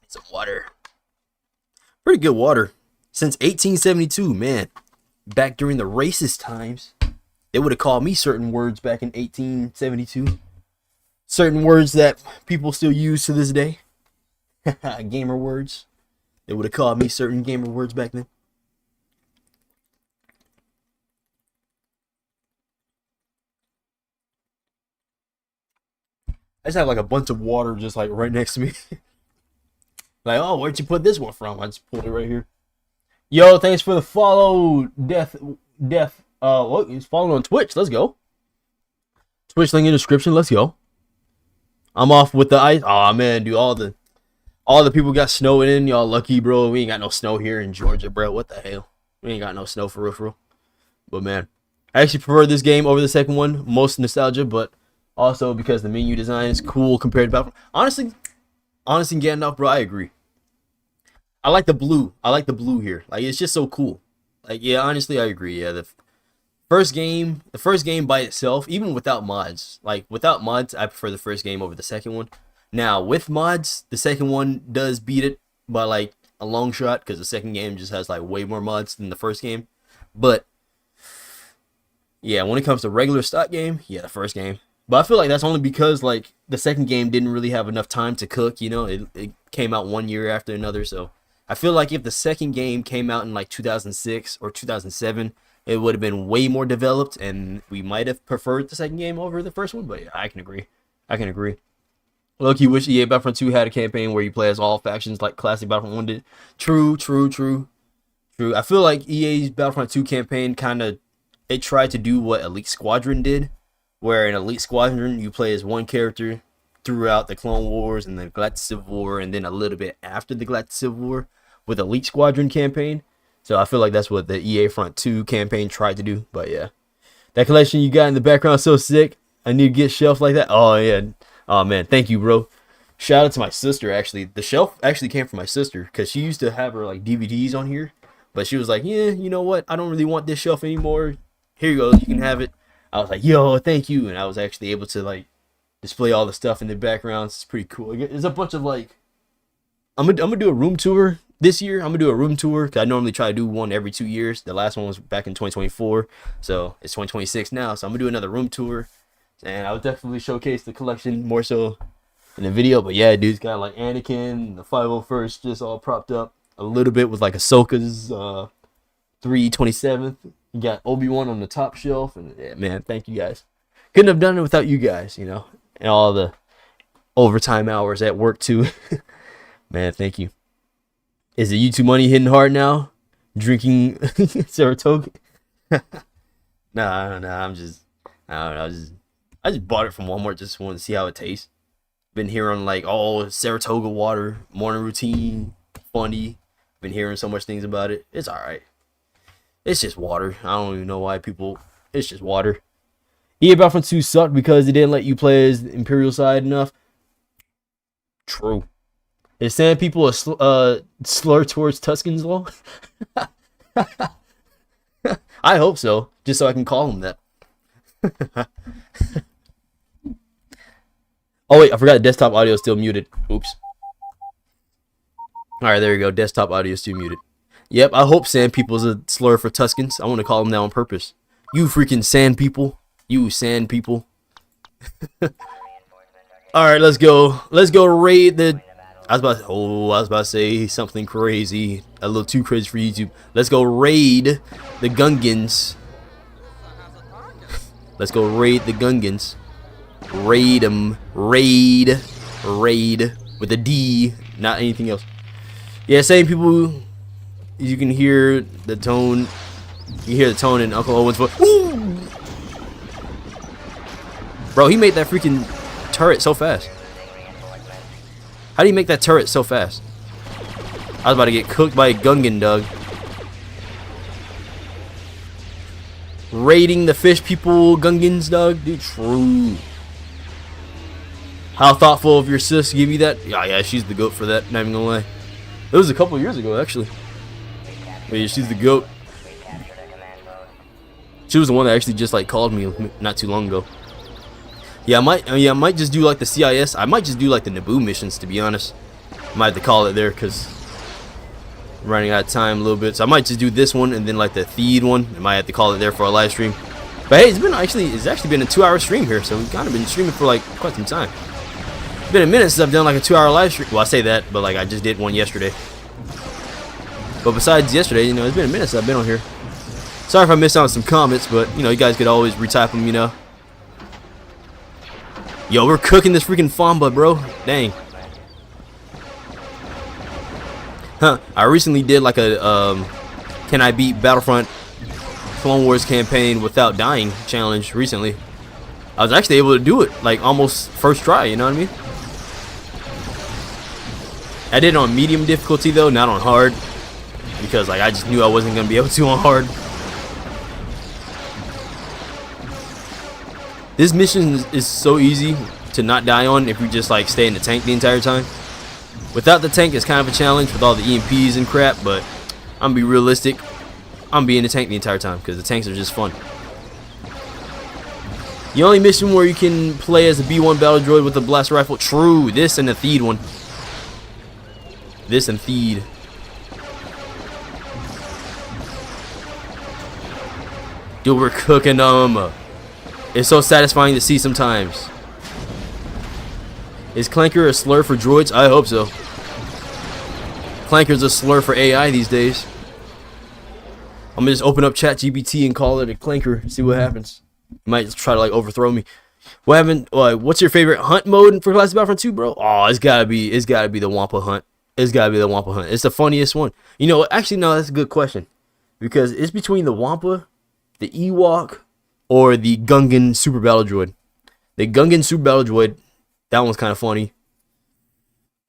Some water. Pretty good water. Since 1872, man. Back during the racist times, they would have called me certain words back in 1872. Certain words that people still use to this day. Gamer words. They would have called me certain gamer words back then. I just have like a bunch of water just like right next to me. Like, oh, where'd you put this one from? I just pulled it right here. Yo, thanks for the follow, Death. Well, he's following on Twitch. Let's go. Twitch link in the description. Let's go. I'm off with the ice. Oh man, dude, all the people got snow in. Y'all lucky, bro. We ain't got no snow here in Georgia, bro. What the hell? We ain't got no snow for real. But man, I actually prefer this game over the second one. Most nostalgia, but also because the menu design is cool compared to Battlefront. Honestly, Gandalf, bro, I agree. I like the blue. I like the blue here. Like, it's just so cool. Like, yeah, honestly, I agree. Yeah, the first game by itself, even without mods. Like, without mods, I prefer the first game over the second one. Now, with mods, the second one does beat it by, like, a long shot, because the second game just has, like, way more mods than the first game. But, yeah, when it comes to regular stock game, yeah, the first game. But I feel like that's only because, like, the second game didn't really have enough time to cook, you know? It came out 1 year after another, so I feel like if the second game came out in, like, 2006 or 2007, it would have been way more developed, and we might have preferred the second game over the first one, but yeah, I can agree. Loki wish EA Battlefront 2 had a campaign where you play as all factions like classic Battlefront 1 did. True. I feel like EA's Battlefront 2 campaign it tried to do what Elite Squadron did, where in Elite Squadron you play as one character throughout the Clone Wars and the Galactic Civil War, and then a little bit after the Galactic Civil War with Elite Squadron campaign. So I feel like that's what the EA Front 2 campaign tried to do. But yeah, that collection you got in the background is so sick. I need to get shelves like that. Oh yeah. Oh man, thank you, bro. Shout out to my sister, actually. The shelf actually came from my sister because she used to have her like DVDs on here, but she was like, yeah, you know what? I don't really want this shelf anymore. Here you go, you can have it. I was like, yo, thank you, and I was actually able to like display all the stuff in the background. It's pretty cool. There's a bunch of like, I'm gonna do a room tour this year. I'm gonna do a room tour because I normally try to do one every 2 years. The last one was back in 2024, so it's 2026 now. So I'm gonna do another room tour. And I would definitely showcase the collection more so in the video. But yeah, dude's got like Anakin, the 501st just all propped up a little bit with like Ahsoka's 327th. You got Obi-Wan on the top shelf. And yeah, man, thank you guys. Couldn't have done it without you guys, you know. And all the overtime hours at work too. Man, thank you. Is the YouTube money hitting hard now? Drinking Saratoga? Nah, I'm just, I don't know, I just bought it from Walmart, just wanted to see how it tastes. Been hearing like, oh, Saratoga water, morning routine, funny. Been hearing so much things about it. It's alright. It's just water. I don't even know why people, it's just water. EA Battlefront 2 sucked because it didn't let you play as the Imperial side enough. True. Is Sand People a slur towards Tuscans law? I hope so, just so I can call them that. Oh wait, I forgot desktop audio is still muted. Oops. Alright, there you go. Desktop audio is still muted. Yep, I hope Sand People's a slur for Tuscans. I want to call them that on purpose. You freaking Sand People. You Sand People. Alright, let's go. Let's go raid the I was about to say something crazy, a little too crazy for YouTube. Let's go raid the Gungans. Let's go raid the Gungans. Raid them. Raid with a D, not anything else. Yeah, same people. You can hear the tone. You hear the tone in Uncle Owen's voice. Ooh! Bro, he made that freaking turret so fast. How do you make that turret so fast? I was about to get cooked by a Gungan, Doug. Raiding the fish people, Gungans, Doug. Dude, true. How thoughtful of your sis to give you that? Yeah, she's the GOAT for that, not even gonna lie. It was a couple years ago, actually. But yeah, she's the GOAT. She was the one that actually just like called me not too long ago. Yeah, I might just do like the CIS. I might just do like the Naboo missions, to be honest. I might have to call it there because I'm running out of time a little bit. So I might just do this one and then like the Theed one. I might have to call it there for a live stream. But hey, it's actually been a 2-hour stream here, so we've kind of been streaming for like quite some time. It's been a minute since I've done like a 2-hour live stream. Well, I say that, but like I just did one yesterday. But besides yesterday, you know, it's been a minute since I've been on here. Sorry if I missed out on some comments, but you know, you guys could always retype them, you know. Yo, we're cooking this freaking Famba, bro. Dang. Huh. I recently did like a can I beat Battlefront Clone Wars campaign without dying challenge recently. I was actually able to do it like almost first try, you know what I mean? I did it on medium difficulty though, not on hard, because like I just knew I wasn't gonna be able to on hard. This mission is so easy to not die on if you just like stay in the tank the entire time. Without the tank, it's kind of a challenge with all the EMPs and crap, but I'm gonna be realistic. I'm be in the tank the entire time because the tanks are just fun. The only mission where you can play as a B1 battle droid with a blaster rifle, true. This and the Theed one. This and Theed. Dude, we're cooking them. It's so satisfying to see sometimes. Is Clanker a slur for droids? I hope so. Clanker's a slur for AI these days. I'm gonna just open up ChatGPT and call it a Clanker. See what happens. You might just try to like overthrow me. What happened? What's your favorite hunt mode for Classic Battlefront 2, bro? Oh, it's gotta be the Wampa hunt. It's gotta be the Wampa hunt. It's the funniest one. You know, actually, no, that's a good question because it's between the Wampa, the Ewok, or the Gungan Super Battle Droid. The Gungan Super Battle Droid, that one's kind of funny.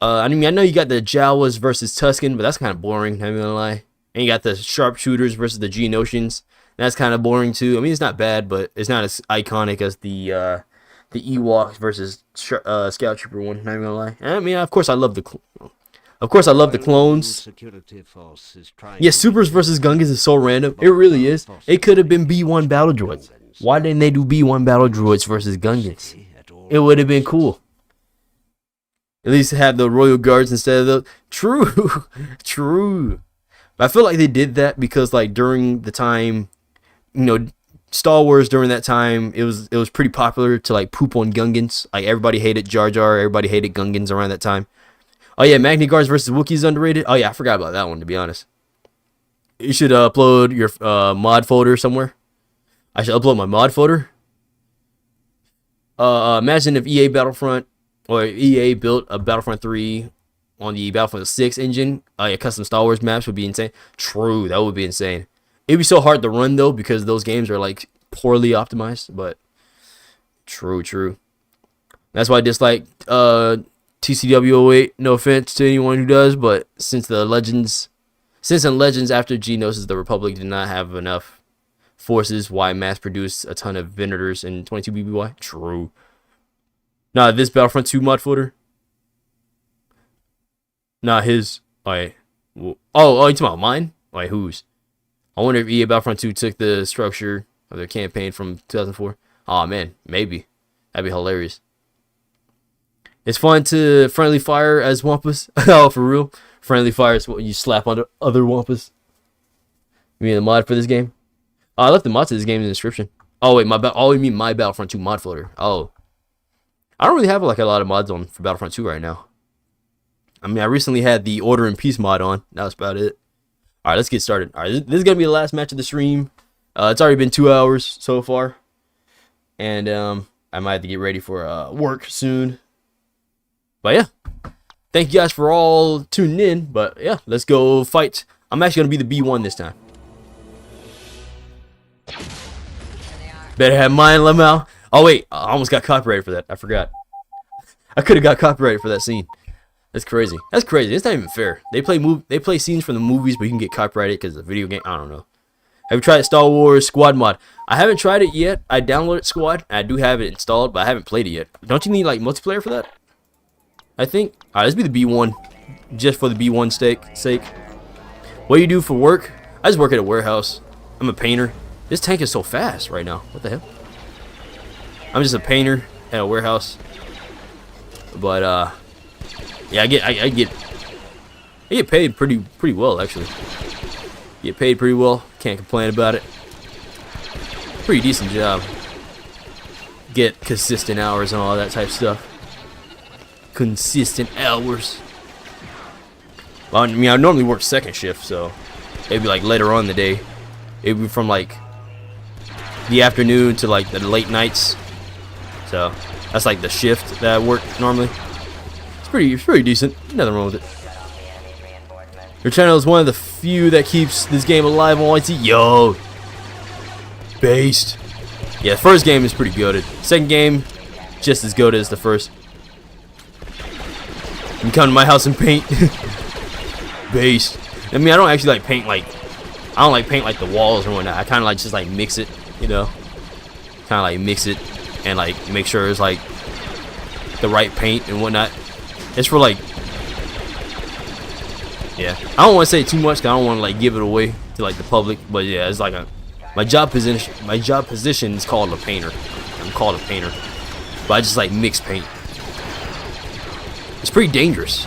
I mean, I know you got the Jawas versus Tusken, but that's kind of boring, not even gonna lie. And you got the Sharpshooters versus the Geonosians. That's kind of boring too. I mean, it's not bad, but it's not as iconic as the Ewoks versus Scout Trooper one, not even gonna lie. I mean, of course, I love the clones. Yeah, Supers versus Gungans is so random. It really is. It could have been B1 battle droids. Why didn't they do B1 battle droids versus Gungans? It would have been cool. At least have the Royal Guards instead of the... True. True. But I feel like they did that because, like, during the time, you know, Star Wars during that time, it was pretty popular to, like, poop on Gungans. Like, everybody hated Jar Jar. Everybody hated Gungans around that time. Oh, yeah, Magna Guards versus Wookiees underrated. Oh, yeah, I forgot about that one, to be honest. You should upload your mod folder somewhere. I should upload my mod folder. Imagine if EA Battlefront, or EA built a Battlefront 3 on the Battlefront 6 engine. Yeah, custom Star Wars maps would be insane. True, that would be insane. It'd be so hard to run, though, because those games are, like, poorly optimized. But, true. That's why I dislike TCW08. No offense to anyone who does, but since in Legends after Geonosis, the Republic did not have enough forces, why mass produce a ton of Venators in 22 BBY? True. Nah, this Battlefront 2 mod footer. Nah, his. Alright. Oh, you talking about mine? Alright, whose? I wonder if EA Battlefront 2 took the structure of their campaign from 2004. Oh man, maybe. That'd be hilarious. It's fun to friendly fire as Wampas. Oh, for real? Friendly fire is what you slap on other Wampas. You mean the mod for this game? Oh, I left the mod to this game in the description. Oh wait, you mean my Battlefront 2 mod folder? Oh, I don't really have like a lot of mods on for Battlefront 2 right now. I mean, I recently had the Order in Peace mod on. That was about it. All right, let's get started. All right, this is gonna be the last match of the stream. It's already been 2 hours so far, and I might have to get ready for work soon. But yeah, thank you guys for all tuning in. But yeah, let's go fight. I'm actually gonna be the B1 this time. Better have mine, Lamau. Oh wait, I almost got copyrighted for that. I forgot. I could have got copyrighted for that scene. That's crazy. That's crazy. It's not even fair. They play scenes from the movies, but you can get copyrighted because it's a video game. I don't know. Have you tried Star Wars Squad mod? I haven't tried it yet. I downloaded Squad. I do have it installed, but I haven't played it yet. Don't you need like multiplayer for that? I think. All right, let's be the B1, just for the B1 sake. What do you do for work? I just work at a warehouse. I'm a painter. This tank is so fast right now. What the hell? I'm just a painter at a warehouse. But yeah, I get paid pretty well actually. Get paid pretty well. Can't complain about it. Pretty decent job. Get consistent hours and all that type of stuff. Consistent hours. Well, I mean, I normally work second shift, so it'd be like later on in the day. It'd be from like the afternoon to like the late nights. So that's like the shift that I work normally. It's pretty decent. Nothing wrong with it. Your channel is one of the few that keeps this game alive on YT. Yo, based. Yeah, the first game is pretty good. Second game, just as good as the first. You can come to my house and paint. Based. I mean, I don't actually like paint like. I don't like paint like the walls or whatnot. I kind of like just like mix it, you know. Kind of like mix it and like make sure it's like the right paint and whatnot. It's for like. Yeah, I don't want to say too much because I don't want to like give it away to like the public, but yeah, it's like my job position. My job position is called a painter. I'm called a painter, but I just like mix paint. It's pretty dangerous.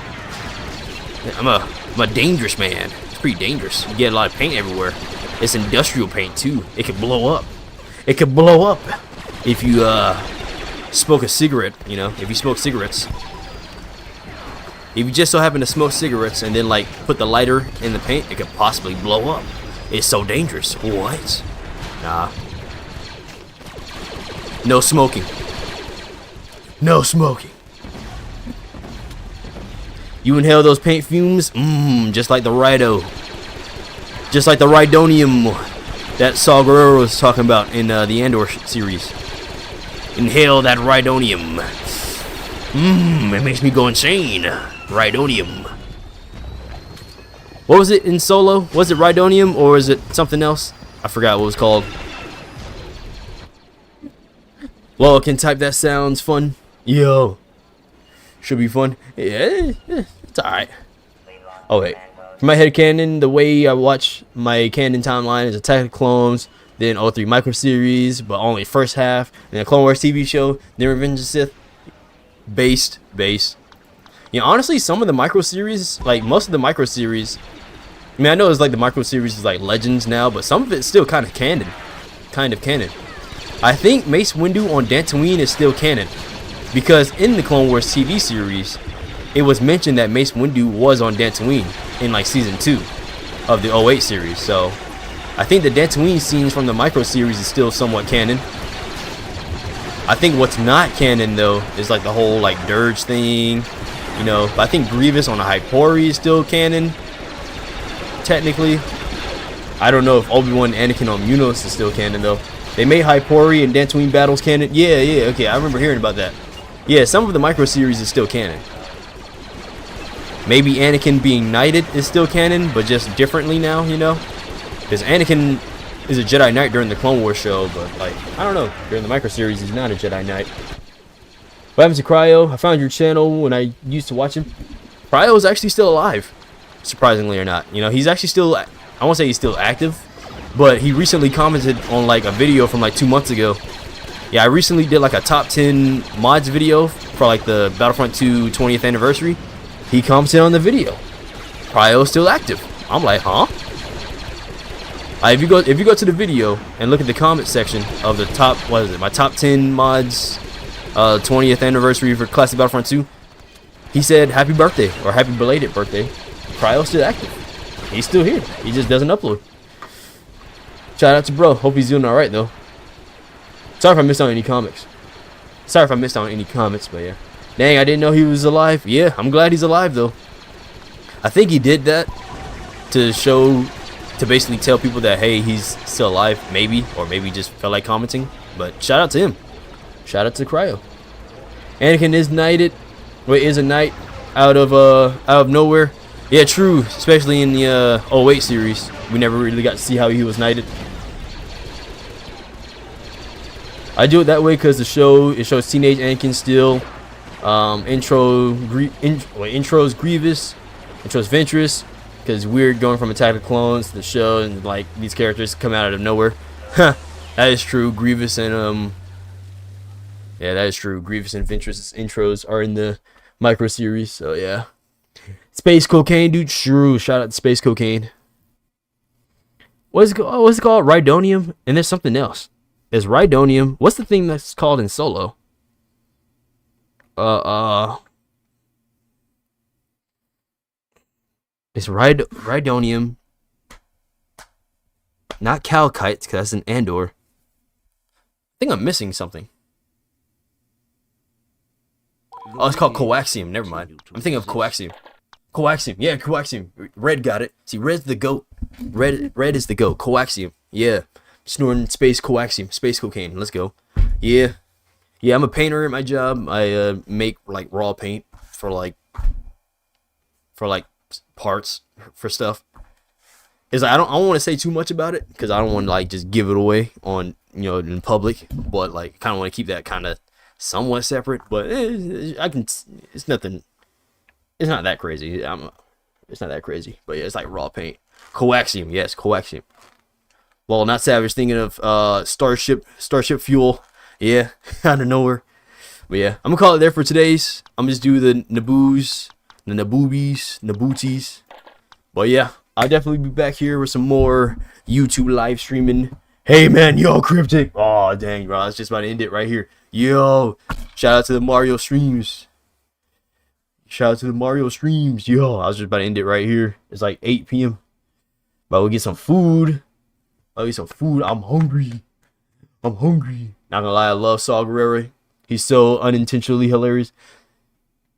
I'm a dangerous man. It's pretty dangerous. You get a lot of paint everywhere. It's industrial paint too. It could blow up. It could blow up if you smoke a cigarette. You know, if you smoke cigarettes. If you just so happen to smoke cigarettes and then like put the lighter in the paint, it could possibly blow up. It's so dangerous. What? Nah. No smoking. No smoking. You inhale those paint fumes, just like the Rido. Just like the Ridonium that Saul Guerrero was talking about in the Andor series. Inhale that Ridonium. It makes me go insane. Ridonium. What was it in Solo? Was it Ridonium or is it something else? I forgot what it was called. Lol, can type that sounds fun. Yo. Should be fun. Yeah, it's alright. Oh wait. For my headcanon, the way I watch my canon timeline is Attack of the Clones, then 03 Micro Series, but only first half, then a Clone Wars TV show, then Revenge of the Sith. Based. You know, honestly, some of the micro series, like most of the micro series, I mean, I know it's like the micro series is like Legends now, but some of it's still kind of canon. I think Mace Windu on Dantooine is still canon, because in the Clone Wars TV series, it was mentioned that Mace Windu was on Dantooine in like season 2 of the 08 series. So I think the Dantooine scenes from the micro series is still somewhat canon. I think what's not canon though is like the whole like dirge thing, you know. But I think Grievous on the Hypori is still canon, technically. I don't know if Obi-Wan and Anakin on Munos is still canon though. They made Hypori and Dantooine battles canon. Yeah, okay, I remember hearing about that. Yeah, some of the micro series is still canon. Maybe Anakin being knighted is still canon, but just differently now, you know. Because Anakin is a Jedi Knight during the Clone Wars show, but like, I don't know, during the micro series he's not a Jedi Knight. What happens to Cryo? I found your channel when I used to watch him. Cryo is actually still alive, surprisingly or not. You know, he's actually still, I won't say he's still active, but he recently commented on like a video from like 2 months ago. Yeah, I recently did like a top 10 mods video for like the Battlefront 2 20th anniversary. He commented on the video. Cryo is still active. I'm like, huh? If you go to the video and look at the comment section of the top, what is it? My top 10 mods, 20th anniversary for Classic Battlefront 2. he said happy birthday or happy belated birthday. Cryo's still active. He's still here. He just doesn't upload. Shout out to bro. Hope he's doing all right though. Sorry if I missed out on any comics. Sorry if I missed out on any comments, but yeah. Dang, I didn't know he was alive. Yeah, I'm glad he's alive though. I think he did that to show, to basically tell people that hey, he's still alive, maybe, or maybe just felt like commenting. But shout out to him. Shout out to Cryo. Anakin is knighted. Wait, is a knight out of nowhere. Yeah, true. Especially in the 08 series, we never really got to see how he was knighted. I do it that way because it shows teenage Anakin still. Intros Grievous, intros Ventress, because weird going from Attack of the Clones to the show and like these characters come out of nowhere. That is true. Grievous and yeah, that is true. Grievous and Ventress intros are in the micro series, so yeah. Space Cocaine, dude. True. Shout out to Space Cocaine. What's it called? Rhydonium, and there's something else. There's Rhydonium. What's the thing that's called in Solo? It's Rhydonium. Not Calcite, because that's an Andor. I think I'm missing something. Oh, it's called coaxium. Never mind. I'm thinking of coaxium. Coaxium. Yeah, coaxium. Red got it. See, Red's the goat. Red is the goat. Coaxium. Yeah. Snorting space coaxium. Space cocaine. Let's go. Yeah. Yeah, I'm a painter at my job. I make like raw paint for like parts for stuff. It's like I don't want to say too much about it because I don't want to like just give it away on in public, but like kind of want to keep that kind of somewhat separate. But I can. It's nothing. It's not that crazy. It's not that crazy. But yeah, it's like raw paint. Coaxium. Yes, coaxium. Well, not Savage. Thinking of Starship Fuel. Yeah, out of nowhere. But yeah, I'm gonna call it there for today's. I'm just do the Naboos, the Nabooties. But yeah, I'll definitely be back here with some more YouTube live streaming. Hey man, yo, Cryptic. Oh dang, bro, I was just about to end it right here. Yo, shout out to the Mario streams. Shout out to the Mario streams. Yo, I was just about to end it right here. It's like 8 p.m. But we'll get some food. I'm hungry. Not gonna lie, I love Saw Gerrera. He's so unintentionally hilarious.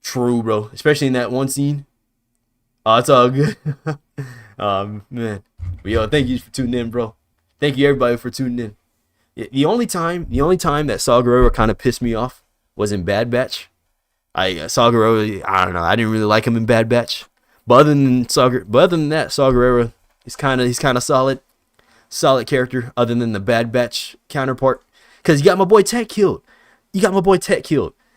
True, bro. Especially in that one scene. Oh, it's all good. Man. But yo, thank you for tuning in, bro. Thank you everybody for tuning in. The only time that Saw Gerrera kind of pissed me off was in Bad Batch. Saw Gerrera, I don't know. I didn't really like him in Bad Batch. But other than that, Saw Gerrera, he's kind of solid character. Other than the Bad Batch counterpart, because you got my boy Tech killed.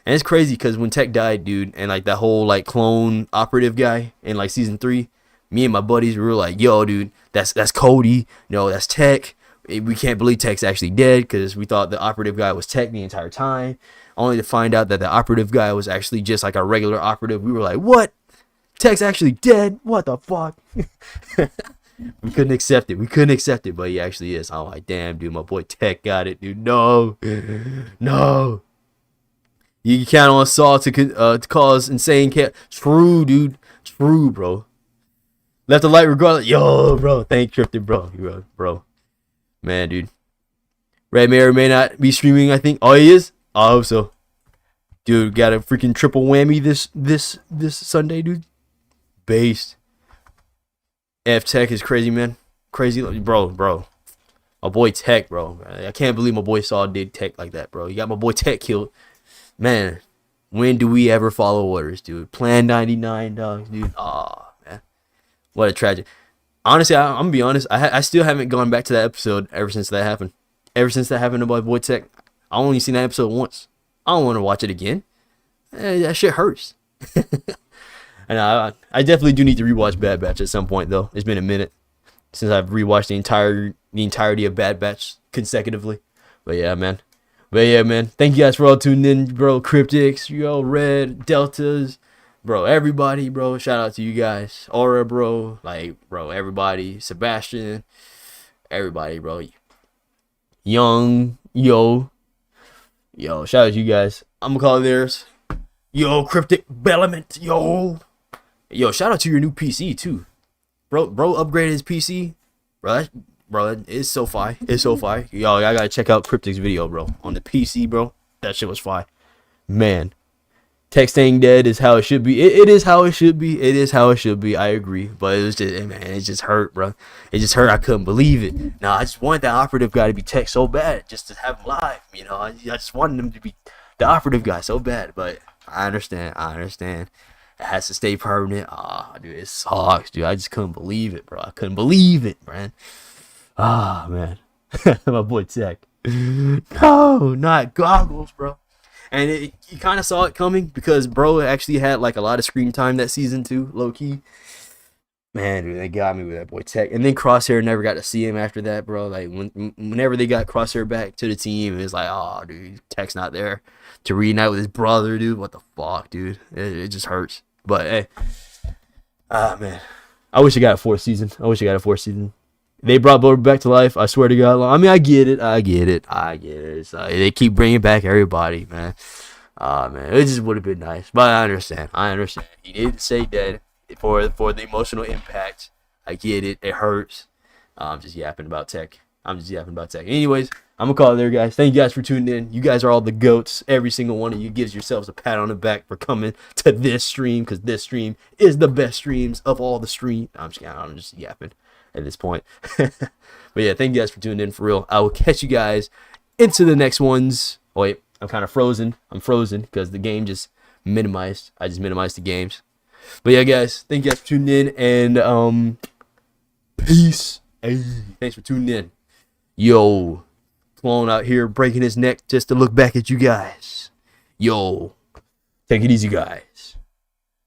And it's crazy because when Tech died, dude, and like that whole like clone operative guy in like season 3, me and my buddies were like, yo, dude, that's Cody. No, that's Tech. We can't believe Tech's actually dead because we thought the operative guy was Tech the entire time. Only to find out that the operative guy was actually just like a regular operative. We were like, what? Tech's actually dead? What the fuck? We couldn't accept it, but he actually is. I'm like, damn, dude, my boy Tech got it, dude. No. You count on Saw to cause insane chaos. True, dude. True, bro. Left a light regardless. Yo, bro. Thank Cryptic, bro. Man, dude. Red may or may not be streaming, I think. Oh, he is? I hope so. Dude, got a freaking triple whammy this Sunday, dude. Based. F Tech is crazy, man. Crazy, bro. My boy Tech, bro. I can't believe my boy Saw did Tech like that, bro. You got my boy Tech killed. Man, when do we ever follow orders, dude? Plan 99, dogs, dude. Aw, man. What a tragedy. Honestly, I'm gonna be honest. I still haven't gone back to that episode ever since that happened. Ever since that happened to my boy Tech. I only seen that episode once. I don't want to watch it again. That shit hurts. And I definitely do need to rewatch Bad Batch at some point, though. It's been a minute since I've rewatched the entirety of Bad Batch consecutively. But yeah, man. Thank you guys for all tuning in, bro. Cryptics, yo, Red, Deltas, bro, everybody, bro. Shout out to you guys. Aura, bro. Like, bro, everybody. Sebastian, everybody, bro. Young, yo. Shout out to you guys. I'm gonna call it theirs. Yo, Cryptic Bellement. Yo, shout out to your new PC too. Bro upgraded his PC. Bro, it's so fire. It's so fire. Yo, I gotta check out Cryptic's video, bro. On the PC, bro. That shit was fire. Man. Tech staying dead is how it should be. It is how it should be. It is how it should be. I agree. But it was just, man, it just hurt, bro. It just hurt. I couldn't believe it. Now, I just wanted that operative guy to be Tech so bad, just to have him live. You know, I just wanted him to be the operative guy so bad. But I understand. It has to stay permanent. Dude, it sucks, dude. I just couldn't believe it, bro. I couldn't believe it, man. Man. My boy Tech. No, not goggles, bro. And you kind of saw it coming because bro actually had like a lot of screen time that season too, low key. Man, dude, they got me with that boy Tech. And then Crosshair never got to see him after that, bro. Like whenever they got Crosshair back to the team, it was like, oh, dude, Tech's not there to reunite with his brother, dude. What the fuck, dude? It just hurts. But hey, man, I wish I got a fourth season. They brought Bobby back to life. I swear to God. I mean, I get it. So they keep bringing back everybody, man. Man, it just would have been nice. But I understand. He didn't say dead for the emotional impact. I get it. It hurts. I'm just yapping about Tech. Anyways, I'm going to call it there, guys. Thank you guys for tuning in. You guys are all the GOATs. Every single one of you gives yourselves a pat on the back for coming to this stream because this stream is the best streams of all the stream. I'm just yapping at this point. But yeah, thank you guys for tuning in for real. I will catch you guys into the next ones. Oh, wait, I'm kind of frozen. I'm frozen because the game just minimized. I just minimized the games. But yeah, guys, thank you guys for tuning in and peace. Hey, thanks for tuning in. Yo, Clone out here breaking his neck just to look back at you guys. Yo, take it easy, guys.